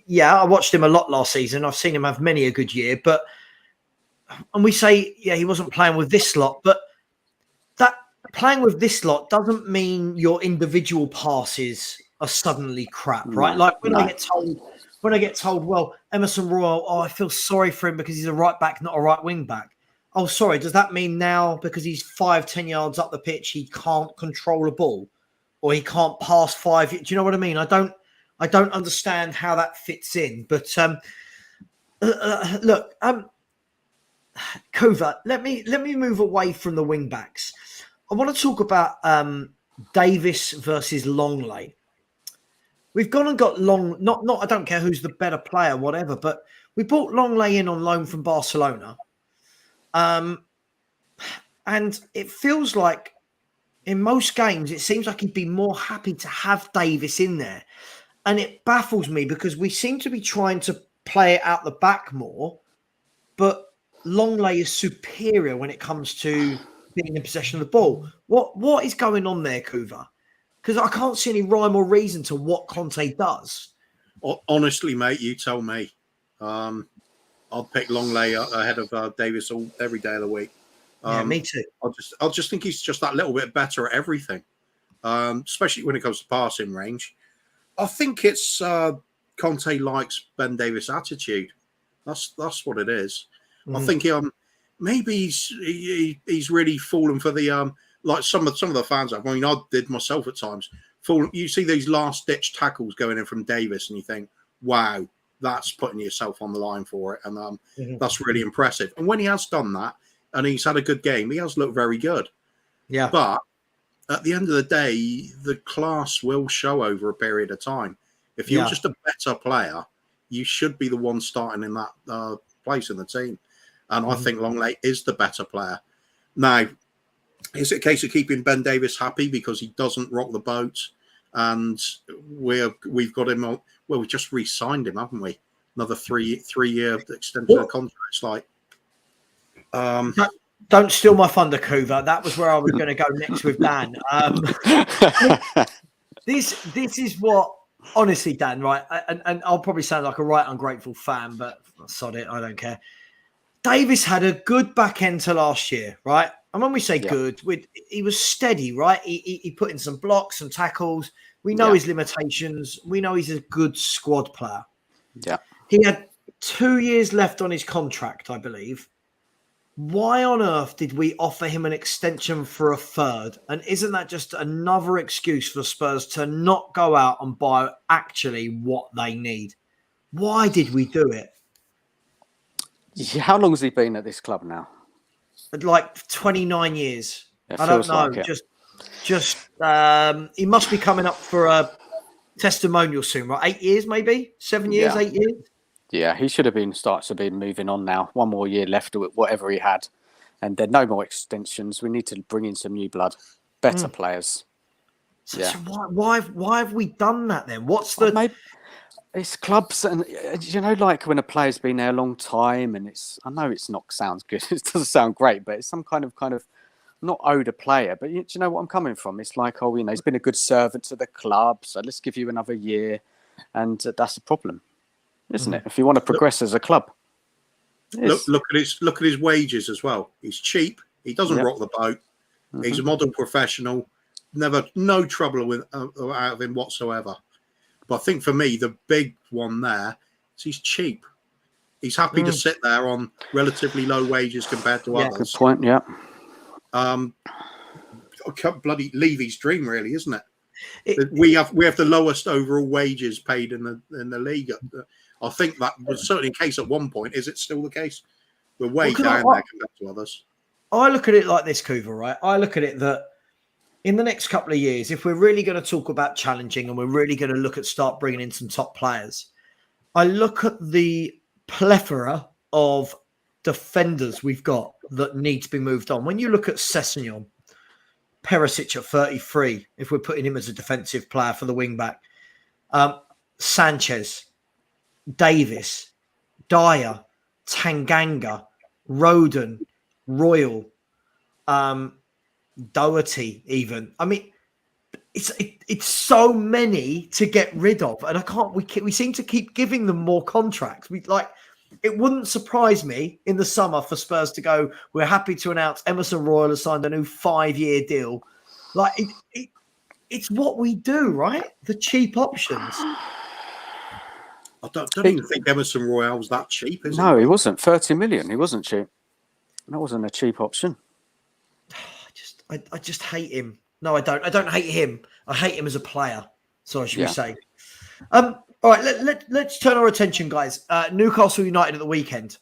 yeah, I watched him a lot last season. I've seen him have many a good year, and we say, yeah, he wasn't playing with this lot, but that playing with this lot doesn't mean your individual passes are suddenly crap, right? Like when I get told, well, Emerson Royal, I feel sorry for him because he's a right back, not a right wing back. Oh, sorry, does that mean now because he's 5-10 yards up the pitch, he can't control a ball, or he can't pass 5? Do you know what I mean? I don't understand how that fits in. But look, Kova, let me move away from the wing backs. I want to talk about Davis versus Longley. We've gone and got not I don't care who's the better player, whatever, but we brought Longley in on loan from Barcelona. And it feels like in most games, it seems like he'd be more happy to have Davis in there. And it baffles me because we seem to be trying to play it out the back more, but Longley is superior when it comes to being in possession of the ball. What is going on there, Kuva? Because I can't see any rhyme or reason to what Conte does. Honestly, mate, you tell me. I'll pick Longley ahead of Davis every day of the week. Yeah, me too. I'll just think he's just that little bit better at everything, especially when it comes to passing range. I think it's Conte likes Ben Davis' attitude. That's what it is. I think maybe he's really fallen for the like some of the fans have. I mean, I did myself at times. You see these last ditch tackles going in from Davis, and you think, wow, that's putting yourself on the line for it, and that's really impressive. And when he has done that, and he's had a good game, he has looked very good. Yeah. But at the end of the day, the class will show over a period of time. If you're just a better player, you should be the one starting in that place in the team. And I think Longley is the better player. Now, is it a case of keeping Ben Davis happy because he doesn't rock the boat? And we've got him on. Well, we just re-signed him, haven't we? Another three-year extension of contract. It's like, don't steal my thunder, Kuva. That was where I was going to go next with Dan. This is what, honestly, Dan, right? And I'll probably sound like a right ungrateful fan, but sod it, I don't care. Davis had a good back end to last year, right? And when we say good, he was steady, right? He put in some blocks, some tackles. We know his limitations. We know he's a good squad player. Yeah. He had 2 years left on his contract, I believe. Why on earth did we offer him an extension for a third? And isn't that just another excuse for Spurs to not go out and buy actually what they need? Why did we do it? Yeah, how long has he been at this club now? Like 29 years. It I don't know. like just he must be coming up for a testimonial soon, right? 8 years, maybe 7 years, 8 years. Yeah, he should have been moving on now. One more year left with whatever he had, and there are no more extensions. We need to bring in some new blood, better players. So why have we done that then? What's the? Maybe it's clubs, and like when a player's been there a long time, and I know it's not sounds good. It doesn't sound great, but it's some kind of not owed a player. But do you know what I'm coming from? It's like, he's been a good servant to the club, so let's give you another year, and that's a problem. Isn't it? If you want to progress as a club, look at his wages as well. He's cheap. He doesn't rock the boat. He's a model professional. No trouble out of him whatsoever. But I think for me, the big one there is he's cheap. He's happy to sit there on relatively low wages compared to others. Good point. Yeah. Bloody Levy's dream, really, isn't it? We have the lowest overall wages paid in the league. I think that was certainly the case at one point. Is it still the case? We're way Well, 'cause down there compared to others. I look at it like this, Kuva, right? I look at it that in the next couple of years, if we're really going to talk about challenging and we're really going to look at start bringing in some top players, I look at the plethora of defenders we've got that need to be moved on. When you look at Sessegnon, Perisic at 33, if we're putting him as a defensive player for the wing back, Sanchez, Davis, Dyer, Tanganga, Roden, Royal, Doherty, even. I mean, it's so many to get rid of, and I can't. We seem to keep giving them more contracts. It wouldn't surprise me in the summer for Spurs to go, we're happy to announce Emerson Royal has signed a new 5-year deal. It's what we do, right? The cheap options. I don't even think Emerson Royal was that cheap, is No, he wasn't. 30 million. He wasn't cheap. That wasn't a cheap option. I just hate him. No, I don't. I don't hate him. I hate him as a player. So should we say? All right, let's turn our attention, guys. Newcastle United at the weekend.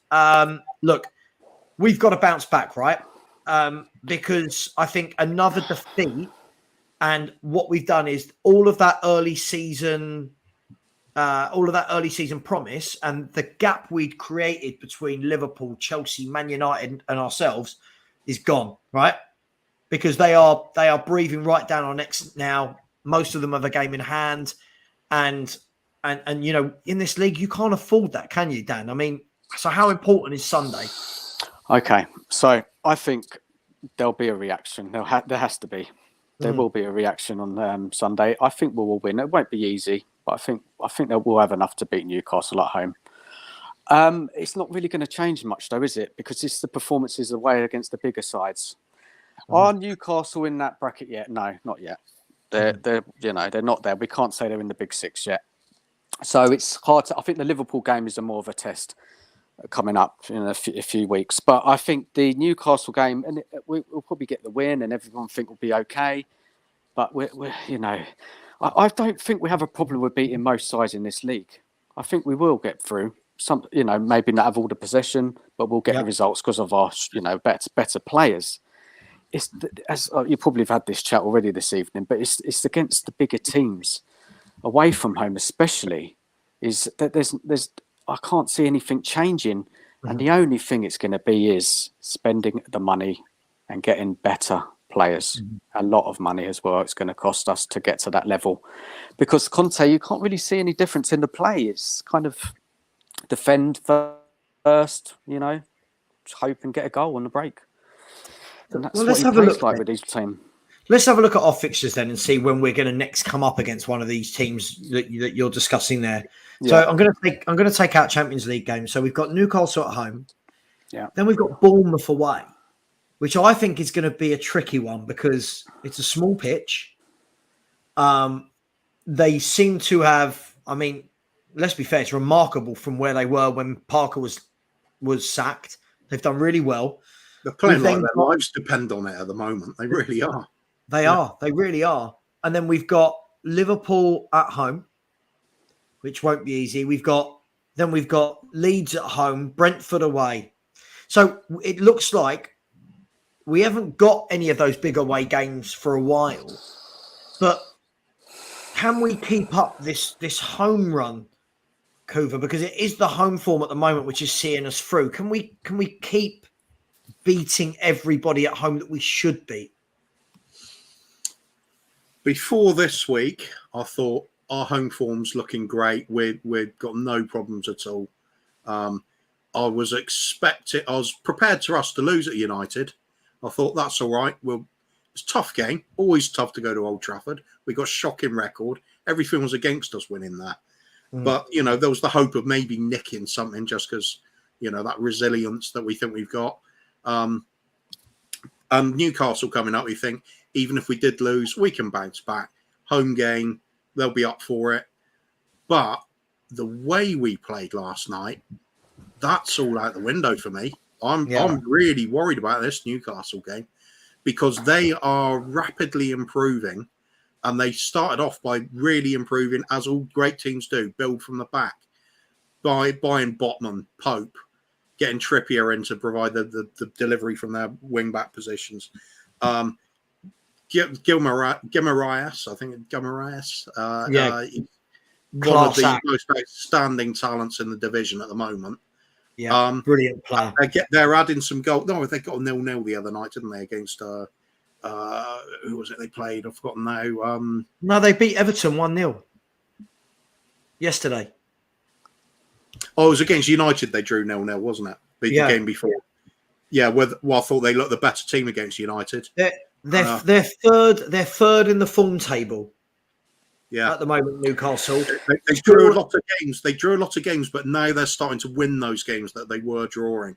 Look, we've got to bounce back, right? Because I think another defeat, and what we've done is all of that early season promise and the gap we'd created between Liverpool, Chelsea, Man United, and ourselves is gone, right? Because they are breathing right down our necks now. Most of them have a game in hand, and you know, in this league you can't afford that, can you, Dan? I mean, so how important is Sunday? Okay, so I think there'll be a reaction. There has to be. There will be a reaction on Sunday. I think we'll win. It won't be easy, but I think that we'll have enough to beat Newcastle at home. It's not really going to change much, though, is it? Because it's the performances away against the bigger sides. Are Newcastle in that bracket yet? No, not yet. They're not there. We can't say they're in the big six yet. So it's hard to. I think the Liverpool game is more of a test coming up in a few weeks. But I think the Newcastle game, and we'll probably get the win, and everyone think we'll be okay. But I don't think we have a problem with beating most sides in this league. I think we will get through. Maybe not have all the possession, but we'll get the results because of our, better players. As you probably have had this chat already this evening, but it's against the bigger teams, away from home especially. Is that there's I can't see anything changing, and the only thing it's going to be is spending the money and getting better players. A lot of money as well. It's going to cost us to get to that level, because Conte, you can't really see any difference in the play. It's kind of defend first, hope and get a goal on the break. And that's let's what have he a plays look like with his team. Let's have a look at our fixtures then and see when we're going to next come up against one of these teams that you're discussing there. Yeah. So I'm going to take out Champions League games. So we've got Newcastle at home. Yeah. Then we've got Bournemouth away, which I think is going to be a tricky one because it's a small pitch. They seem to have. I mean, let's be fair. It's remarkable from where they were when Parker was sacked. They've done really well. They're playing like their lives depend on it at the moment. They really are. They are. They really are. And then we've got Liverpool at home, which won't be easy. We've got Leeds at home, Brentford away. So it looks like we haven't got any of those big away games for a while. But can we keep up this home run, Kuva? Because it is the home form at the moment which is seeing us through. Can we keep beating everybody at home that we should beat? Before this week, I thought our home form's looking great. We've got no problems at all. I was prepared for us to lose at United. I thought that's all right. It's a tough game. Always tough to go to Old Trafford. We got a shocking record. Everything was against us winning that. But, there was the hope of maybe nicking something just because, that resilience that we think we've got. And Newcastle coming up, we think, even if we did lose, we can bounce back. Home game, they'll be up for it. But the way we played last night, that's all out the window for me. I'm really worried about this Newcastle game because they are rapidly improving, and they started off by really improving, as all great teams do, build from the back by buying Botman, Pope, getting Trippier in to provide the delivery from their wing back positions. Guimaraes, I think Guimaraes. One of the most outstanding talents in the division at the moment. Yeah, brilliant player. They're adding some goal. No, they got a 0-0 the other night, didn't they? Against who was it they played? I've forgotten now. No, they beat Everton 1-0 yesterday. Oh, it was against United. They drew 0-0, wasn't it? The game before. Yeah, well, I thought they looked the better team against United. They're third. They're third in the form table. Yeah, at the moment, Newcastle. They drew a lot of games. They drew a lot of games, but now they're starting to win those games that they were drawing.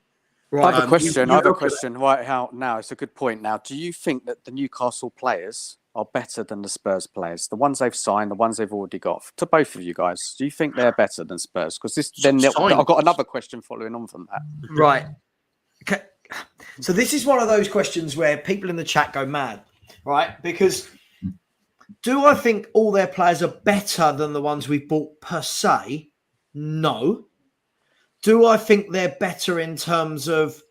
Right. I have a question. Right, how now? It's a good point. Now, do you think that the Newcastle players are better than the Spurs players? The ones they've signed, the ones they've already got. To both of you guys, do you think they're better than Spurs? Because I've got another question following on from that. Right. Okay. So this is one of those questions where people in the chat go mad, right? Because do I think all their players are better than the ones we bought per se? No. Do I think they're better in terms of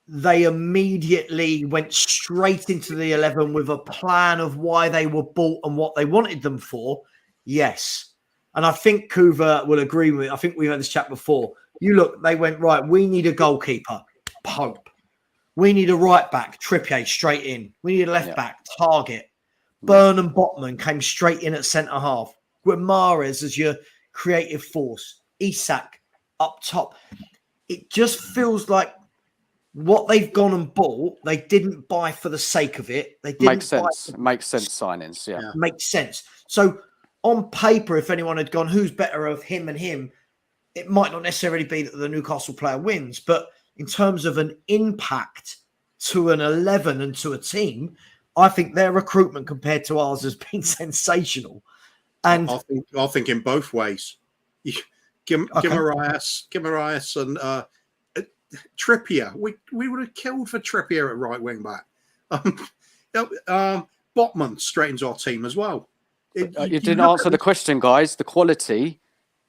they immediately went straight into the 11 with a plan of why they were bought and what they wanted them for? Yes. And I think Kuva will agree with me. I think we've had this chat before. You look, they went, right, we need a goalkeeper, Pope. We need a right back, Trippier, straight in. We need a left back, Target. Burnham Botman came straight in at centre half. Guimaraes as your creative force. Isak up top. It just feels like what they've gone and bought, they didn't buy for the sake of it. They didn't Makes sense. Makes sense signings, yeah. Makes sense. So on paper, if anyone had gone, who's better of him and him, it might not necessarily be that the Newcastle player wins. But in terms of an impact to an 11 and to a team, I think their recruitment compared to ours has been sensational. And I think in both ways. Guimaraes and Trippier. We would have killed for Trippier at right wing back. Botman straight into our team as well. You didn't answer the question, guys. The quality,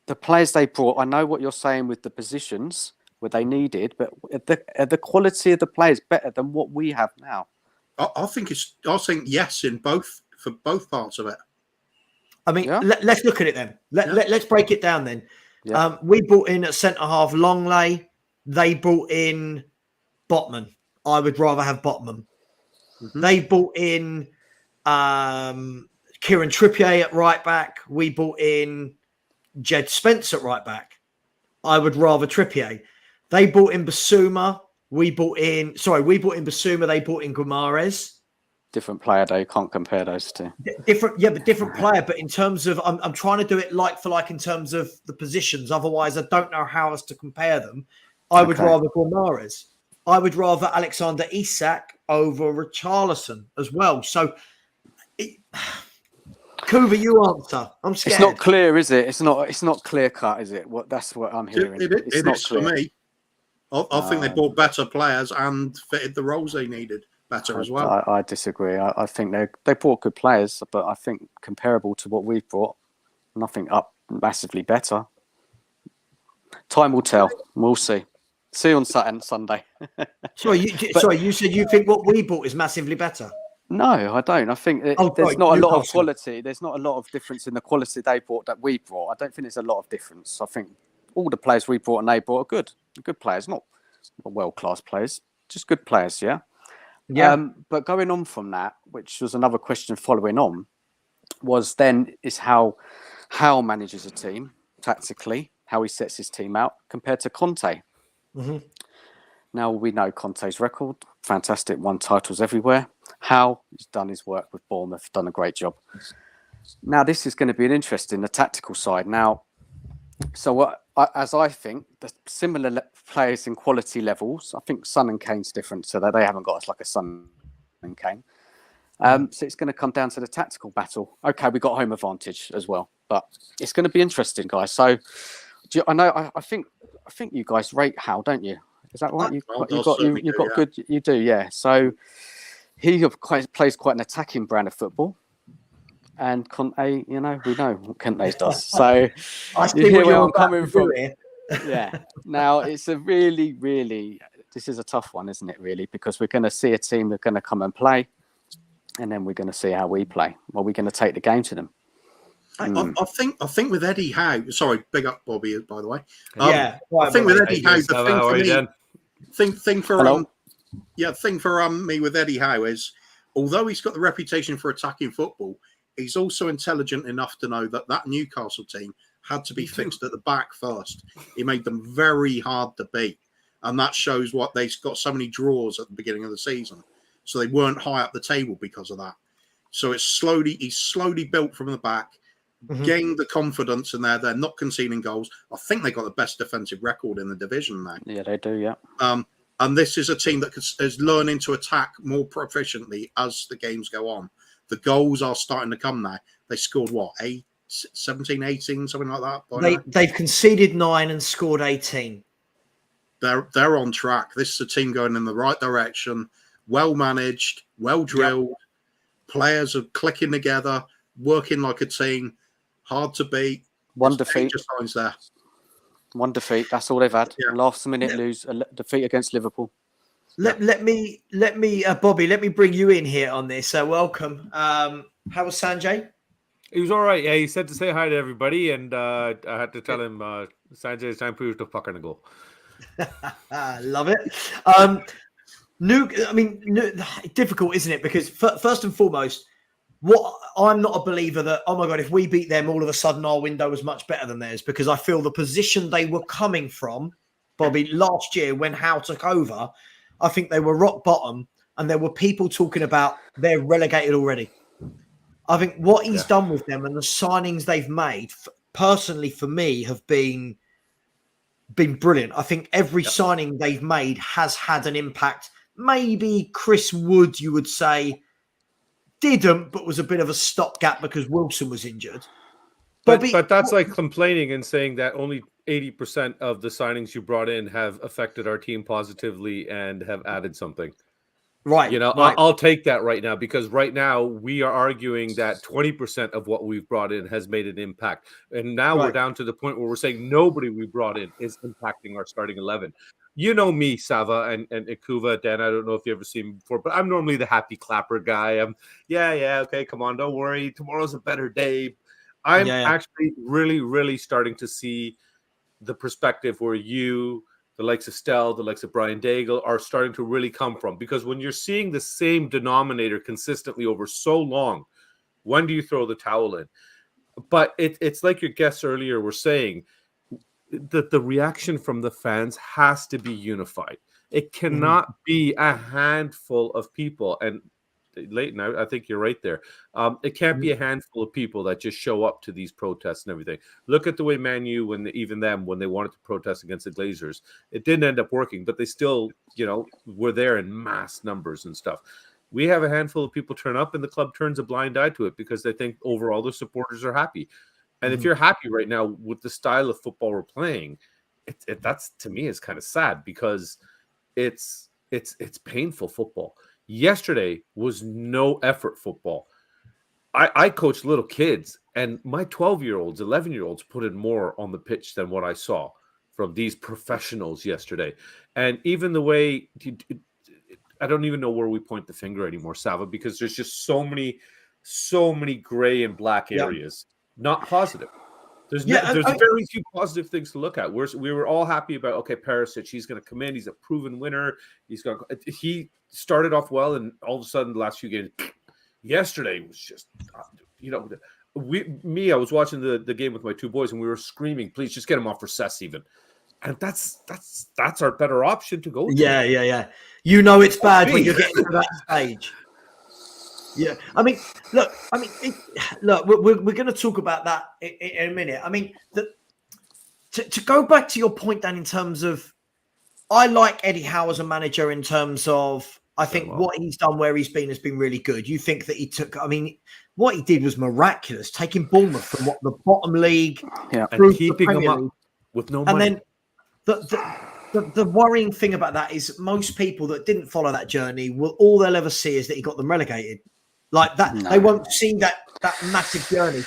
the players they brought. I know what you're saying with the positions where they needed, but the quality of the players better than what we have now. I think yes in both for both parts of it. I mean, let's look at it then. Let's break it down then. Yeah. We brought in at centre half Longley. They brought in Botman. I would rather have Botman. Mm-hmm. They brought in Kieran Trippier at right back. We brought in Jed Spence at right back. I would rather Trippier. They brought in Basuma. We brought in Basuma. They brought in Guimaraes. Different player, though. You can't compare those two. Different player. But in terms of, I'm trying to do it like for like in terms of the positions. Otherwise, I don't know how else to compare them. I would rather Guimaraes. I would rather Alexander Isak over Richarlison as well. So, Kuva, you answer. I'm scared. It's not clear, is it? It's not clear cut, is it? That's what I'm hearing. It is for me. I think they bought better players and fitted the roles they needed better as well. I disagree. I think they bought good players, but I think comparable to what we've brought, nothing up massively better. Time will tell. We'll see. See you on Saturday, Sunday. You said you think what we bought is massively better? No, I don't. I think there's not a lot of quality. There's not a lot of difference in the quality they brought that we brought. I don't think there's a lot of difference. I think all the players we brought and they brought are good players, not world-class players, just good players, yeah? Yeah. But going on from that, which was another question following on, is how manages a team tactically, how he sets his team out compared to Conte. Mm-hmm. Now we know Conte's record, fantastic, won titles everywhere. How he's done his work with Bournemouth, done a great job. Now this is going to be an interesting, the tactical side. Now, as I think, the similar players in quality levels, I think Son and Kane's different, so that they haven't got us like a Son and Kane. So it's going to come down to the tactical battle. Okay, we got home advantage as well, but it's going to be interesting, guys. So I think you guys rate Hal, don't you? Is that right? You've got good. You do, yeah. So he plays quite an attacking brand of football. And Conte, we know what Conte does. So I see where I'm coming from. Yeah. Now it's a really, this is a tough one, isn't it? Really, because we're going to see a team that's going to come and play, and then we're going to see how we play. Well, we're going to take the game to them. I think with Eddie Howe. Sorry, big up Bobby, by the way. Yeah, I think with Eddie Howe, the Savva, thing how for are you me, doing? thing for me with Eddie Howe is, although he's got the reputation for attacking football, he's also intelligent enough to know that Newcastle team had to be fixed at the back first. He made them very hard to beat, and that shows what they've got so many draws at the beginning of the season. So they weren't high up the table because of that. So he's slowly built from the back. Gained the confidence in there. They're not conceding goals. I think they got the best defensive record in the division now. Yeah, they do. Yeah. And this is a team that is learning to attack more proficiently as the games go on. The goals are starting to come now. They scored 17, 18, something like that. They've conceded 9 and scored 18. They're on track. This is a team going in the right direction. Well managed, well drilled. Yep. Players are clicking together, working like a team. Hard to beat. One defeat. There. One defeat. That's all they've had. Yeah. Last minute lose a defeat against Liverpool. Let me Bobby, let me bring you in here on this. So welcome. How was Sanjay? He was all right. Yeah, he said to say hi to everybody, and I had to tell him, Sanjay, it's time for you to fucking go. Love it. Difficult, isn't it? Because first and foremost, I'm not a believer that, oh my God, if we beat them, all of a sudden our window was much better than theirs, because I feel the position they were coming from, Bobby, last year when Howe took over, I think they were rock bottom, and there were people talking about they're relegated already. I think what he's done with them and the signings they've made, personally for me, have been brilliant. I think every signing they've made has had an impact. Maybe Chris Wood, you would say, didn't, but was a bit of a stopgap because Wilson was injured. But that's like complaining and saying that only 80% of the signings you brought in have affected our team positively and have added something. Right. You know, right. I'll take that right now, because right now we are arguing that 20% of what we've brought in has made an impact. And now we're down to the point where we're saying nobody we brought in is impacting our starting 11. You know me, Savva and Ikuva, Dan, I don't know if you ever seen me before, but I'm normally the happy clapper guy. I'm, okay, come on, don't worry. Tomorrow's a better day. I'm actually really starting to see the perspective where you, the likes of Stell, the likes of Brian Daigle, are starting to really come from. Because when you're seeing the same denominator consistently over so long, when do you throw the towel in? But it's like your guests earlier were saying, that the reaction from the fans has to be unified. It cannot be a handful of people. And Leighton, I think you're right there. It can't be a handful of people that just show up to these protests and everything. Look at the way Man U, when they wanted to protest against the Glazers, it didn't end up working, but they still, were there in mass numbers and stuff. We have a handful of people turn up, and the club turns a blind eye to it because they think overall the supporters are happy. And if you're happy right now with the style of football we're playing, that's, to me, is kind of sad, because it's painful football. Yesterday was no effort football. I coach little kids, and my 12-year-olds, 11-year-olds put in more on the pitch than what I saw from these professionals yesterday. And even the way, I don't even know where we point the finger anymore, Savva, because there's just so many gray and black areas. Not positive. There's very few positive things to look at. We were all happy about, Perisic, he's going to come in. He's a proven winner. He started off well, and all of a sudden the last few games, yesterday was just, I was watching the game with my two boys, and we were screaming, please just get him off for Cess even. And that's our better option to go to. Yeah. It's bad when you're getting to that stage. Yeah, look, we're going to talk about that in a minute. To go back to your point, Dan, in terms of, I like Eddie Howe as a manager in terms of, I think what he's done where he's been has been really good. You think that he took, what he did was miraculous, taking Bournemouth from the bottom league and keeping them up with no money. And then the worrying thing about that is most people that didn't follow that journey, all they'll ever see is that he got them relegated. Like that, they won't see that massive journey.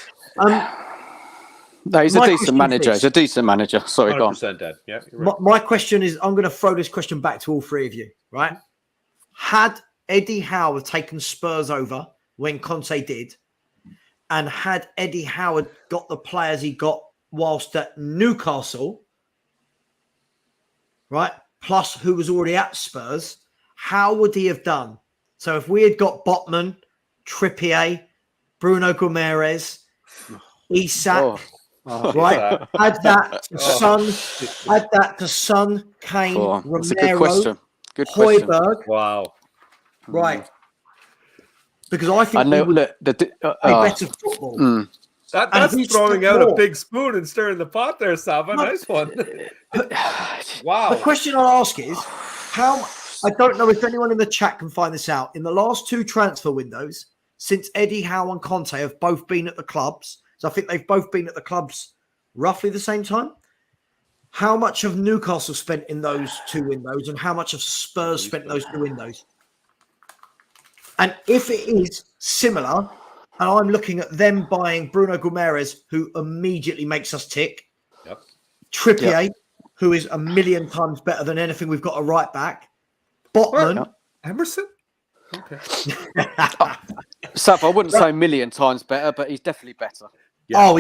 No, he's a decent manager. He's a decent manager. Sorry, go on. 100% Dad. Yeah, you're right. My question is, I'm going to throw this question back to all three of you, right? Had Eddie Howe taken Spurs over when Conte did, and had Eddie Howe got the players he got whilst at Newcastle, right, plus who was already at Spurs, how would he have done? So if we had got Botman, Trippier, Bruno Guimaraes, Isak, right, add that to Son, Kane, Romero, that's a good question. Hoiberg. Wow. Right. Because I think know we would play better football. That's throwing out a big spoon and stirring the pot there, Savva. Nice one. Wow. The question I'll ask is, how... I don't know if anyone in the chat can find this out. In the last two transfer windows, since Eddie Howe and Conte have both been at the clubs, so I think they've both been at the clubs roughly the same time, how much have Newcastle spent in those two windows and how much have Spurs spent in those two windows? And if it is similar, and I'm looking at them buying Bruno Guimaraes, who immediately makes us tick, Trippier, who is a million times better than anything we've got a right back, Botman. Emerson? Okay. Savva, I wouldn't say a million times better, but he's definitely better. Yeah.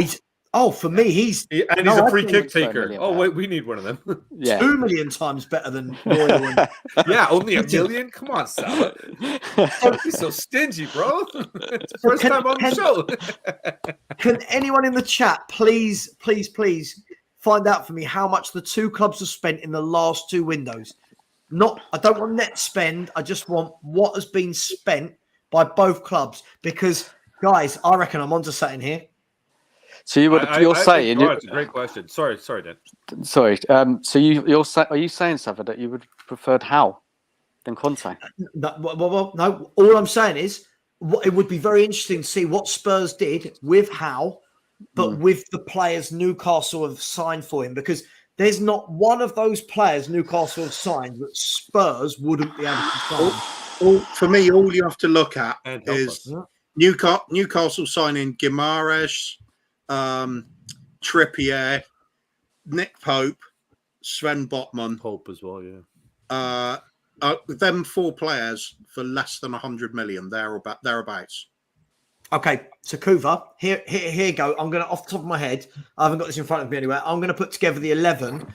For me, he's a free kick taker. Oh, wait, we need one of them. 2 million times better than Royal. Yeah, only a million? Come on, Savva. Don't be so stingy, bro. It's the first time on the show. Can anyone in the chat please find out for me how much the two clubs have spent in the last two windows? I don't want net spend. I just want what has been spent by both clubs. Because, guys, I reckon I'm onto something here. So you're saying... It's a great question. Sorry, Dan. Sorry. So are you saying, Savva, that you would have preferred Howe than Conte? No. All I'm saying is it would be very interesting to see what Spurs did with Howe, but with the players Newcastle have signed for him. Because... there's not one of those players Newcastle have signed that Spurs wouldn't be able to sign. For me, all you have to look at is Newcastle signing Guimaraes, Trippier, Nick Pope, Sven Botman. Pope as well, yeah. Them four players for less than 100 million, thereabouts. Okay, so Kuva, here you go. I'm going to, off the top of my head, I haven't got this in front of me anywhere. I'm going to put together the 11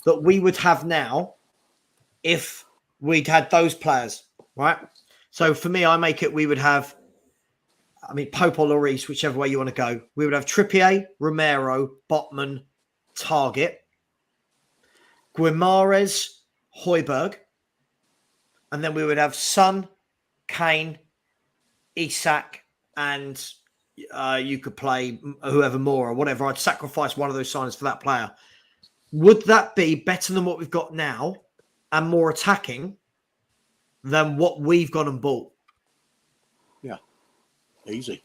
that we would have now if we'd had those players, right? So for me, we would have, Pope or Lloris, whichever way you want to go. We would have Trippier, Romero, Botman, Target, Guimaraes, Hoiberg, and then we would have Son, Kane, Isak, and you could play whoever more or whatever. I'd sacrifice one of those signings for that player. Would that be better than what we've got now and more attacking than what we've gone and bought? Yeah, easy.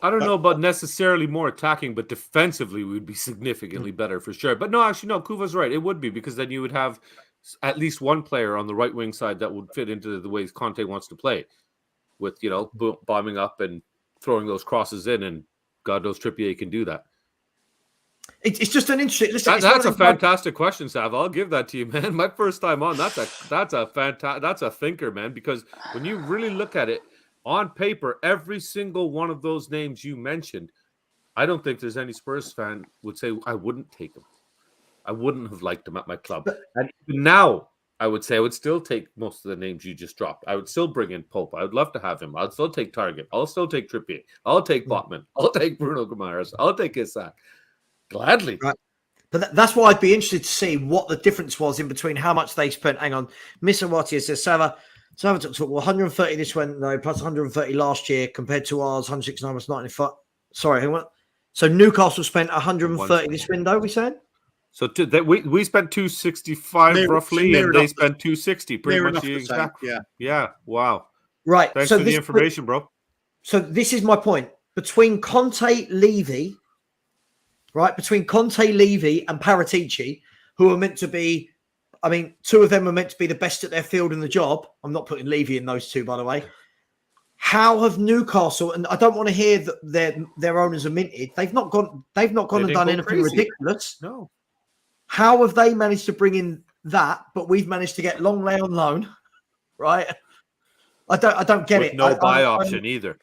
I don't know about necessarily more attacking, but defensively we'd be significantly better for sure. But no, actually, no, Kuva's right. It would be, because then you would have at least one player on the right wing side that would fit into the ways Conte wants to play, with, bombing up and throwing those crosses in, and God knows Trippier can do that. It's just an interesting. Listen, that's a fantastic question, Sav. I'll give that to you, man. My first time on. That's a thinker, man. Because when you really look at it on paper, every single one of those names you mentioned, I don't think there's any Spurs fan would say I wouldn't take him. I wouldn't have liked him at my club. And even now, I would say I would still take most of the names you just dropped. I would still bring in Pope. I would love to have him. I'll still take Target. I'll still take Trippier. I'll take Botman. I'll take Bruno Guimaraes. I'll take Isak. Gladly. Right. But that's why I'd be interested to see what the difference was in between how much they spent. Hang on. Misawati says, Savva took 130 this window plus 130 last year compared to ours, 169 was 95. Sorry, hang on. So Newcastle spent 130 this window, we said? So we spent 265 roughly, and they spent 260, pretty much the exact. Yeah. Wow. Right. Thanks for the information, bro. So this is my point. Between Conte, Levy, right? Between Conte, Levy, and Paratici, who are meant to be, two of them are meant to be the best at their field in the job. I'm not putting Levy in those two, by the way. How have Newcastle, and I don't want to hear that their owners are minted. They've not gone and done anything crazy. ridiculous. No. How have they managed to bring in that, but we've managed to get Longley on loan, right? I don't get With it. no buy option either.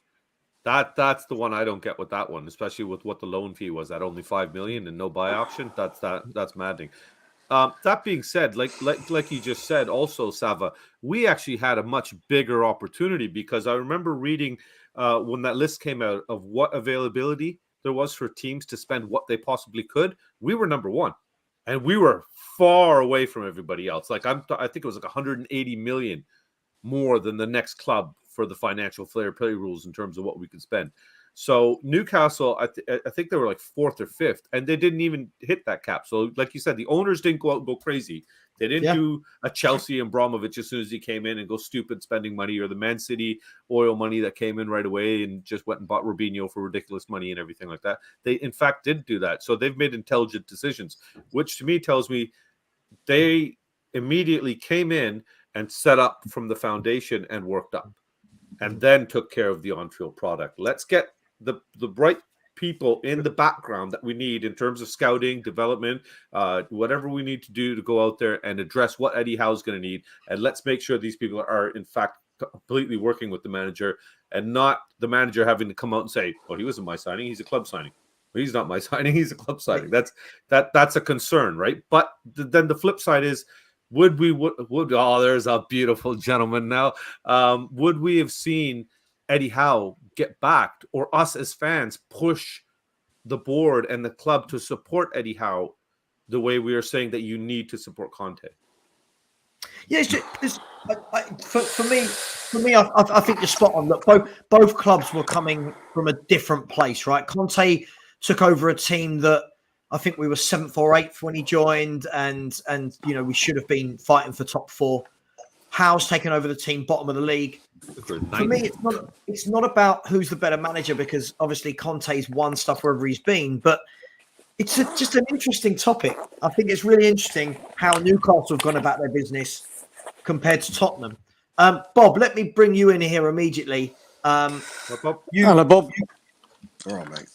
That's the one I don't get with that one, especially with what the loan fee was at only 5 million and no buy option. That's maddening. That being said, like you just said, also Savva, we actually had a much bigger opportunity because I remember reading when that list came out of what availability there was for teams to spend what they possibly could. We were number one, and we were far away from everybody else. Like I think it was like 180 million more than the next club for the financial fair play rules in terms of what we could spend. So Newcastle, I think they were like 4th or 5th, and they didn't even hit that cap. So like you said, the owners didn't go out and go crazy. They didn't do a Chelsea and Abramovich as soon as he came in and go stupid spending money, or the Man City oil money that came in right away and just went and bought Robinho for ridiculous money and everything like that. They, in fact, didn't do that. So they've made intelligent decisions, which to me tells me they immediately came in and set up from the foundation and worked up and then took care of the on-field product. Let's get the right people in the background that we need in terms of scouting, development, whatever we need to do to go out there and address what Eddie Howe's going to need. And let's make sure these people are, in fact, completely working with the manager and not the manager having to come out and say, well, he wasn't my signing, he's a club signing. Well, he's not my signing, he's a club signing. That's a concern, right? But then the flip side is, would there's a beautiful gentleman now. Would we have seen Eddie Howe get backed, or us as fans push the board and the club to support Eddie Howe the way we are saying that you need to support Conte? Yeah, for me, I think you're spot on. Look, both clubs were coming from a different place, right? Conte took over a team that I think we were 7th or 8th when he joined, and we should have been fighting for top 4. Howe's taken over the team, bottom of the league. For me, it's not about who's the better manager, because obviously Conte's won stuff wherever he's been, but it's just an interesting topic. I think it's really interesting how Newcastle have gone about their business compared to Tottenham. Bob, let me bring you in here immediately. Hello, Bob. All right, mate.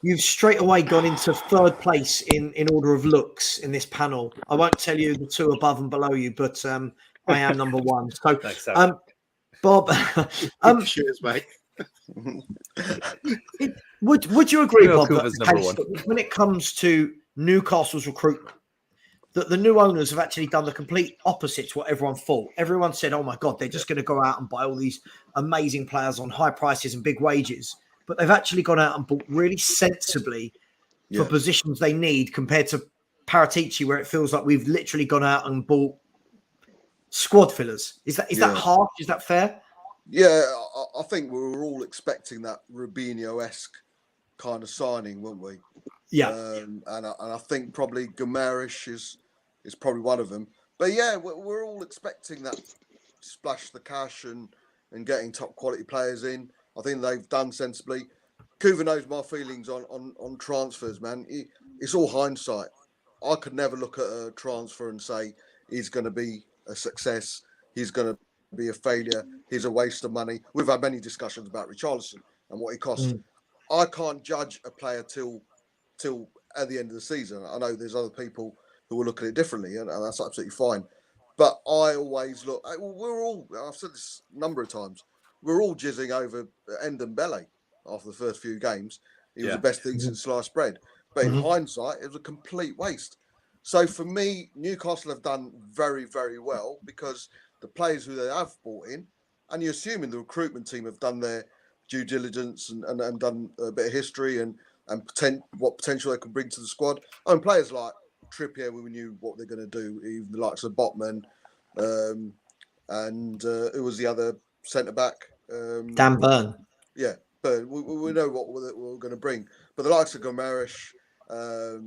You've straight away gone into 3rd place in order of looks in this panel. I won't tell you the 2 above and below you, but I am number 1. So, thanks, Bob, cheers, mate. Would you agree, Bob, that when it comes to Newcastle's recruitment, that the new owners have actually done the complete opposite to what everyone thought? Everyone said, oh my God, they're just going to go out and buy all these amazing players on high prices and big wages. But they've actually gone out and bought really sensibly for positions they need, compared to Paratici, where it feels like we've literally gone out and bought squad fillers. Is that harsh? Is that fair? Yeah, I think we were all expecting that Robinho-esque kind of signing, weren't we? Yeah. And I think probably Gumarish is probably one of them. But yeah, we're all expecting that splash the cash and getting top quality players in. I think they've done sensibly. Kuva knows my feelings on transfers, man. It's all hindsight. I could never look at a transfer and say he's going to be a success, he's going to be a failure, he's a waste of money. We've had many discussions about Richarlison and what he costs. I can't judge a player till at the end of the season. I know there's other people who will look at it differently, and that's absolutely fine. But I always look. I've said this a number of times. We're all jizzing over Ndombele after the first few games. He was the best thing since sliced bread. But in hindsight, it was a complete waste. So for me, Newcastle have done very, very well, because the players who they have brought in, and you're assuming the recruitment team have done their due diligence and done a bit of history and what potential they can bring to the squad. I mean, players like Trippier, we knew what they're going to do, even the likes of Botman, and who was the other centre-back? Dan Burn. Yeah, but we know what we're going to bring. But the likes of Gomarish, I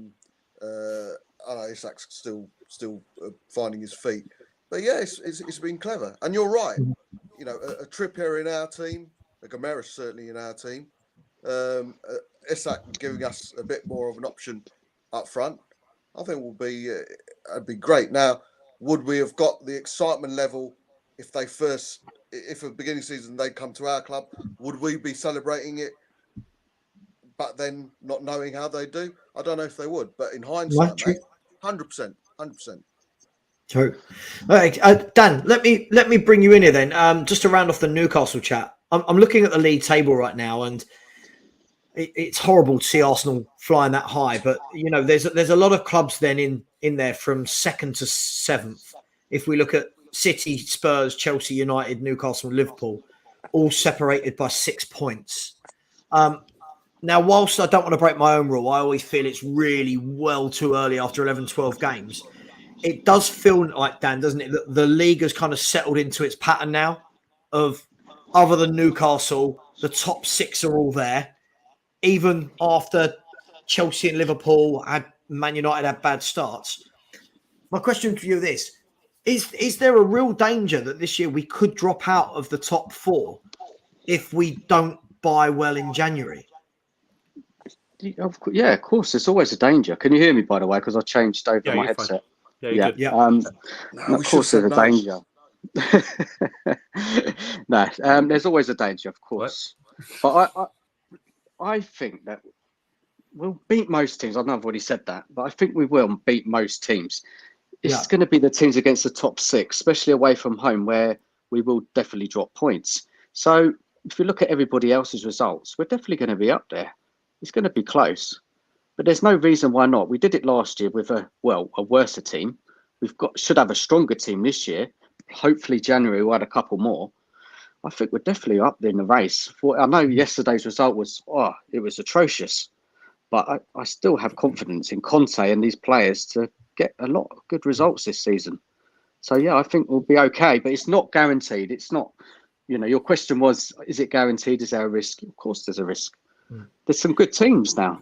know Isak's still finding his feet. But yeah, it's been clever. And you're right. You know, a Trippier in our team, a Gomarish certainly in our team, Isak giving us a bit more of an option up front, I think it'd be great. Now, would we have got the excitement level if at the beginning of the season they come to our club, would we be celebrating it? But then not knowing how they do, I don't know if they would. But in hindsight, mate, 100%. True. All right, Dan, let me bring you in here then. Just to round off the Newcastle chat, I'm looking at the league table right now, and it's horrible to see Arsenal flying that high. But you know, there's a lot of clubs then in there from 2nd to 7th. If we look at City, Spurs, Chelsea, United, Newcastle, and Liverpool, all separated by 6 points. Now, whilst I don't want to break my own rule, I always feel it's really well too early after 11, 12 games. It does feel like, Dan, doesn't it, that the league has kind of settled into its pattern now of, other than Newcastle, the top 6 are all there. Even after Chelsea and Liverpool Man United had bad starts. My question to you is there a real danger that this year we could drop out of the top 4 if we don't buy well in January? Yeah, of course. There's always a danger. Can you hear me, by the way? Because I changed over my headset. Fine. Yeah. Of course, there's a danger. No, there's always a danger, of course. But I think that we'll beat most teams. I know I've already said that, but I think we will beat most teams. It's going to be the teams against the top 6, especially away from home, where we will definitely drop points. So if you look at everybody else's results, we're definitely going to be up there. It's going to be close, but there's no reason why not. We did it last year with a worse team. Should have a stronger team this year. Hopefully January we'll add a couple more. I think we're definitely up there in the race. I know yesterday's result was atrocious, but I still have confidence in Conte and these players to get a lot of good results this season. So yeah, I think we'll be okay, but it's not guaranteed. It's not, your question was, is it guaranteed? Is there a risk? Of course there's a risk. There's some good teams now.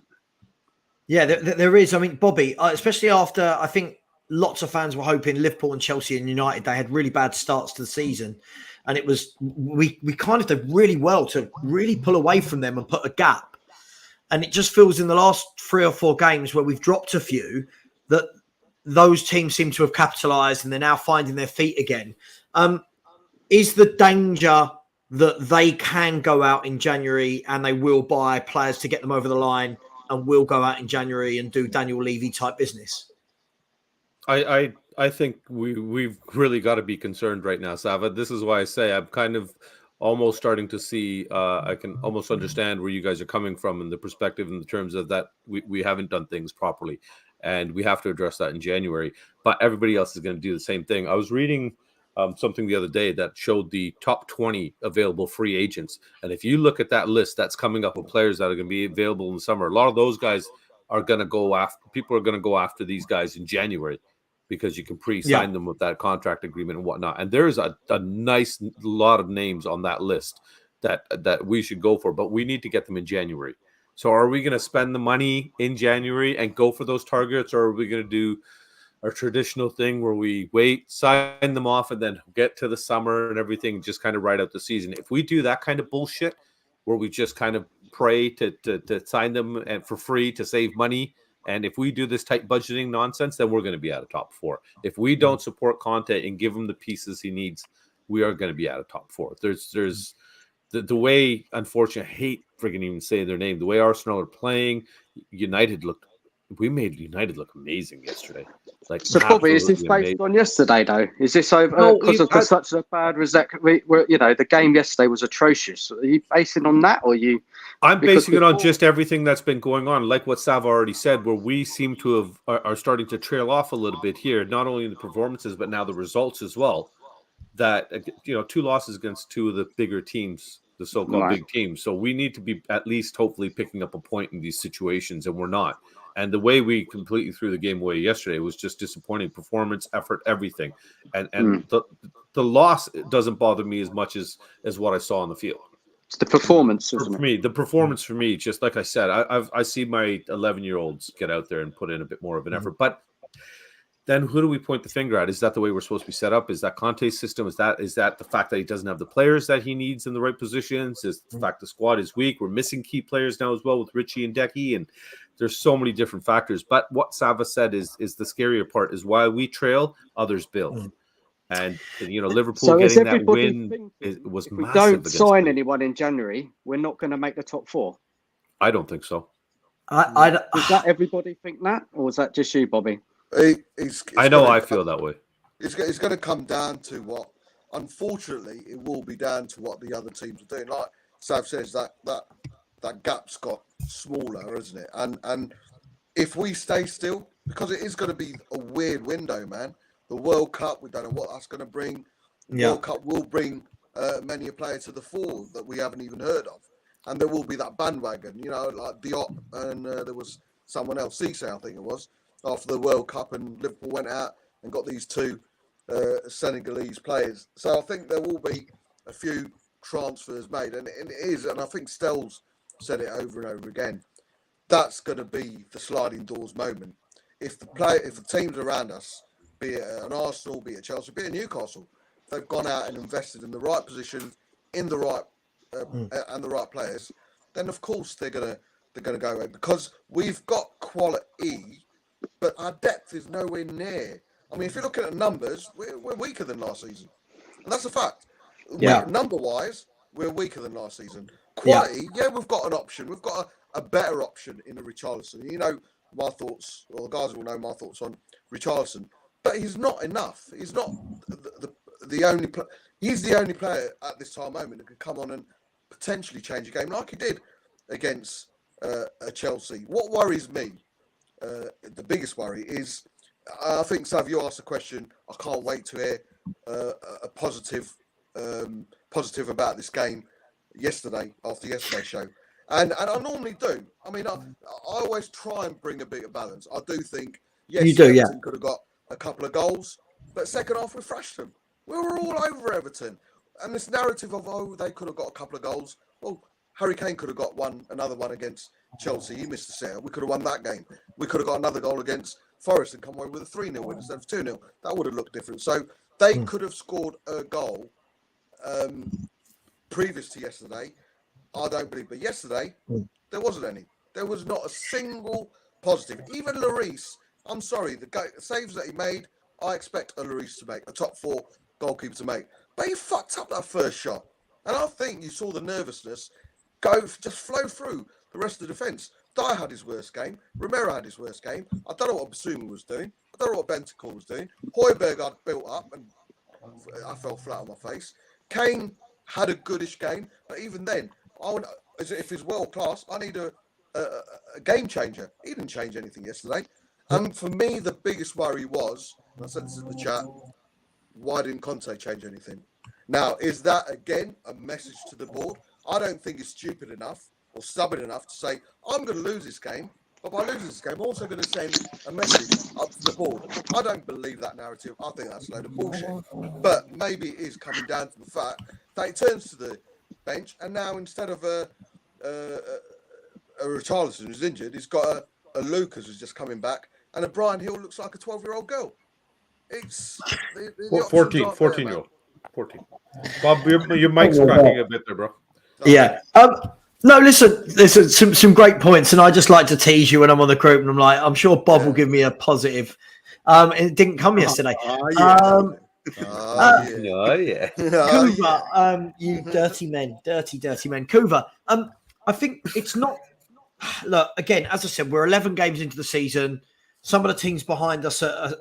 Yeah, there is. I mean, Bobby, especially after, I think lots of fans were hoping Liverpool and Chelsea and United, they had really bad starts to the season. And it was, we kind of did really well to really pull away from them and put a gap. And it just feels in the last 3 or 4 games where we've dropped a few that those teams seem to have capitalised and they're now finding their feet again. Is the danger that they can go out in January and they will buy players to get them over the line and will go out in January and do Daniel Levy type business? I think we've really got to be concerned right now, Savva. This is why I say I'm kind of almost starting to see, I can almost understand where you guys are coming from in the perspective in the terms of that we haven't done things properly and we have to address that in January. But everybody else is going to do the same thing. I was reading something the other day that showed the top 20 available free agents. And if you look at that list that's coming up with players that are going to be available in the summer, a lot of those guys are going to go after, people are going to go after these guys in January because you can pre-sign them with that contract agreement and whatnot. And there's a nice lot of names on that list that we should go for, but we need to get them in January. So are we going to spend the money in January and go for those targets, or are we going to do our traditional thing where we wait, sign them off, and then get to the summer and everything, just kind of ride out the season? If we do that kind of bullshit where we just kind of pray to sign them and for free to save money, and if we do this tight budgeting nonsense, then we're going to be out of top 4. If we don't support Conte and give him the pieces he needs, we are going to be out of top 4. There's the way, unfortunately, I hate freaking even saying their name, the way Arsenal are playing, we made United look amazing yesterday. So, Bobby, is this based on yesterday, though? Is this over because of such a bad result? The game yesterday was atrocious. Are you basing on that, or you? I'm basing it on just everything that's been going on, like what Savva already said, where we seem to are starting to trail off a little bit here, not only in the performances but now the results as well. That 2 losses against 2 of the bigger teams, the so-called big teams. So we need to be at least hopefully picking up a point in these situations, and we're not. And the way we completely threw the game away yesterday was just disappointing. Performance, effort, everything. And the loss doesn't bother me as much as what I saw on the field. It's the performance, isn't it? For me, the performance for me, just like I said, I see my 11-year-olds get out there and put in a bit more of an effort. But then who do we point the finger at? Is that the way we're supposed to be set up? Is that Conte's system? Is that the fact that he doesn't have the players that he needs in the right positions? Is the fact the squad is weak? We're missing key players now as well with Richie and Decky, and there's so many different factors. But what Savva said is the scarier part is while we trail, others build. And Liverpool So is getting that everybody win thinking was if we massive. don't against sign them. anyone in January, we're not going to make the top 4? I don't think so. Does that everybody think that, or is that just you, Bobby? I know I feel that way. It's going to come down to what, unfortunately, it will be down to what the other teams are doing. Like Sav says, that gap's got smaller, isn't it? And if we stay still, because it is going to be a weird window, man. The World Cup, we don't know what that's going to bring. The World Cup will bring many a player to the fore that we haven't even heard of. And there will be that bandwagon, like Diop, and there was someone else, Cisse, I think it was, after the World Cup, and Liverpool went out and got these 2 Senegalese players. So I think there will be a few transfers made, and it is, and I think Stell's said it over and over again. That's going to be the sliding doors moment. If the teams around us, be it an Arsenal, be it Chelsea, be it Newcastle, they've gone out and invested in the right position, in the right and the right players, then of course they're gonna go away, because we've got quality, but our depth is nowhere near. I mean, if you're looking at numbers, we're weaker than last season, and that's a fact. Number wise, we're weaker than last season. Quality, we've got an option. We've got a better option in a Richarlison. You know my thoughts, or the guys will know my thoughts on Richarlison, but he's not enough. He's not the only player. He's the only player at this time moment that can come on and potentially change a game like he did against Chelsea. What worries me, the biggest worry, is I think, Sav, you asked a question. I can't wait to hear a positive about this game after yesterday's show. And I normally do. I mean, I always try and bring a bit of balance. I do think, yes, Everton could have got a couple of goals, but second half we thrashed them. We were all over Everton. And this narrative of, they could have got a couple of goals. Well, Harry Kane could have got another one against Chelsea. He missed a set. We could have won that game. We could have got another goal against Forest and come away with a 3-0 win instead of 2-0. That would have looked different. So they could have scored a goal previous to yesterday. I don't believe. But yesterday, there wasn't any. There was not a single positive. Even Lloris, I'm sorry, the saves that he made, I expect a Lloris to make, a top 4 goalkeeper to make. But he fucked up that first shot. And I think you saw the nervousness just flow through the rest of the defence. Dyer had his worst game. Romero had his worst game. I don't know what Basuma was doing. I don't know what Bentancur was doing. Højbjerg had built up and I fell flat on my face. Kane had a goodish game. But even then, if he's world class, I need a game changer. He didn't change anything yesterday. And for me, the biggest worry was, and I said this in the chat, why didn't Conte change anything? Now, is that, again, a message to the board? I don't think it's stupid enough or stubborn enough to say, I'm going to lose this game, but by losing this game, I'm also going to send a message up to the board. I don't believe that narrative. I think that's a load of bullshit. But maybe it is coming down to the fact that he turns to the bench, and now instead of a Richarlison who's injured, he's got a Lucas who's just coming back, and a Brian Hill looks like a 12-year-old girl. It's 14-year-old. 14. Bob, your mic's cracking a bit there, bro. Yeah. No, listen. Some great points, and I just like to tease you when I'm on the group, and I'm like, I'm sure Bob will give me a positive. It didn't come yesterday. Yeah. Kuva, you dirty men, dirty men. Kuva, I think it's not. Look, again, as I said, we're 11 games into the season. Some of the teams behind us are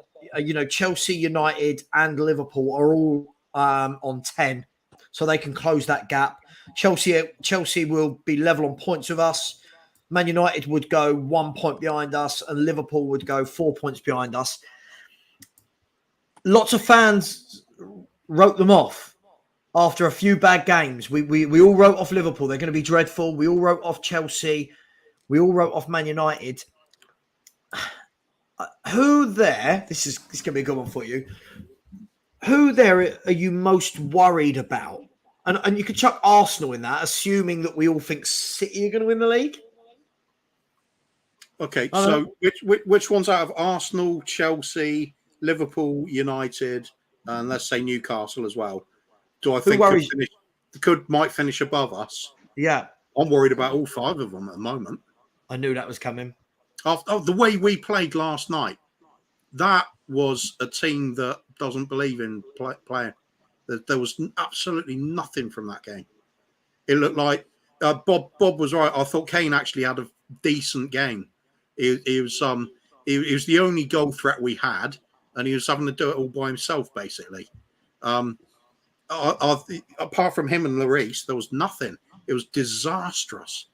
Chelsea, United, and Liverpool are all on 10, so they can close that gap. Chelsea will be level on points with us. Man United would go 1 point behind us, and Liverpool would go 4 points behind us. Lots of fans wrote them off after a few bad games. We all wrote off Liverpool. They're going to be dreadful. We all wrote off Chelsea. We all wrote off Man United. Who there? This is going to be a good one for you. Who there are you most worried about? And you could chuck Arsenal in that, assuming that we all think City are going to win the league. Okay, so which ones out of Arsenal, Chelsea, Liverpool, United, and let's say Newcastle as well, do I think might finish above us? Yeah. I'm worried about all 5 of them at the moment. I knew that was coming. After the way we played last night, that was a team that doesn't believe in playing. There was absolutely nothing from that game. It looked like Bob was right. I thought Kane actually had a decent game. He was the only goal threat we had, and he was having to do it all by himself, basically. Apart from him and Lloris, there was nothing. It was disastrous.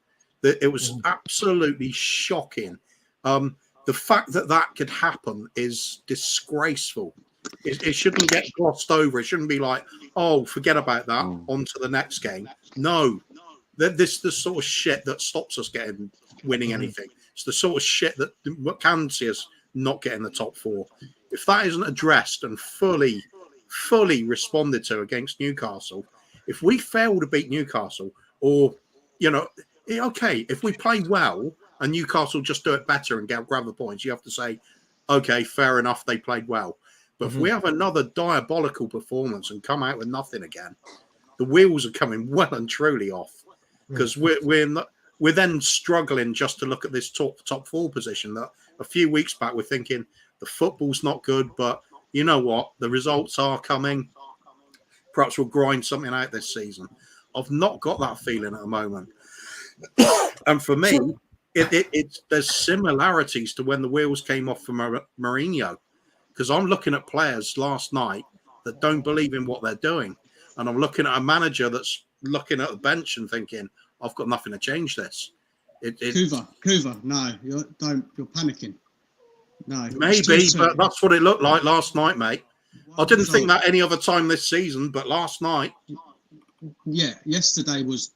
It was absolutely shocking. The fact that could happen is disgraceful. It shouldn't get glossed over. It shouldn't be like, oh, forget about that, on to the next game. No, this is the sort of shit that stops us winning anything. It's the sort of shit that can see us not getting the top four. If that isn't addressed and fully responded to against Newcastle, if we fail to beat Newcastle, or, okay, if we play well and Newcastle just do it better and grab the points, you have to say, okay, fair enough, they played well. But if we have another diabolical performance and come out with nothing again, the wheels are coming well and truly off, because we're then struggling just to look at this top four position. That a few weeks back we're thinking the football's not good, but you know what? The results are coming. Perhaps we'll grind something out this season. I've not got that feeling at the moment. And for me, there's similarities to when the wheels came off for Mourinho, because I'm looking at players last night that don't believe in what they're doing. And I'm looking at a manager that's looking at the bench and thinking, I've got nothing to change this. Kuva, no, you're panicking. No, maybe, but that's what it looked like last night, mate. I didn't think that any other time this season, but last night. Yeah, yesterday was.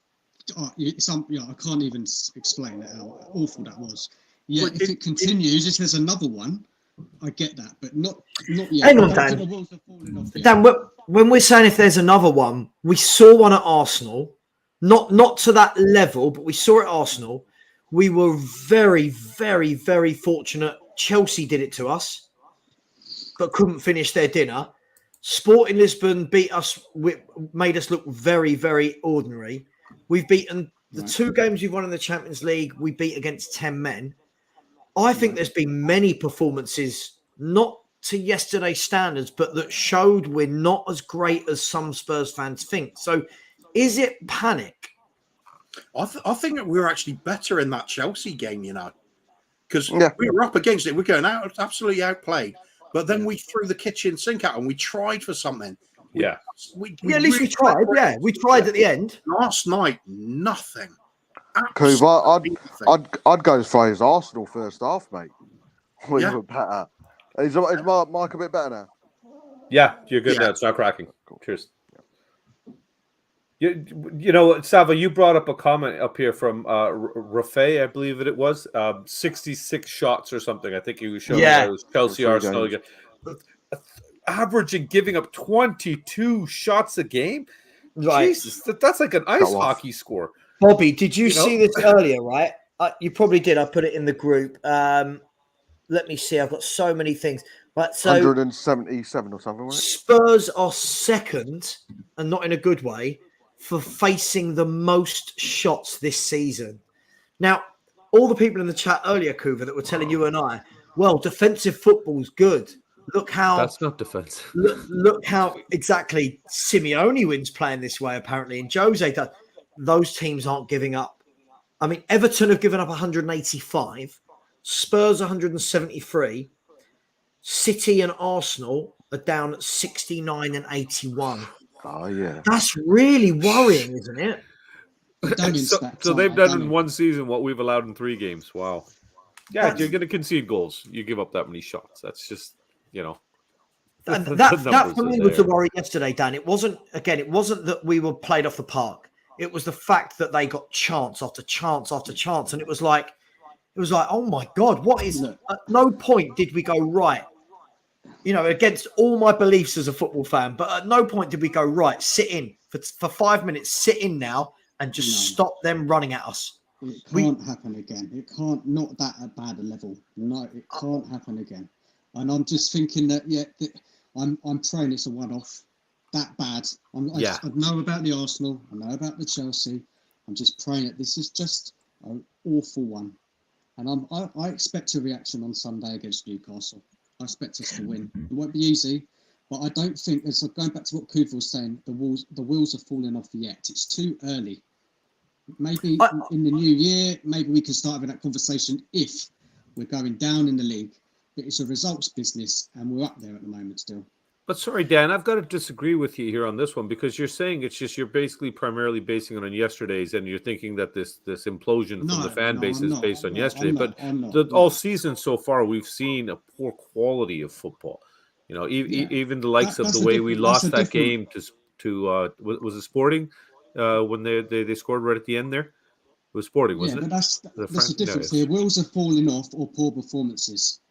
I can't even explain how awful that was. Yeah, if it continues, if there's another one, I get that, but not yet. Hang on, Dan. Dan, when we're saying if there's another one, we saw one at Arsenal, not to that level, but we saw it at Arsenal. We were very, very, very fortunate. Chelsea did it to us, but couldn't finish their dinner. Sporting Lisbon beat us, made us look very, very ordinary. We've beaten the two games we've won in the Champions League. We beat against 10 men. I think there's been many performances, not to yesterday's standards, but that showed we're not as great as some Spurs fans think. So is it panic? I think that we were actually better in that Chelsea game, because we were up against it. We're going out, absolutely outplayed. But then we threw the kitchen sink out and we tried for something. At least we tried. Yeah, we tried at the end. Last night, nothing. Kuva, I'd go as far as Arsenal first half, mate. We were better. Is Mark a bit better now? Yeah, you're good now. Start cracking. Cool. Cheers. Savva, you brought up a comment up here from Rafe, I believe it was. 66 shots or something. I think he was showing it was Chelsea, Arsenal. Averaging giving up 22 shots a game. Right. Jesus, that's like an ice hockey score. Bobby, did you see this earlier, right? You probably did. I put it in the group. Let me see. I've got so many things. Right, so 177 or something, wasn't it? Spurs are second, and not in a good way, for facing the most shots this season. Now, all the people in the chat earlier, Kuva, that were telling you and I, well, defensive football's good. Look how that's not defense. Look how exactly Simeone wins playing this way, apparently, and Jose does. Those teams aren't giving up. I mean, Everton have given up 185, Spurs 173, City and Arsenal are down at 69 and 81. Oh, yeah. That's really worrying, isn't it? So they've done in one season what we've allowed in 3 games. Wow. Yeah, you're going to concede goals. You give up that many shots. That's just, And that for me was the worry yesterday, Dan. It wasn't that we were played off the park. It was the fact that they got chance after chance after chance. And it was like, oh my God, what is at no point did we go right, against all my beliefs as a football fan, but at no point did we go right, sit in for 5 minutes, sit in now and just stop them running at us. It can't happen again. It can't, not that at bad a level. No, it can't happen again. And I'm just thinking that, I'm praying it's a one-off. That bad. I know about the Arsenal. I know about the Chelsea. I'm just praying that this is just an awful one. And I expect a reaction on Sunday against Newcastle. I expect us to win. It won't be easy, But I don't think, so going back to what Kuva was saying, the wheels are falling off yet. It's too early. Maybe in the new year, maybe we can start having that conversation if we're going down in the league. But it's a results business, and we're up there at the moment still. But sorry, Dan, I've got to disagree with you here on this one, because you're saying it's just you're basically primarily basing it on yesterday's, and you're thinking that this implosion from the fan base is based on yesterday. But all season so far, we've seen a poor quality of football. You know, even the likes of the way we lost that game to was it Sporting when they scored right at the end there? It was Sporting, wasn't it? Yeah, but that's the difference here. Wheels are falling off or poor performances.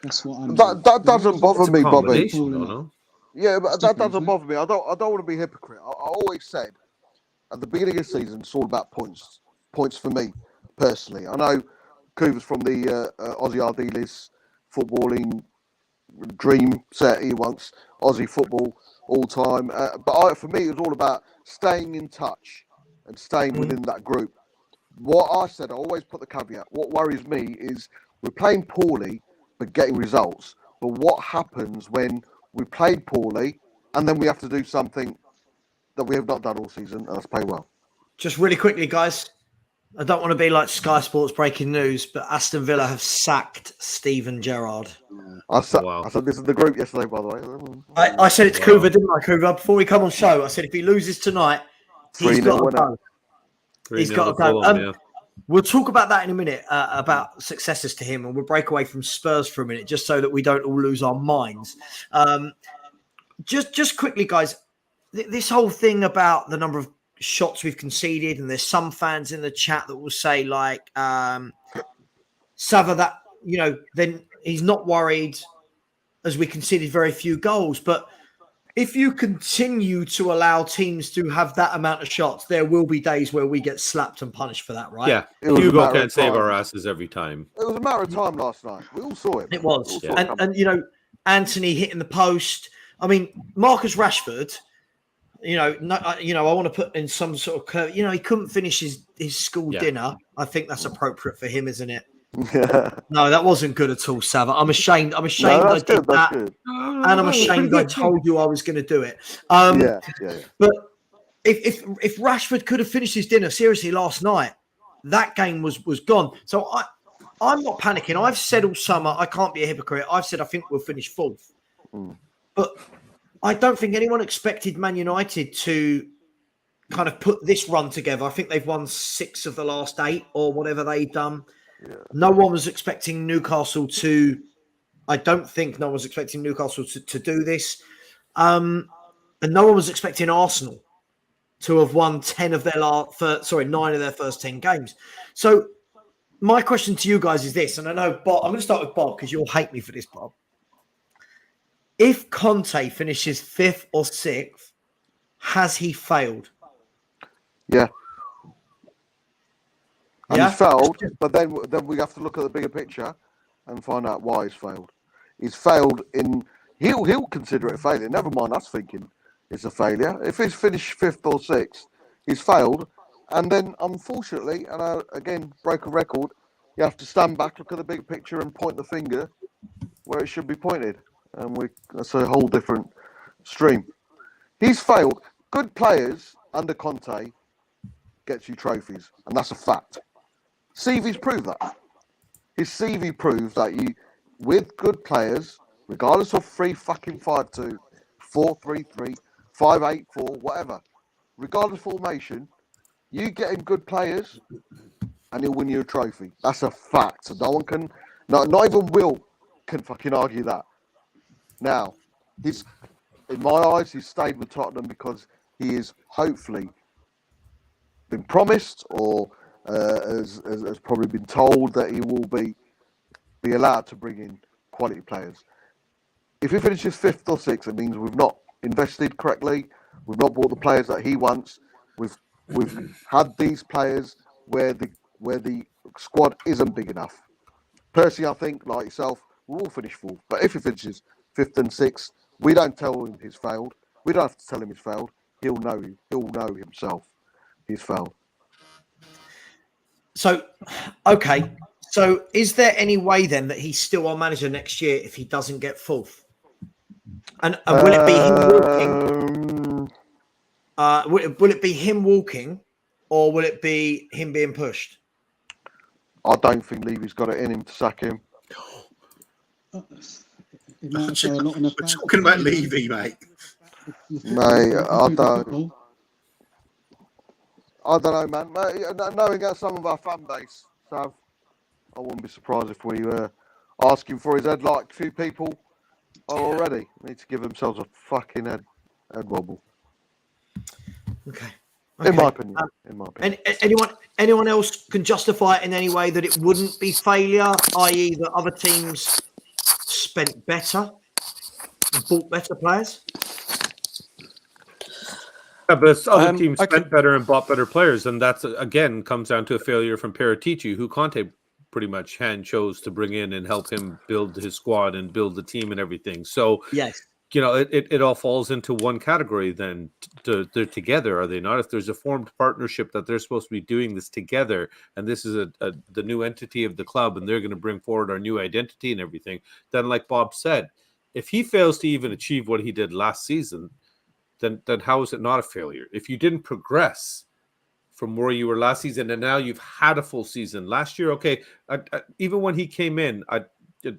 That's what I'm. That doesn't bother me, Bobby. No? Yeah, but that doesn't bother me. I don't want to be a hypocrite. I always said at the beginning of the season, it's all about points. Points for me personally. I know Kuva's from the Aussie Ardiles footballing dream set. He wants Aussie football all time. But for me, it was all about staying in touch and staying within that group. What I said, I always put the caveat. What worries me is we're playing poorly but getting results. But what happens when we played poorly and then we have to do something that we have not done all season and that's play well? Just really quickly, guys. I don't want to be like Sky Sports breaking news, but Aston Villa have sacked Steven Gerrard. I said this in the group yesterday, by the way. I said it to Kuva, didn't I, Kuva? Before we come on show, I said if he loses tonight, he's got to go. He's got to go. We'll talk about that in a minute, about successors to him, and we'll break away from Spurs for a minute, just so that we don't all lose our minds. Just quickly, guys, this whole thing about the number of shots we've conceded, and there's some fans in the chat that will say, like, Savva, that, you know, then he's not worried as we conceded very few goals, but if you continue to allow teams to have that amount of shots, there will be days where we get slapped and punished for that, right? Yeah, Hugo can't save our asses every time. It was a matter of time last night. We all saw it. It was. Yeah. And you know, Anthony hitting the post. I mean, Marcus Rashford, I want to put in some sort of curve. You know, he couldn't finish his school dinner. I think that's appropriate for him, isn't it? No, that wasn't good at all, Savva. I'm ashamed. I did that, and I'm ashamed I told you I was going to do it. But if Rashford could have finished his dinner seriously last night, that game was gone. So I'm not panicking. I've said all summer I can't be a hypocrite. I've said I think we'll finish fourth, but I don't think anyone expected Man United to kind of put this run together. I think they've won 6 of the last 8 or whatever they've done. Yeah. No one was expecting Newcastle to. I don't think no one was expecting Newcastle to do this, and no one was expecting Arsenal to have won 9 of their first 10 games. So my question to you guys is this, and I know Bob. I'm going to start with Bob because you'll hate me for this, Bob. If Conte finishes 5th or 6th, has he failed? Yeah. And he's failed, but then we have to look at the bigger picture and find out why he's failed. He's failed in he'll consider it a failure. Never mind us thinking it's a failure. If he's finished 5th or 6th, he's failed. And then unfortunately, and I again broke a record, you have to stand back, look at the big picture and point the finger where it should be pointed. And that's a whole different stream. He's failed. Good players under Conte gets you trophies, and that's a fact. CV's proved that. His CV proves that you, with good players, regardless of 3-5-2, 4-3-3, 5-8-4, whatever, regardless of formation, you get him good players, and he'll win you a trophy. That's a fact. So no one can, not even Will can fucking argue that. Now, in my eyes, he's stayed with Tottenham because he is hopefully been promised or has probably been told that he will be allowed to bring in quality players. If he finishes 5th or 6th, it means we've not invested correctly. We've not bought the players that he wants. We've had these players where the squad isn't big enough. Personally, I think, like yourself, we'll all finish 4th. But if he finishes 5th and 6th, we don't tell him he's failed. We don't have to tell him he's failed. He'll know himself he's failed. So, okay. So, is there any way then that he's still our manager next year if he doesn't get 4th? And will it be him walking? Will it be him walking, or will it be him being pushed? I don't think Levy's got it in him to sack him. We're talking about Levy, mate. Mate, I don't know, man. Knowing some of our fan base, so I wouldn't be surprised if we were asking for his head like a few people are already. Need to give themselves a fucking head wobble. Okay. In my opinion. Anyone else can justify it in any way that it wouldn't be failure, i.e., that other teams spent better, bought better players? Yeah, but other teams spent better and bought better players, and that's again comes down to a failure from Paratici, who Conte pretty much hand chose to bring in and help him build his squad and build the team and everything. So yes, it all falls into one category. Then they're together, are they not? If there's a formed partnership that they're supposed to be doing this together, and this is the new entity of the club, and they're going to bring forward our new identity and everything, then like Bob said, if he fails to even achieve what he did last season, then how is it not a failure? If you didn't progress from where you were last season, and now you've had a full season last year, okay, even when he came in,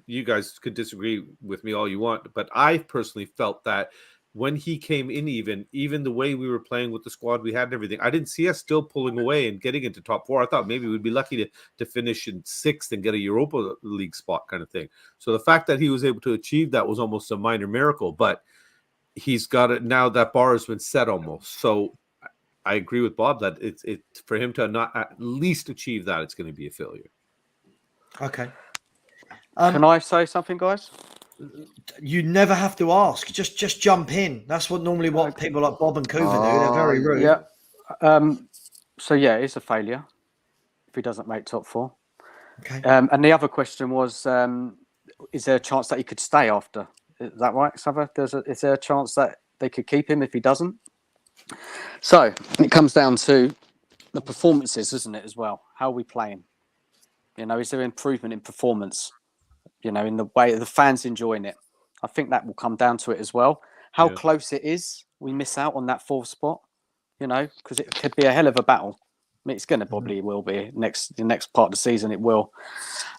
you guys could disagree with me all you want, but I personally felt that when he came in, even the way we were playing with the squad we had and everything, I didn't see us still pulling away and getting into top four. I thought maybe we'd be lucky to finish in sixth and get a Europa League spot kind of thing. So the fact that he was able to achieve that was almost a minor miracle, but he's got it now. That bar has been set almost. So I agree with Bob that it's for him to not at least achieve that, it's going to be a failure. Okay. Can I say something, guys? You never have to ask. Just jump in. That's what people like Bob and Coover do. They're very rude. Yeah. So yeah, it's a failure if he doesn't make top four. Okay. And the other question was, is there a chance that he could stay after? Is that right, Savva? Is there a chance that they could keep him if he doesn't? So it comes down to the performances, isn't it, as well? How are we playing? Is there improvement in performance? In the way the fans enjoying it. I think that will come down to it as well. How close it is, we miss out on that fourth spot, because it could be a hell of a battle. I mean, it's going to probably will be the next part of the season. It will.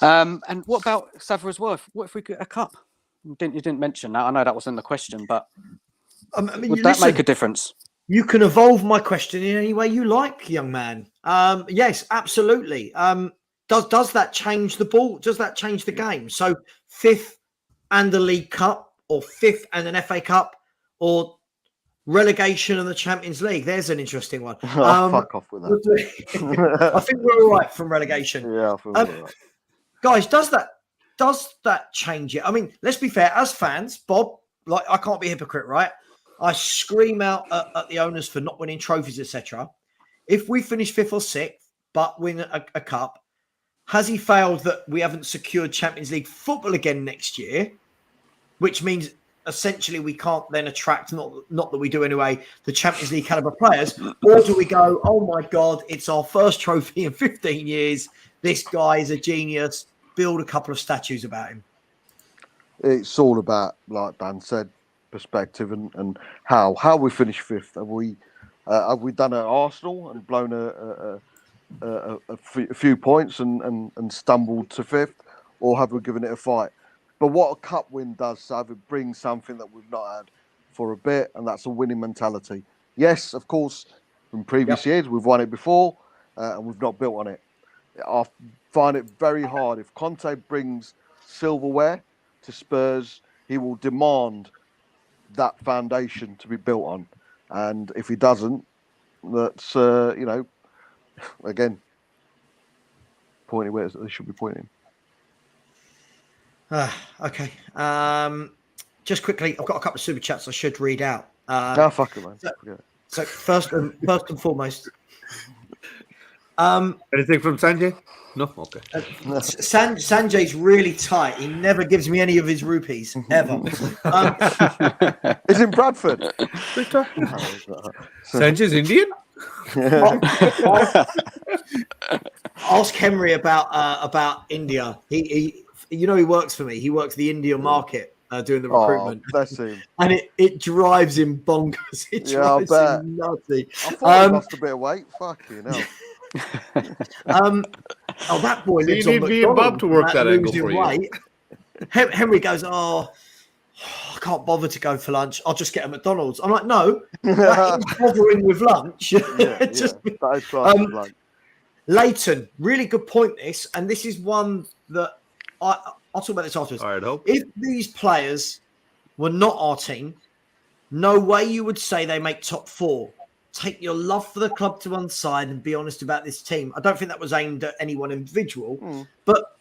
And what about Savva as well? What if we get a cup? You didn't mention that. I know that wasn't the question, but would that make a difference? You can evolve my question in any way you like, young man. Yes, absolutely. Does that change the ball? Does that change the game? So fifth and the League Cup, or fifth and an FA Cup, or relegation and the Champions League? There's an interesting one. Fuck off with that. I think we're all right from relegation. Yeah, I feel all right. Guys, does that change it? I mean, let's be fair. As fans, Bob, I can't be a hypocrite, right? I scream out at the owners for not winning trophies, etc. If we finish fifth or sixth, but win a cup, has he failed that we haven't secured Champions League football again next year? Which means essentially we can't then attract, not that we do anyway, the Champions League caliber players. Or do we go, oh my God, it's our first trophy in 15 years. This guy is a genius. Build a couple of statues about him. It's all about, like Dan said, perspective and how we finish fifth. Have we done at Arsenal and blown a few points and stumbled to fifth, or have we given it a fight? But what a cup win does, Sav, it brings something that we've not had for a bit, and that's a winning mentality. Yes, of course, from previous years we've won it before, and we've not built on it. I find it very hard. If Conte brings silverware to Spurs, he will demand that foundation to be built on, and if he doesn't, that's again, pointing where they should be pointing. Okay. Just quickly, I've got a couple of super chats I should read out. No, fuck it, man. So first and foremost, anything from Sanjay? No, okay. Sanjay's really tight. He never gives me any of his rupees ever. It's in Bradford. Sanjay's Indian. Ask Henry about India. He works for me. He works the Indian market. doing the recruitment. Bless him. And it drives him bonkers. It drives him nutty. I thought he lost a bit of weight. Fucking hell. That boy So lives you on need me and Bob McDonald's to work about that angle losing for you. weight. Henry goes, I can't bother to go for lunch. I'll just get a McDonald's. I'm like, no, that is bothering with lunch. Leighton, really good point. This is one that I'll talk about this afterwards. All right, Hope. If these players were not our team, no way you would say they make top 4. Take your love for the club to one side and be honest about this team. I don't think that was aimed at any one individual, but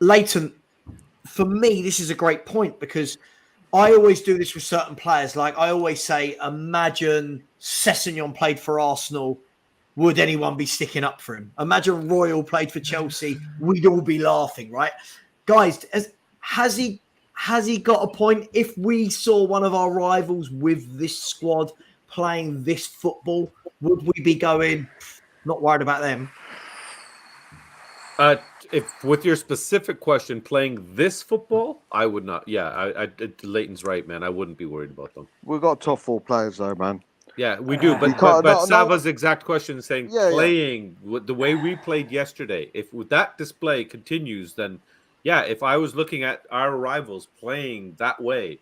Leighton, for me, this is a great point because I always do this with certain players. Like I always say, imagine Sessegnon played for Arsenal. Would anyone be sticking up for him? Imagine Royal played for Chelsea. We'd all be laughing, right? Guys, has he got a point? If we saw one of our rivals with this squad playing this football, would we be going, not worried about them? If with your specific question, playing this football, I would not. Yeah, Leighton's right, man. I wouldn't be worried about them. We've got top 4 players, though, man. Yeah, we do. But Savva's exact question is saying playing the way we played yesterday. If that display continues, then if I was looking at our rivals playing that way,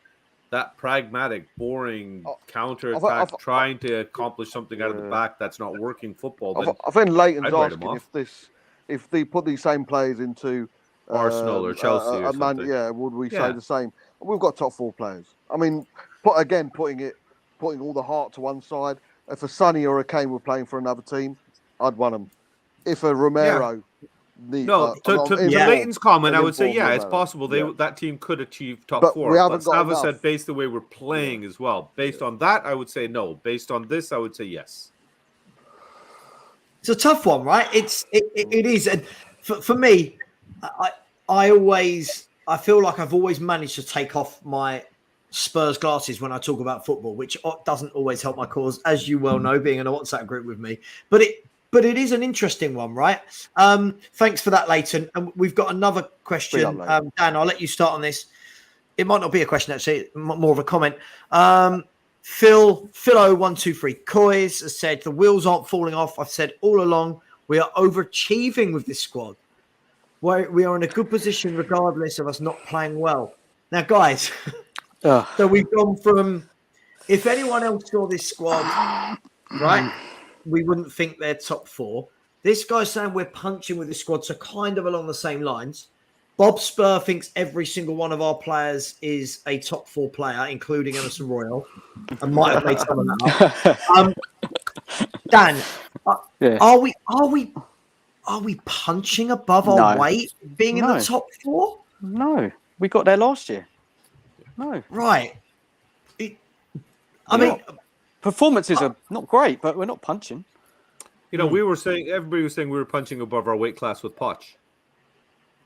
that pragmatic, boring counter-attack, trying to accomplish something out of the back that's not working football. Then I think Leighton's I'd write him asking if they put these same players into Arsenal or Chelsea or something. Would we say the same? We've got top 4 players. I mean, putting all the heart to one side. If a Sonny or a Kane were playing for another team, I'd want them. If a Romero, to Leighton's comment, I would say it's possible that team could achieve top 4. But Savva said based the way we're playing as well. Based on that, I would say no. Based on this, I would say yes. It's a tough one, right? It is, and for me, I feel like I've always managed to take off my Spurs glasses when I talk about football, which doesn't always help my cause, as you well know, being in a WhatsApp group with me. But it is an interesting one, right? Thanks for that, Leighton. And we've got another question. Dan, I'll let you start on this. It might not be a question, actually, more of a comment. Philo123 Coys has said the wheels aren't falling off. I've said all along we are overachieving with this squad. We are in a good position regardless of us not playing well. Now, guys, so we've gone from if anyone else saw this squad, right, we wouldn't think they're top 4. This guy's saying we're punching with this squad, so kind of along the same lines. Bob Spur thinks every single one of our players is a top 4 player, including Emerson Royal. I might have made some of that up. Dan, are we punching above our weight, being in the top 4? No, we got there last year. No, right. I mean, performances are not great, but we're not punching. We were saying everybody was saying we were punching above our weight class with Poch.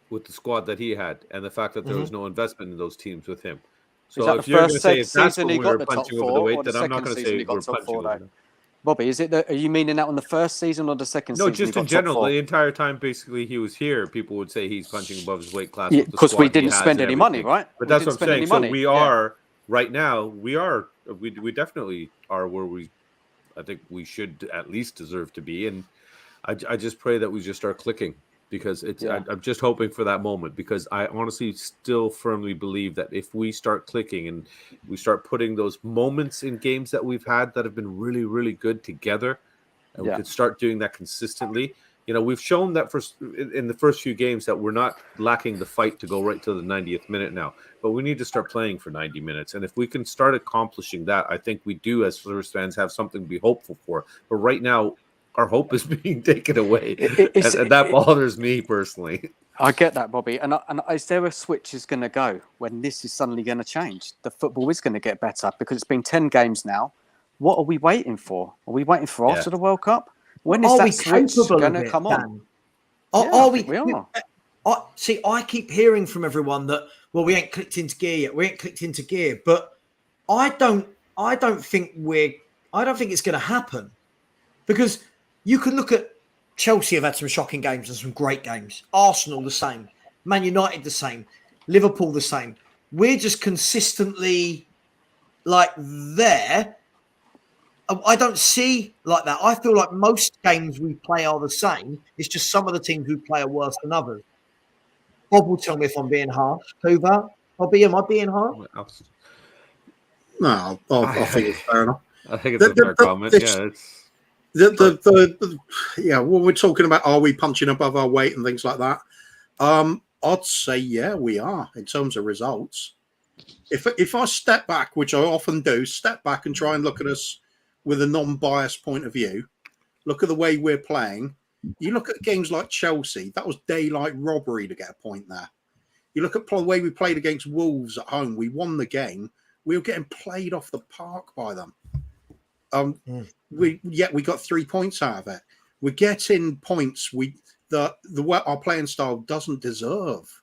With the squad that he had, and the fact that there was no investment in those teams with him. So if you're going to say if that's when we were punching over the weight, then I'm not going to say we're punching over them. Bobby, are you meaning that on the first season or the second season? No, just in general. The entire time, basically, he was here, people would say he's punching above his weight class. Because we didn't spend any money, right? But that's what I'm saying. So we are, right now, we definitely are where I think we should at least deserve to be. And I just pray that we just start clicking. Because I'm just hoping for that moment, because I honestly still firmly believe that if we start clicking and we start putting those moments in games that we've had that have been really, really good together, and we could start doing that consistently. We've shown that in the first few games that we're not lacking the fight to go right to the 90th minute now, but we need to start playing for 90 minutes. And if we can start accomplishing that, I think we do, as Spurs fans, have something to be hopeful for. But right now, our hope is being taken away, and that bothers me personally. I get that, Bobby. And is there a switch is going to go when this is suddenly going to change? The football is going to get better because it's been 10 games now. What are we waiting for? Are we waiting for after the World Cup? When is that switch going to come on? We are. See, I keep hearing from everyone that we ain't clicked into gear yet. We ain't clicked into gear, but I don't think it's going to happen because. You can look at Chelsea have had some shocking games and some great games. Arsenal the same. Man United the same. Liverpool the same. we're just consistently like there. I don't see like that. I feel like most games we play are the same. It's just some of the teams we play are worse than others. Bob will tell me if I'm being harsh. Hoover, Bobby, am I being harsh? No, I think it's fair enough. I think it's a fair comment. Yeah, it's yeah. Well, we're talking about are we punching above our weight and things like that. I'd say yeah, we are in terms of results. If I step back, which I often do, step back and try and look at us with a non-biased point of view, look at the way we're playing. You look at games like Chelsea, that was daylight robbery to get a point there. You look at the way we played against Wolves at home, we won the game. We were getting played off the park by them. We got 3 points out of it. We're getting points that our playing style doesn't deserve.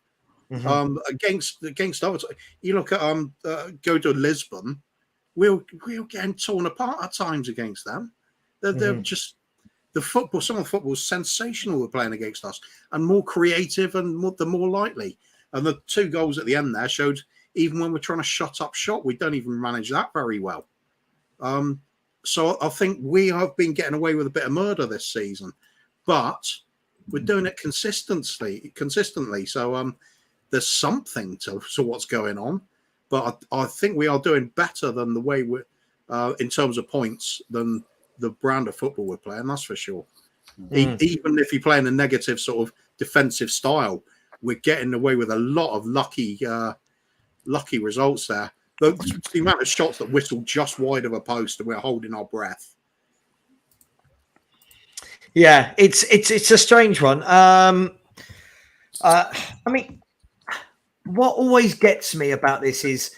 Against others. You look at go to Lisbon, we're getting torn apart at times against them. They're just some of the football is sensational we're playing against us, and more creative and more likely. And the 2 goals at the end there showed even when we're trying to shut up shot, we don't even manage that very well. So I think we have been getting away with a bit of murder this season, but we're doing it consistently. So there's something to what's going on, but I think we are doing better than the way we're in terms of points than the brand of football we're playing. That's for sure. Even if you play in a negative sort of defensive style, we're getting away with a lot of lucky results there. The amount of shots that whistle just wide of a post and we're holding our breath. Yeah, it's a strange one. I mean, what always gets me about this is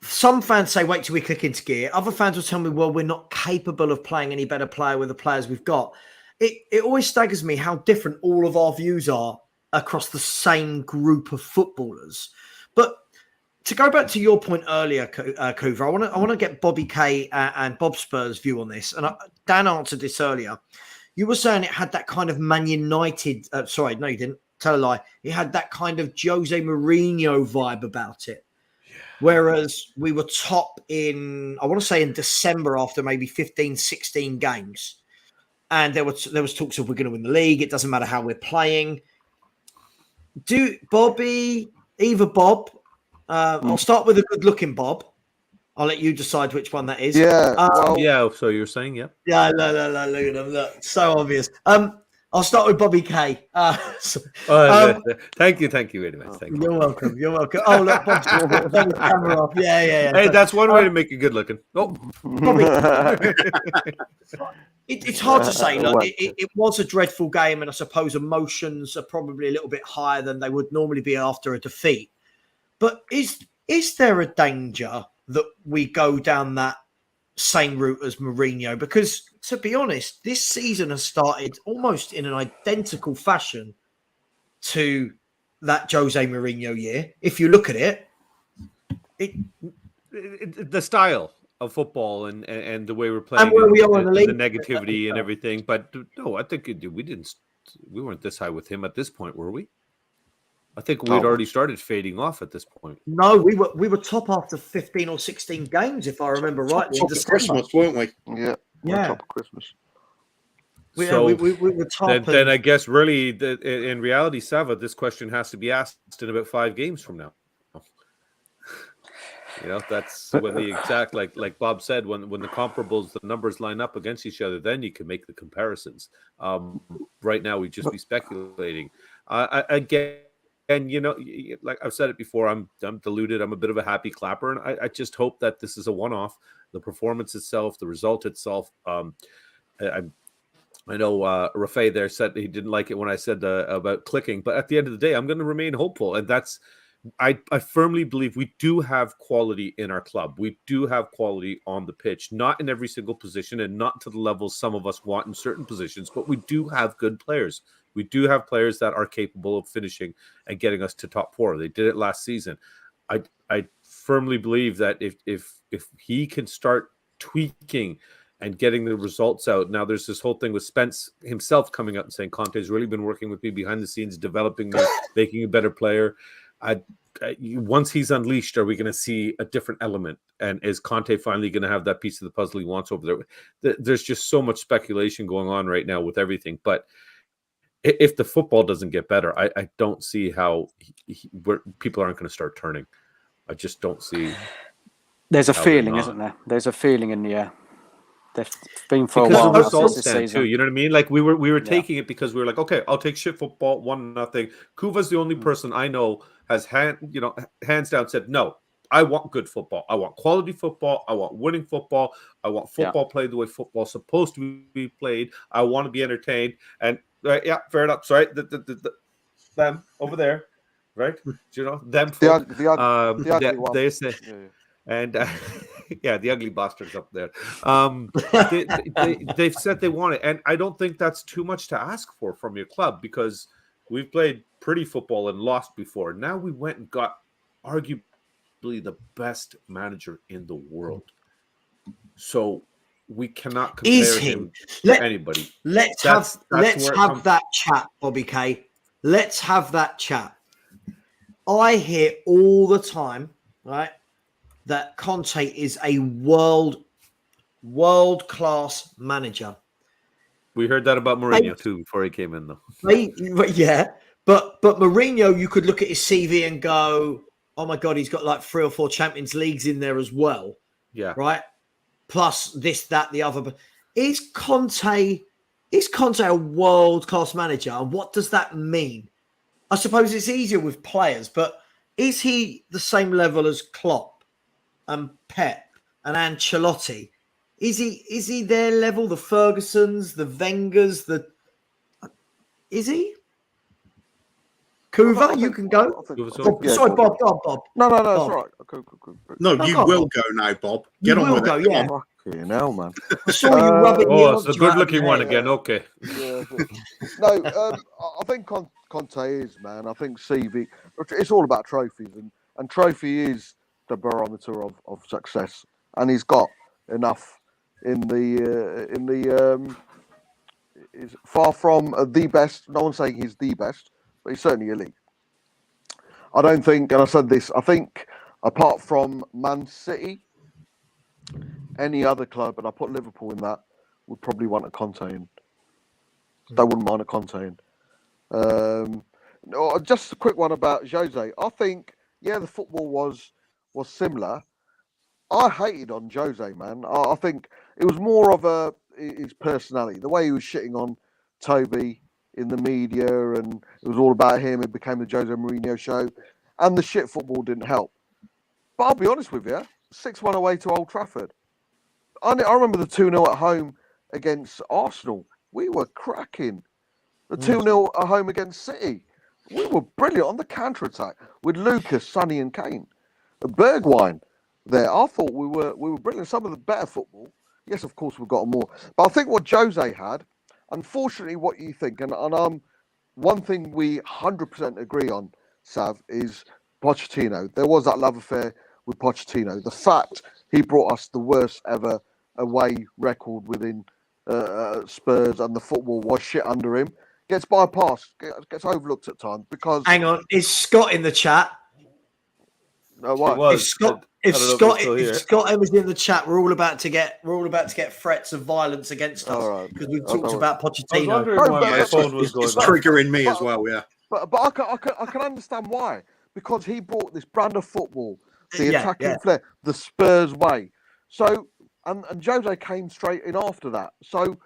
some fans say, wait till we click into gear. Other fans will tell me, well, we're not capable of playing any better player with the players we've got. It always staggers me how different all of our views are across the same group of footballers. But to go back to your point earlier, Coover, I want to get Bobby K and Bob Spurs' view on this. And Dan answered this earlier. You were saying it had that kind of Man United. Sorry, no, you didn't. Tell a lie. It had that kind of Jose Mourinho vibe about it. Yeah. Whereas we were top in, I want to say in December after maybe 15, 16 games. And there was talks of we're going to win the league. It doesn't matter how we're playing. Either Bob, I'll start with a good-looking Bob. I'll let you decide which one that is. Yeah. So you're saying, yeah? Yeah, no, look at them. Look, so obvious. I'll start with Bobby K. Thank you very much. Thank you. You're welcome. Oh, look, Bob's the camera off. Yeah. Hey, that's one way to make it good looking. Oh, Bobby. It's hard to say. Look, it was a dreadful game, and I suppose emotions are probably a little bit higher than they would normally be after a defeat. But is there a danger that we go down that same route as Mourinho? Because to be honest, this season has started almost in an identical fashion to that Jose Mourinho year. If you look at it, the style of football and the way we're playing, and where we are in the league, the negativity and everything. But no, I think we weren't this high with him at this point, were we? I think we'd already started fading off at this point. No, we were top after 15 or 16 games, if I remember rightly. Top of Christmas, weren't we? Yeah. Top of Christmas. We were top. Then I guess really, in reality, Savva, this question has to be asked in about 5 games from now. That's when the exact, like Bob said, when the comparables, the numbers line up against each other, then you can make the comparisons. Right now, we'd just be speculating. And, like I've said it before, I'm deluded. I'm a bit of a happy clapper. And I just hope that this is a one-off. The performance itself, the result itself. I know Rafay there said he didn't like it when I said about clicking. But at the end of the day, I'm going to remain hopeful. And I firmly believe we do have quality in our club. We do have quality on the pitch, not in every single position and not to the level some of us want in certain positions. But we do have good players. We do have players that are capable of finishing and getting us to top 4. They did it last season. I firmly believe that if he can start tweaking and getting the results out. Now, there's this whole thing with Spence himself coming up and saying, Conte's really been working with me behind the scenes, developing me, making a better player. once he's unleashed, are we going to see a different element? And is Conte finally going to have that piece of the puzzle he wants over there? There's just so much speculation going on right now with everything. But if the football doesn't get better, I don't see how people aren't going to start turning. I just don't see. There's a feeling, isn't there? There's a feeling in the air. They've been for because a while of the since this stand season. too. You know what I mean? Like we were taking it because we were like, okay, I'll take shit football 1-0. Kuva's the only person I know has hands down said no. I want good football. I want quality football. I want winning football. I want football played the way football's supposed to be played. I want to be entertained. And fair enough. Sorry, them over there, right? You know them. The ugly one. They say, and the ugly bastards up there. They've said they want it, and I don't think that's too much to ask for from your club because we've played pretty football and lost before. Now we went and got arguably the best manager in the world. So we cannot compare him to anybody. Let's have that chat, Bobby K. Let's have that chat. I hear all the time, right, that Conte is a world-class manager. We heard that about Mourinho too before he came in, though. But Mourinho, you could look at his CV and go, oh my God, he's got like 3 or 4 Champions Leagues in there as well. Yeah. Right? Plus this, that, the other. But is Conte a world-class manager? And what does that mean? I suppose it's easier with players, but is he the same level as Klopp and Pep and Ancelotti? Is he their level? The Fergusons, the Wengers, is he? Kuva, you can go. Sorry, Bob. No, that's right. Cool. No, you will go now, Bob. Get on with it. Yeah. Fucking hell, man. I saw you rubbing it's a good-looking one again. Okay. Yeah, I think Conte is, man. I think CV. It's all about trophies, and trophy is the barometer of success, and he's got enough in the. Is far from the best. No one's saying he's the best, but he's certainly elite. I don't think, and I said this, I think apart from Man City, any other club, and I put Liverpool in that, would probably want a Conte in. They wouldn't mind a Conte in. Just a quick one about Jose. I think, the football was similar. I hated on Jose, man. I think it was more of his personality, the way he was shitting on Toby in the media, and it was all about him. It became the Jose Mourinho show, and the shit football didn't help. But I'll be honest with you, 6-1 away to Old Trafford. I remember the 2-0 at home against Arsenal. We were cracking. The 2-0 at home against City. We were brilliant on the counter-attack with Lucas, Sonny and Kane. Bergwijn there. I thought we were brilliant. Some of the better football. Yes, of course, we've got more. But I think what Jose had, unfortunately, what you think, and one thing we 100% agree on, Sav, is Pochettino. There was that love affair with Pochettino. The fact he brought us the worst ever away record within Spurs, and the football was shit under him, gets bypassed, gets overlooked at times because. Hang on, is Scott in the chat? No, what? If Scott was in the chat, we're all about to get threats of violence against us because we've talked about Pochettino. My phone was going. It's triggering me as well. Yeah, but I can understand why, because he brought this brand of football, the attacking flair, the Spurs way. So and Jose came straight in after that. So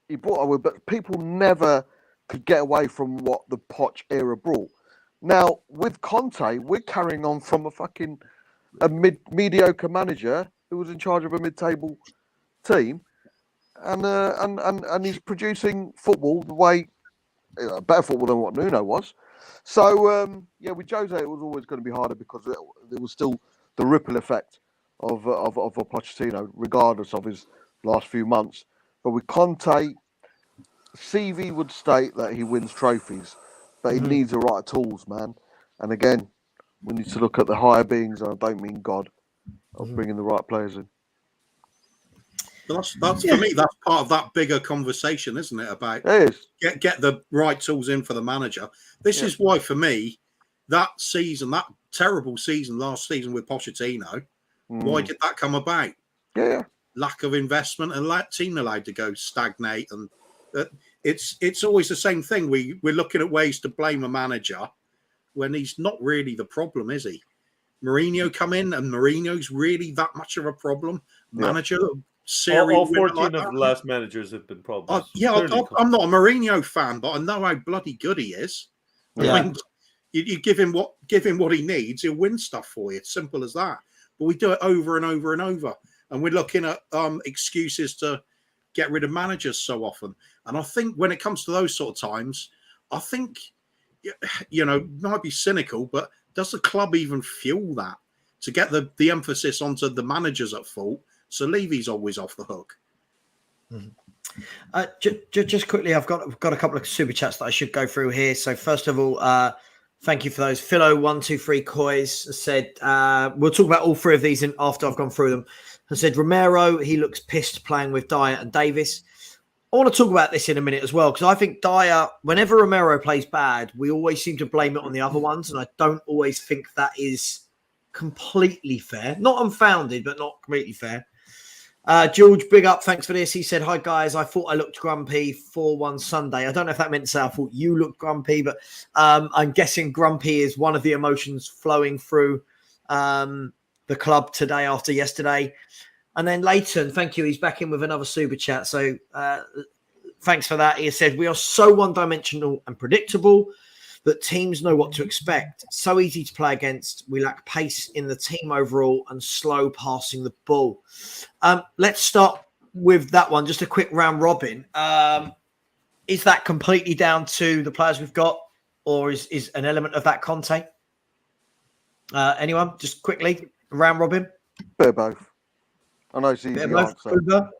he brought, but people never could get away from what the Poch era brought. Now with Conte, we're carrying on from a mediocre manager who was in charge of a mid-table team, and he's producing football the way better football than what Nuno was. So with Jose it was always going to be harder because there was still the ripple effect of a Pochettino, regardless of his last few months. But with Conte, CV would state that he wins trophies, but he needs the right tools, man. And again, we need to look at the higher beings, and I don't mean God, of bringing the right players in. That's for me. That's part of that bigger conversation, isn't it? About get the right tools in for the manager. This is why, for me, that season, that terrible season last season with Pochettino, why did that come about? Yeah. Lack of investment and team allowed to go stagnate, and it's always the same thing. We're looking at ways to blame a manager when he's not really the problem, is he? Mourinho come in, and Mourinho's really that much of a problem. Manager, all 14 of the last managers have been problems. I'm not a Mourinho fan, but I know how bloody good he is. Yeah. I mean, you give him what he needs, he'll win stuff for you. Simple as that. But we do it over and over and over, and we're looking at excuses to get rid of managers so often. And I think when it comes to those sort of times, I think, might be cynical, but does the club even fuel that to get the emphasis onto the managers at fault? So Levy's always off the hook. Just quickly, I've got a couple of super chats that I should go through here. So first of all, thank you for those. Philo123 Coys said, we'll talk about all three of these after I've gone through them. Has said Romero, he looks pissed playing with Dyer and Davis. I want to talk about this in a minute as well, because I think Dyer, whenever Romero plays bad, we always seem to blame it on the other ones, and I don't always think that is completely fair. Not unfounded, but not completely fair. George, big up. Thanks for this. He said, hi, guys. I thought I looked grumpy 4-1 Sunday. I don't know if that meant to say I thought you looked grumpy, but I'm guessing grumpy is one of the emotions flowing through the club today after yesterday. And then Leighton, thank you. He's back in with another super chat. So thanks for that. He said, we are so one-dimensional and predictable that teams know what to expect. So easy to play against. We lack pace in the team overall and slow passing the ball. Let's start with that one. Just a quick round robin. Is that completely down to the players we've got, or is an element of that Conte? Anyone? Just quickly, round robin. Bit of both. I know it's easy answer.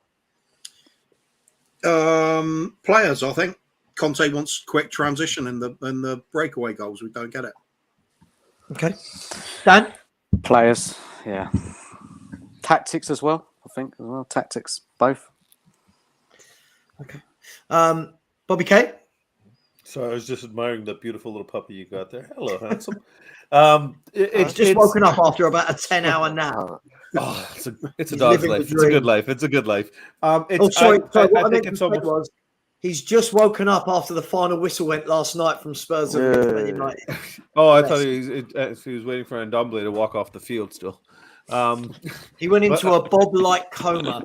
Players, I think. Conte wants quick transition in the breakaway goals. We don't get it. Okay. Dan? Players, yeah. Tactics as well, I think, as well. Tactics, both. Okay. Bobby K? Sorry, I was just admiring the beautiful little puppy you got there. Hello, handsome. It's just woken up after about a 10-hour nap. Oh, it's a dog's life. It's a good life. It's a good life. Sorry. What I meant to say was he's just woken up after the final whistle went last night from Spurs and United. Oh, I thought he was waiting for Ndombele to walk off the field still. He went into a Bob-like coma.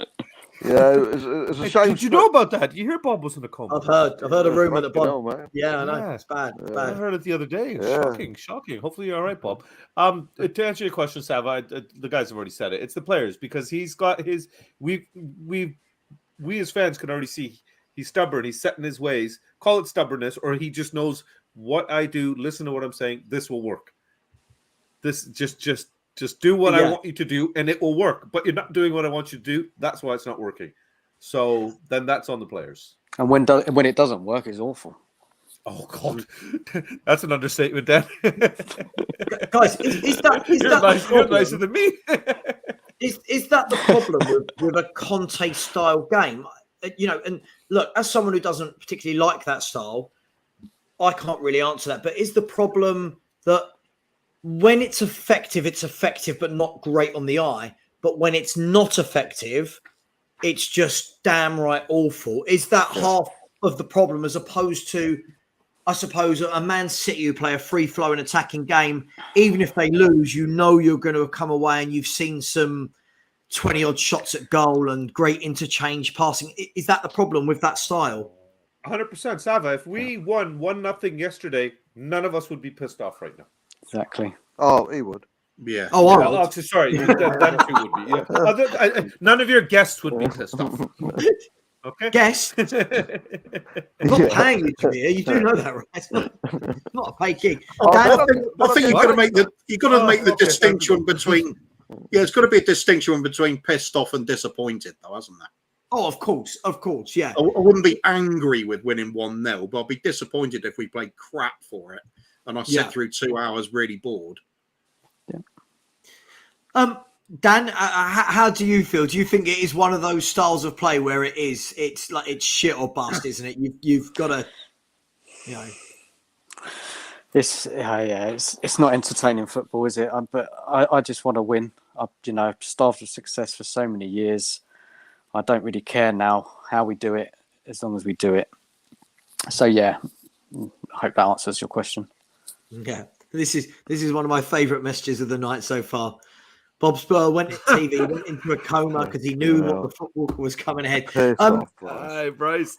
Yeah, it's a shame. Did you know about that? You hear Bob was in a coma? I've heard a rumor that Bob. Man. Yeah, I know. It's bad. I heard it the other day. Shocking. Hopefully you're all right, Bob. To answer your question, Savva, the guys have already said it. It's the players, because he's got his. We as fans can already see he's stubborn. He's set in his ways. Call it stubbornness, or he just knows what I do. Listen to what I'm saying. This will work. This just do what I want you to do, and it will work. But you're not doing what I want you to do. That's why it's not working. So then that's on the players. And when it doesn't work, it's awful. Oh God, that's an understatement, Dan. Guys, you're nicer than me. Is that the problem with a Conte style game? And look, as someone who doesn't particularly like that style, I can't really answer that. But is the problem that when it's effective, but not great on the eye? But when it's not effective, it's just damn right awful. Is that half of the problem, as opposed to, I suppose, a Man City who play a free-flowing attacking game, even if they lose, you know you're going to come away and you've seen some 20-odd shots at goal and great interchange passing. Is that the problem with that style? 100%, Savva. If we won 1-0 yesterday, none of us would be pissed off right now. Exactly. Oh, he would. Yeah. Oh, well, sorry. Them two would be. Yeah. None of your guests would be pissed off. Okay. Guests? I'm not paying you to be here. You do know that, right? It's not a paid gig. I think you've got to make the distinction between. Yeah, it's got to be a distinction between pissed off and disappointed, though, hasn't there? Oh, of course, yeah. I wouldn't be angry with winning 1-0, but I'd be disappointed if we played crap for it and I sit through 2 hours really bored. Yeah. Dan, how do you feel? Do you think it is one of those styles of play where it's like it's shit or bust, isn't it? You've got to, It's not entertaining football, is it? But I just want to win. I've starved of success for so many years. I don't really care now how we do it, as long as we do it. So yeah, I hope that answers your question. Yeah, this is one of my favourite messages of the night so far. Bob Spur went at TV, went into a coma because he knew what the football was coming ahead. Hi, Bryce.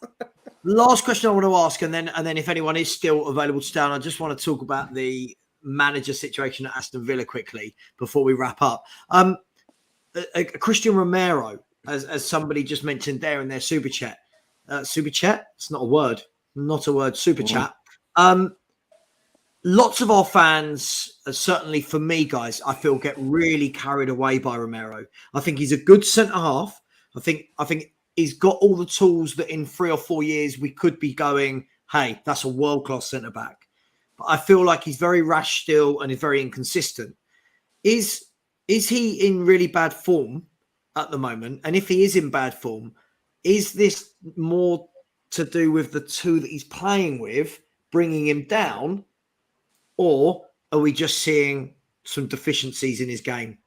Last question I want to ask, and then if anyone is still available to stay on, I just want to talk about the manager situation at Aston Villa quickly before we wrap up. Christian Romero, as somebody just mentioned there in their super chat. Super chat? It's not a word. Super chat. Lots of our fans, certainly for me, guys, I feel get really carried away by Romero. I think he's a good centre half. I think he's got all the tools that in 3 or 4 years we could be going, hey, that's a world-class centre back. But I feel like he's very rash still and is very inconsistent. Is he in really bad form at the moment? And if he is in bad form, is this more to do with the two that he's playing with, bringing him down? Or are we just seeing some deficiencies in his game?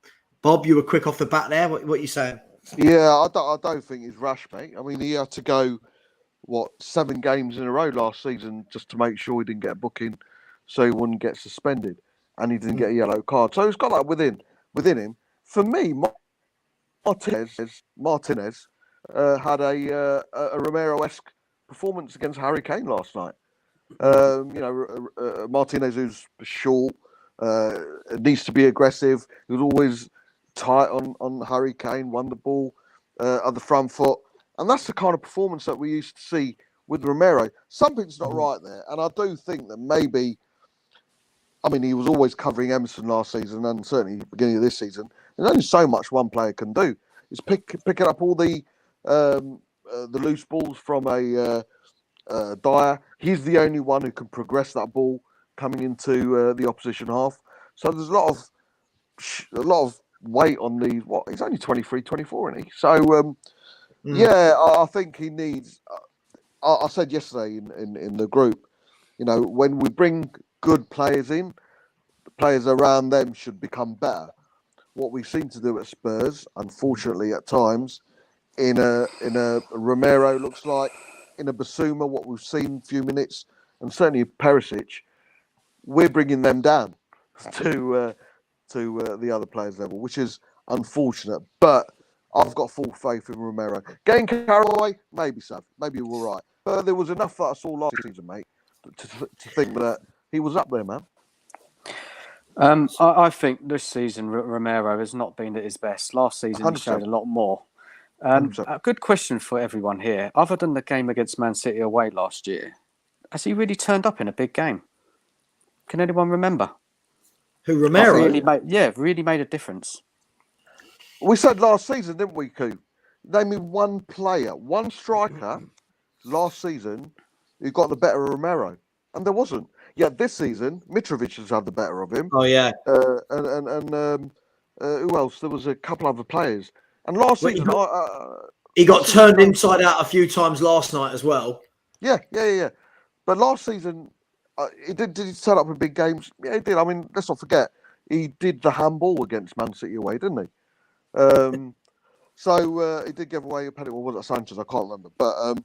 Bob, you were quick off the bat there. What are you saying? Yeah, I don't think he's rash, mate. I mean, he had to go, 7 games in a row last season just to make sure he didn't get a booking so he wouldn't get suspended and he didn't get a yellow card. So he's got that within him. For me, Martinez had a Romero-esque performance against Harry Kane last night. Martinez, who's short, needs to be aggressive. He was always tight on Harry Kane, won the ball at the front foot. And that's the kind of performance that we used to see with Romero. Something's not right there. And I do think that maybe, he was always covering Emerson last season and certainly beginning of this season. There's only so much one player can do. It's picking up all the loose balls from a Dyer. He's the only one who can progress that ball coming into the opposition half. So there's a lot of weight on these. He's only 23, 24, isn't he? So I think he needs. I said yesterday in the group, when we bring good players in, the players around them should become better. What we seem to do at Spurs, unfortunately, at times, in a Romero looks like. In a Basuma, what we've seen a few minutes, and certainly Perisic, we're bringing them down to the other players' level, which is unfortunate. But I've got full faith in Romero. Getting carried away, maybe so, maybe we're right. But there was enough that I saw last season, mate, to think that he was up there, man. I think this season Romero has not been at his best. Last season he showed a lot more. A good question for everyone here. Other than the game against Man City away last year, has he really turned up in a big game? Can anyone remember? Who, Romero? Really made a difference. We said last season, didn't we, Koo? Name me one player, one striker last season who got the better of Romero. And there wasn't. Yet this season, Mitrovic has had the better of him. Oh, yeah. And who else? There was a couple other players. And last season, he got turned inside out a few times last night as well. Yeah. But last season, did he turn up in big games? Yeah, he did. I mean, let's not forget, he did the handball against Man City away, didn't he? So he did give away a penalty. Or was it Sanchez? I can't remember. But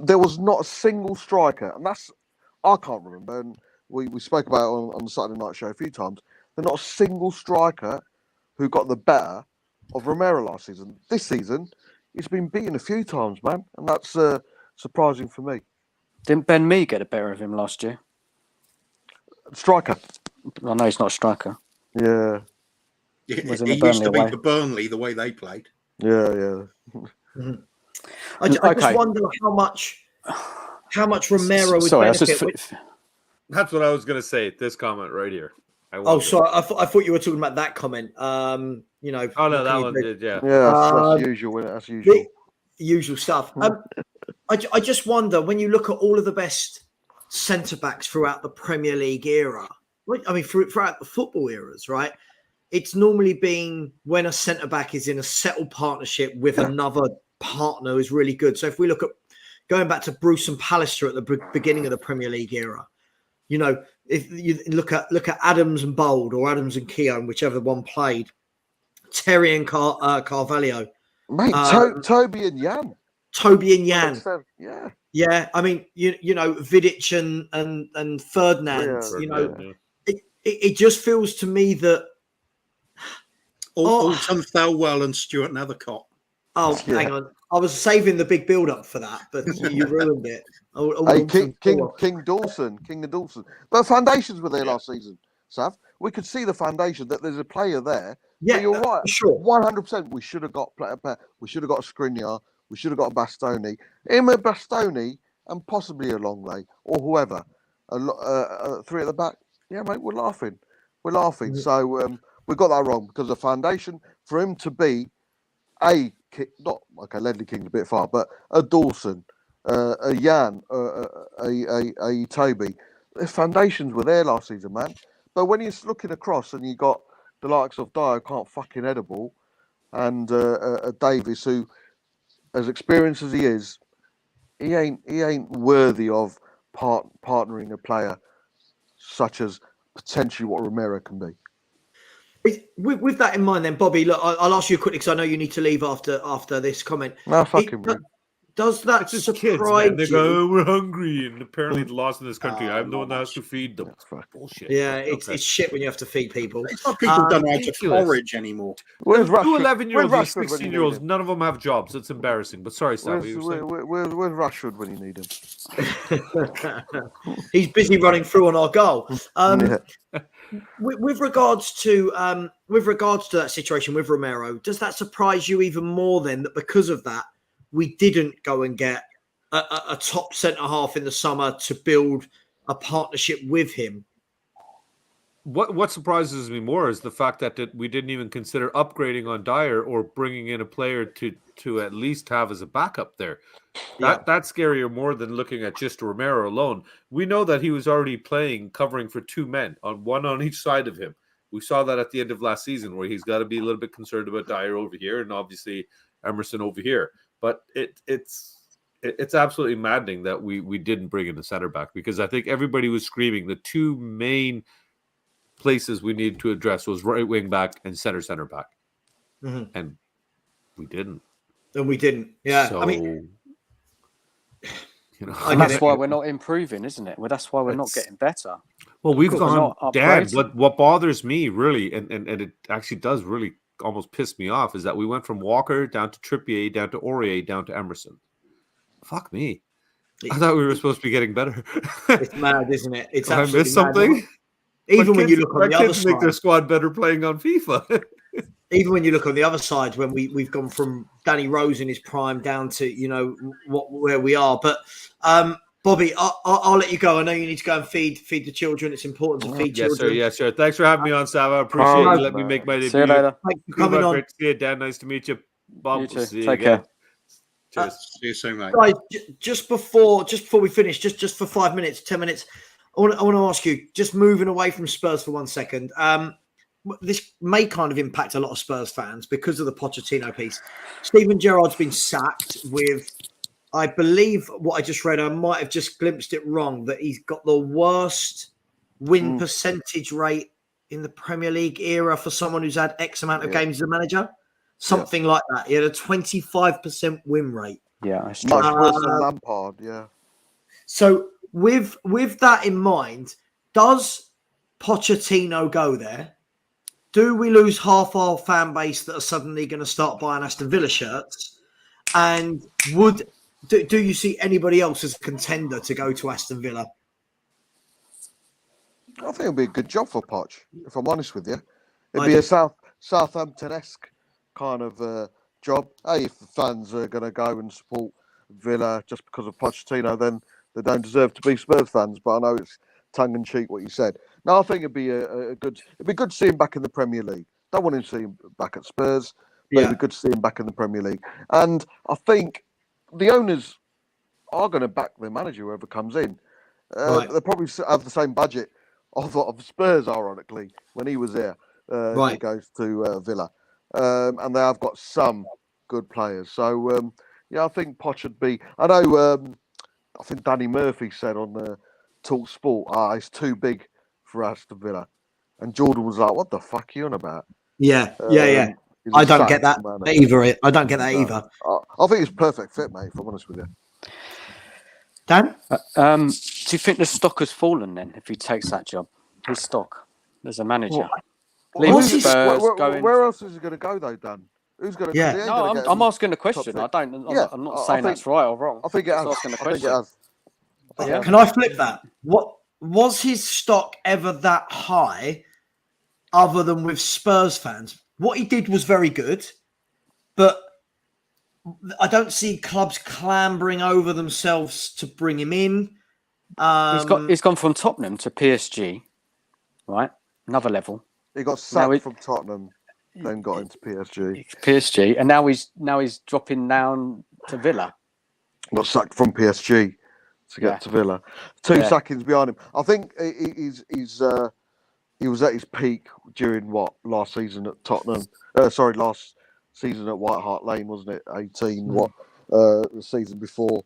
there was not a single striker, and I can't remember. And we spoke about it on the Saturday Night Show a few times. There's not a single striker who got the better of Romero last season. This season, he's been beaten a few times, man, and that's surprising for me. Didn't Ben Mee get the better of him last year? Striker. I know he's not a striker. Yeah. He used to be for Burnley the way they played. Yeah. I just wonder how much Romero would benefit. That's what I was going to say. This comment right here. Sorry. I thought you were talking about that comment. Oh no, that one did. Yeah. That's usual. That's usual. Usual stuff. I just wonder, when you look at all of the best centre backs throughout the Premier League era, throughout the football eras, right? It's normally been when a centre back is in a settled partnership with another partner who's really good. So if we look at going back to Bruce and Pallister at the beginning of the Premier League era, You know, if you look at Adams and Bold or Adams and Keown, whichever one played, Terry and Carvalho, mate, Toby and Jan. Toby and Jan. Yeah. Yeah, I mean, you know, Vidic and Ferdinand. Yeah, you know, it just feels to me that Alton Thelwell and Stuart Nethercott. Oh, hang on. I was saving the big build-up for that, but you ruined it. Hey, King Dawson. The foundations were there last season, Sav. We could see the foundation that there's a player there. Yeah, but you're right. Sure. 100%. We should have got we should have got a Skriniar. We should have got a Bastoni. Him, a Bastoni, and possibly a Longley or whoever. Three at the back. Yeah, mate, we're laughing. Mm-hmm. So we got that wrong because the foundation for him to be Ledley King's a bit far, but a Dawson, a Jan, a Toby. The foundations were there last season, man. But when you're looking across and you got the likes of Dyer can't fucking head a ball, and Davis, who, as experienced as he is, he ain't worthy of partnering a player such as potentially what Romero can be. With that in mind, then, Bobby, look, I'll ask you quickly because I know you need to leave after this comment. No, fucking. Does that surprise They you? go, oh, we're hungry, and apparently the loss in this country. I'm the one that has to feed them. Bullshit. Yeah, it's shit when you have to feed people. It's not people don't know how to forage anymore. Where's 11-year-olds, 16-year-olds, none of them have jobs. It's embarrassing. But sorry, Savva. Where's Rashford when you need him? He's busy running through on our goal. With regards to that situation with Romero, does that surprise you even more then that because of that we didn't go and get a top centre half in the summer to build a partnership with him? What surprises me more is the fact that we didn't even consider upgrading on Dyer or bringing in a player to at least have as a backup there. That's scarier more than looking at just Romero alone. We know that he was already covering for two men, one on each side of him. We saw that at the end of last season where he's got to be a little bit concerned about Dyer over here and obviously Emerson over here. But it's absolutely maddening that we didn't bring in a center back because I think everybody was screaming the two main places we needed to address was right wing back and center back, and we didn't. Yeah, so, I mean, and that's why we're not improving, isn't it? Well, that's why we're not getting better. Well, we've gone down. What bothers me really, and it actually does really almost piss me off, is that we went from Walker down to Trippier, down to Aurier, down to Emerson. Fuck me. I thought we were supposed to be getting better. It's mad, isn't it? It's I missed something. Even when you look on the other side, make their squad better playing on FIFA. Even when you look on the other side, when we've gone from Danny Rose in his prime down to where we are. But Bobby, I'll let you go. I know you need to go and feed the children. It's important to feed children. Yes, sir. Thanks for having me on, Savva. I appreciate you letting me make my debut. See you later. Thanks for coming on. Great to see you, Dan. Nice to meet you. Bob, You too. we'll see you Take again. care. Cheers. See you soon, mate. Guys, just before we finish, just for 5 minutes, 10 minutes, I want to ask you, just moving away from Spurs for 1 second. This may kind of impact a lot of Spurs fans because of the Pochettino piece. Steven Gerrard's been sacked with, I believe what I just read, I might have just glimpsed it wrong, that he's got the worst win percentage rate in the Premier League era for someone who's had X amount of games as a manager. Something like that. He had a 25% win rate. Yeah, that's much worse than Lampard. Yeah. So with that in mind, does Pochettino go there? Do we lose half our fan base that are suddenly going to start buying Aston Villa shirts? And do you see anybody else as a contender to go to Aston Villa? I think it'd be a good job for Poch, if I'm honest with you. It'd be a Southampton-esque kind of job. Hey, if the fans are going to go and support Villa just because of Pochettino, then they don't deserve to be Spurs fans. But I know it's tongue-in-cheek what you said. No, I think it'd be good to see him back in the Premier League. Don't want him to see him back at Spurs, but it'd be good to see him back in the Premier League. And I think the owners are going to back their manager, whoever comes in. They'll probably have the same budget of Spurs, ironically, when he was there. He goes to Villa. And they have got some good players. So, I think Poch would be... I know, I think Danny Murphy said on Talk Sport, it's too big for Aston Villa. And Jordan was like, what the fuck are you on about? Yeah. He's I a don't get sacked that manager. either. I don't get that No. either. I think it's perfect fit, mate, if I'm honest with you. Dan? Do you think the stock has fallen then if he takes that job? His stock as a manager. Leaving Spurs, going. Where else is he going to go, though, Dan? Who's going to? Yeah. No, I'm asking the question. I'm not saying that's right or wrong. I think it I'm has. asking the I think it question. has. Can I flip that? What was his stock ever that high, other than with Spurs fans? What he did was very good, but I don't see clubs clambering over themselves to bring him in. He's gone from Tottenham to PSG, right? Another level. He got sacked from Tottenham, then got into PSG. And now he's dropping down to Villa. Got sacked from PSG to get to Villa. Two sackings behind him. I think he was at his peak during last season at Tottenham. Last season at White Hart Lane, wasn't it? 18. The season before.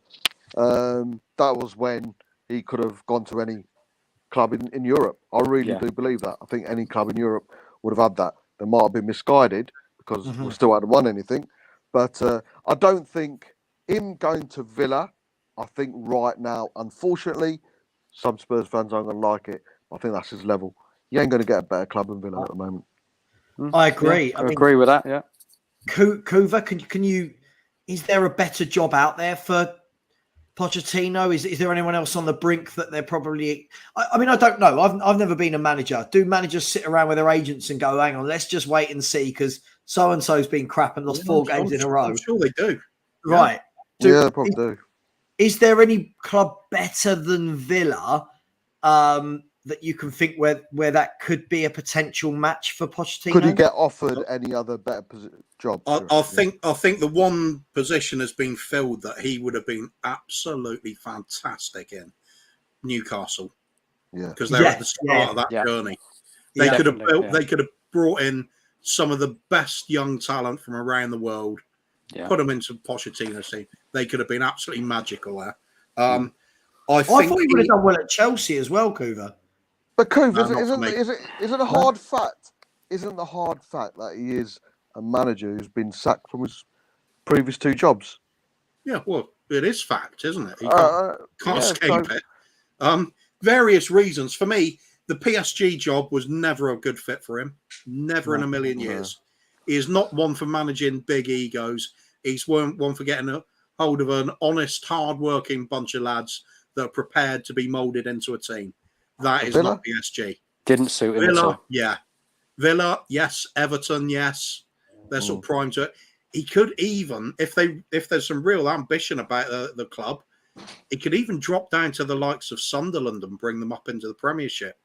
That was when he could have gone to any club in Europe. I really do believe that. I think any club in Europe would have had that. They might have been misguided because we still hadn't won anything. But I don't think him going to Villa, I think right now, unfortunately, some Spurs fans aren't going to like it. I think that's his level. You ain't going to get a better club than Villa at the moment. I agree. Yeah, I agree with that, yeah. Kuva, can you? Is there a better job out there for Pochettino? Is there anyone else on the brink that they're probably? I mean, I don't know. I've never been a manager. Do managers sit around with their agents and go, "Hang on, let's just wait and see," because so and so's been crap and lost 4 games in a row? I'm sure they do. Right? They probably do. Is there any club better than Villa that you can think where that could be a potential match for Pochettino? Could he get offered any other better job? I think the one position has been filled that he would have been absolutely fantastic in Newcastle. Yeah, because they're at the start of that journey. They could have built. They could have brought in some of the best young talent from around the world. Put them into Pochettino's team. They could have been absolutely magical there. I thought he would have done well at Chelsea as well, Kuva. But Kuva, isn't a hard fact? Isn't the hard fact that he is a manager who's been sacked from his previous 2 jobs? Yeah, well, it is fact, isn't it? You can't escape it. Various reasons. For me, the PSG job was never a good fit for him. Never in a million years. He is not one for managing big egos. He's one for getting a hold of an honest, hard-working bunch of lads that are prepared to be moulded into a team. That is not PSG. Didn't suit him. Villa, Villa, yes. Everton, yes. They're sort of primed to it. He could even, if there's some real ambition about the club, he could even drop down to the likes of Sunderland and bring them up into the Premiership,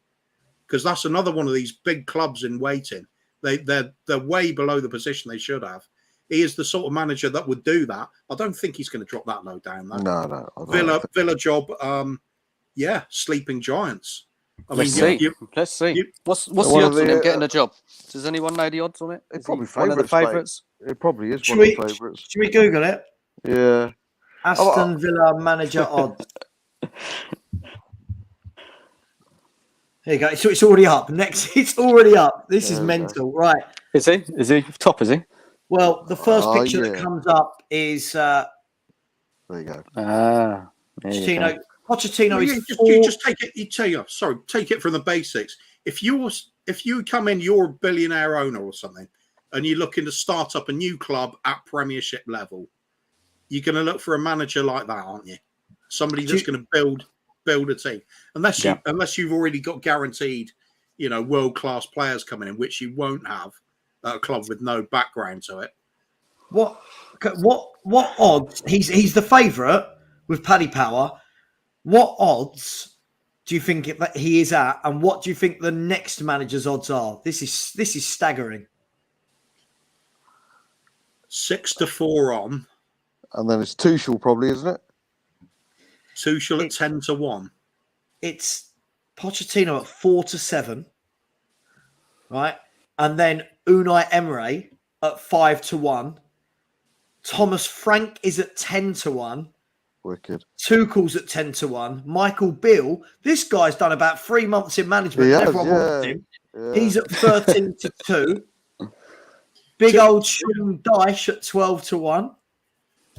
because that's another one of these big clubs in waiting. They're way below the position they should have. He is the sort of manager that would do that. I don't think he's going to drop that low down. No. Villa job. Sleeping giants. Let's see. What's the odds on him getting a job? Does anyone know the odds on it? It's probably one of the favourites. It probably is one of the favourites. Should we Google it? Yeah. Aston Villa manager odds. There you go. So it's already up. It's already up. This is mental, right? Is he? Is he top? Is he? Well, the first picture that comes up is. There you go. Pochettino is. You just take it. Take it from the basics. If you come in, you're a billionaire owner or something, and you're looking to start up a new club at Premiership level, you're going to look for a manager like that, aren't you? Somebody that's going to build a team. Unless you've already got guaranteed, world-class players coming in, which you won't have at a club with no background to it. What odds? He's the favourite with Paddy Power. What odds do you think that he is at, and what do you think the next manager's odds are? This is staggering. 6-4 on. And then it's Tuchel probably, isn't it? Tuchel at 10-1. It's Pochettino at 4-7, right? And then Unai Emery at 5-1. Thomas Frank is at 10-1, Wicked. Tuchel's at 10-1. Michael Beale, this guy's done about 3 months in management. He And has, everyone wants him. Yeah. He's at 13-2. Big old Sean Dyche at 12-1.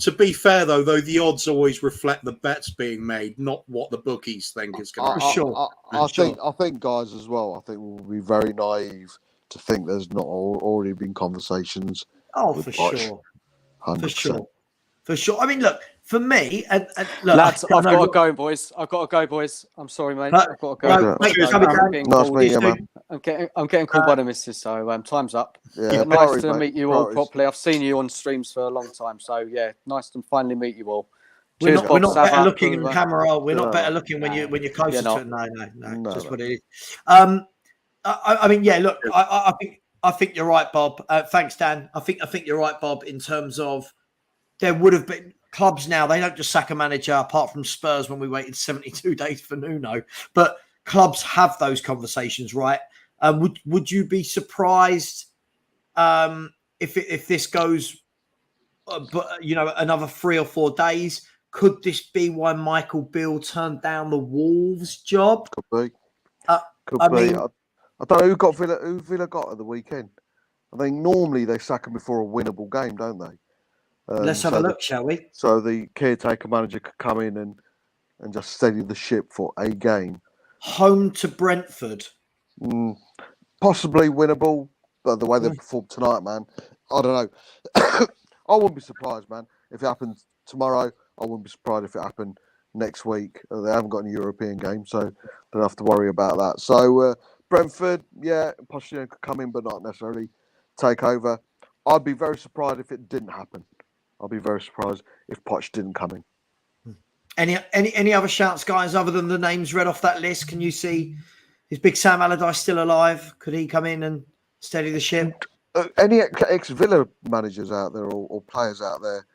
To be fair, though, the odds always reflect the bets being made, not what the bookies think is going to happen. I think, guys, as well, I think we'll be very naive to think there's not already been conversations. Oh, with for Poch. sure. 100%. For sure. For sure. I mean, look, for me, and look, Lads, I I've know- got to go, boys. I've got to go, boys. I'm sorry, mate. No, I've got to go. no, mate, Cheers, coming man. down. Getting Nice called. meeting you, man. I'm getting called by the missus, so time's up. Yeah, Nice priorities, to mate. meet you all Priorities. properly. I've seen you on streams for a long time, so yeah, nice to finally meet you all. We're Cheers, not, Bob, we're not Savva, better looking Hoover. on camera. We're not No. better looking when you're closer You're to not. it. No. No, Just no. what it is. I mean, yeah. Look, I think you're right, Bob. Thanks, Dan. I think you're right, Bob. In terms of there would have been clubs now. They don't just sack a manager, apart from Spurs when we waited 72 days for Nuno. But clubs have those conversations, right? Would you be surprised if this goes? But another 3 or 4 days. Could this be why Michael Beale turned down the Wolves job? Could be. Could I be. mean- I don't know who Villa got at the weekend. I think normally they sack them before a winnable game, don't they? Let's have a look, shall we? So the caretaker manager could come in and just steady the ship for a game. Home to Brentford. Possibly winnable, but the way they performed tonight, man, I don't know. I wouldn't be surprised, man, if it happens tomorrow. I wouldn't be surprised if it happened next week. They haven't got any European game, so don't have to worry about that. So Brentford, yeah, Pochettino could come in, but not necessarily take over. I'd be very surprised if it didn't happen. I'd be very surprised if Poch didn't come in. Any other shouts, guys, other than the names read off that list? Can you see, is Big Sam Allardyce still alive? Could he come in and steady the ship? Any ex-Villa managers out there or players out there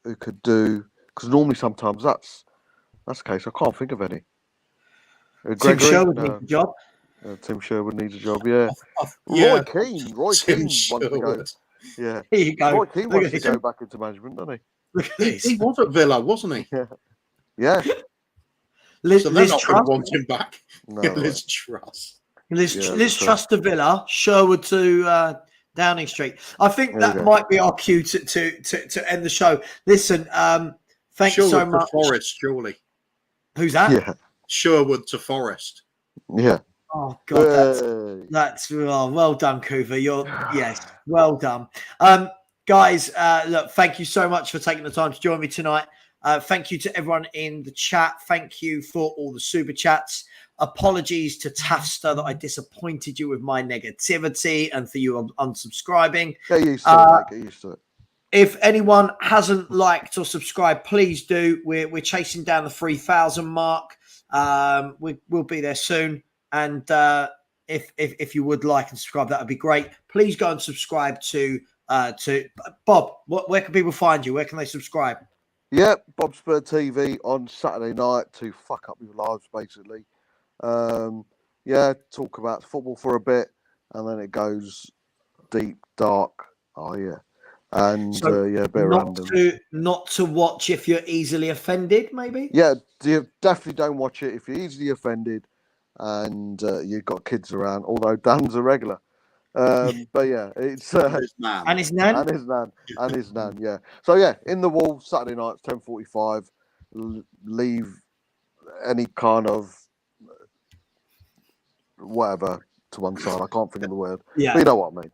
who could do? Because normally sometimes that's the case. I can't think of any. Tim Sherwood needs a job. Tim Sherwood needs a job. Yeah. Yeah. Roy Tim Keane wants to go. Sherwood. Yeah. Here you go. Roy Keane Look wants at to him. go back into management, doesn't he? Look at this. He was at Villa, wasn't he? Yeah. Liz, So they're Liz not going Truss. to want him back. No. Liz Truss. Liz Truss to Villa, Sherwood to Downing Street. I think There that you go. might be our cue to end the show. Listen, thank you so Sherwood much. to Forest, surely. Who's that? Yeah. Sherwood to Forest. Yeah. Oh God, Hey. that's well done, Kuva. Yes, well done, guys. Look, thank you so much for taking the time to join me tonight. Thank you to everyone in the chat. Thank you for all the super chats. Apologies to Tafster that I disappointed you with my negativity and for you unsubscribing. Get used to it, mate. Get used to it. If anyone hasn't liked or subscribed, please do. We're chasing down the 3,000 mark. We'll be there soon. And if you would like and subscribe, that would be great. Please go and subscribe to Bob. Where can people find you? Where can they subscribe? Yeah, Bob Spur TV on Saturday night to fuck up your lives, basically. Talk about football for a bit, and then it goes deep, dark. Oh yeah, and So a bit random. Not to watch if you're easily offended, maybe. Yeah, definitely don't watch it if you're easily offended and you've got kids around. Although Dan's a regular, but yeah, it's And his nan. and his nan. Yeah. So yeah, in the wall Saturday night, 10:45. Leave any kind of whatever to one side. I can't think of the word. Yeah. But you know what I mean.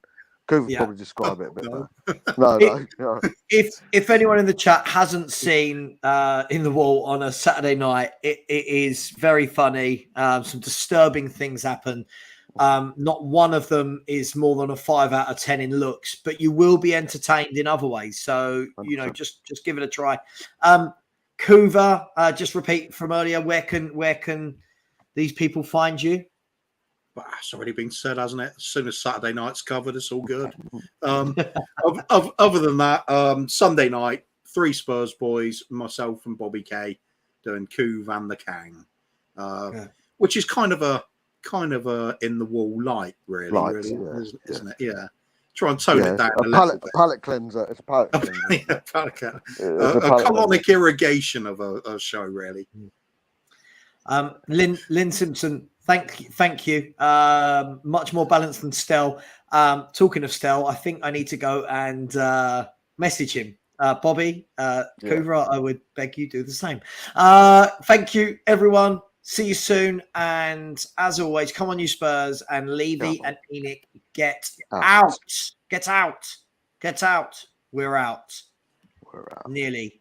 Could Yeah. probably describe it a bit better. No. If anyone in the chat hasn't seen In the Wall on a Saturday night, it is very funny. Some disturbing things happen. Not one of them is more than a 5 out of 10 in looks, but you will be entertained in other ways. So, just give it a try. Kuva, just repeat from earlier, where can these people find you? But it's already been said, hasn't it? As soon as Saturday night's covered, it's all good. Other than that, Sunday night, 3 Spurs boys, myself and Bobby K, doing Kuv and the Kang, which is kind of a in the wall light, really, isn't it? Yeah, Try and tone it down a little bit. Palate cleanser. It's a palate cleanser. Yeah, palate cleanser. It's A palate colonic irrigation of a show, really. Lynn Simpson, thank you. Much more balanced than Stel. Talking of Stel, I think I need to go and message him. Bobby, Kuvra, I would beg you do the same. Thank you, everyone. See you soon. And as always, come on, you Spurs, and Levy and Enoch, get out. Get out. Get out. We're out. We're out. Nearly.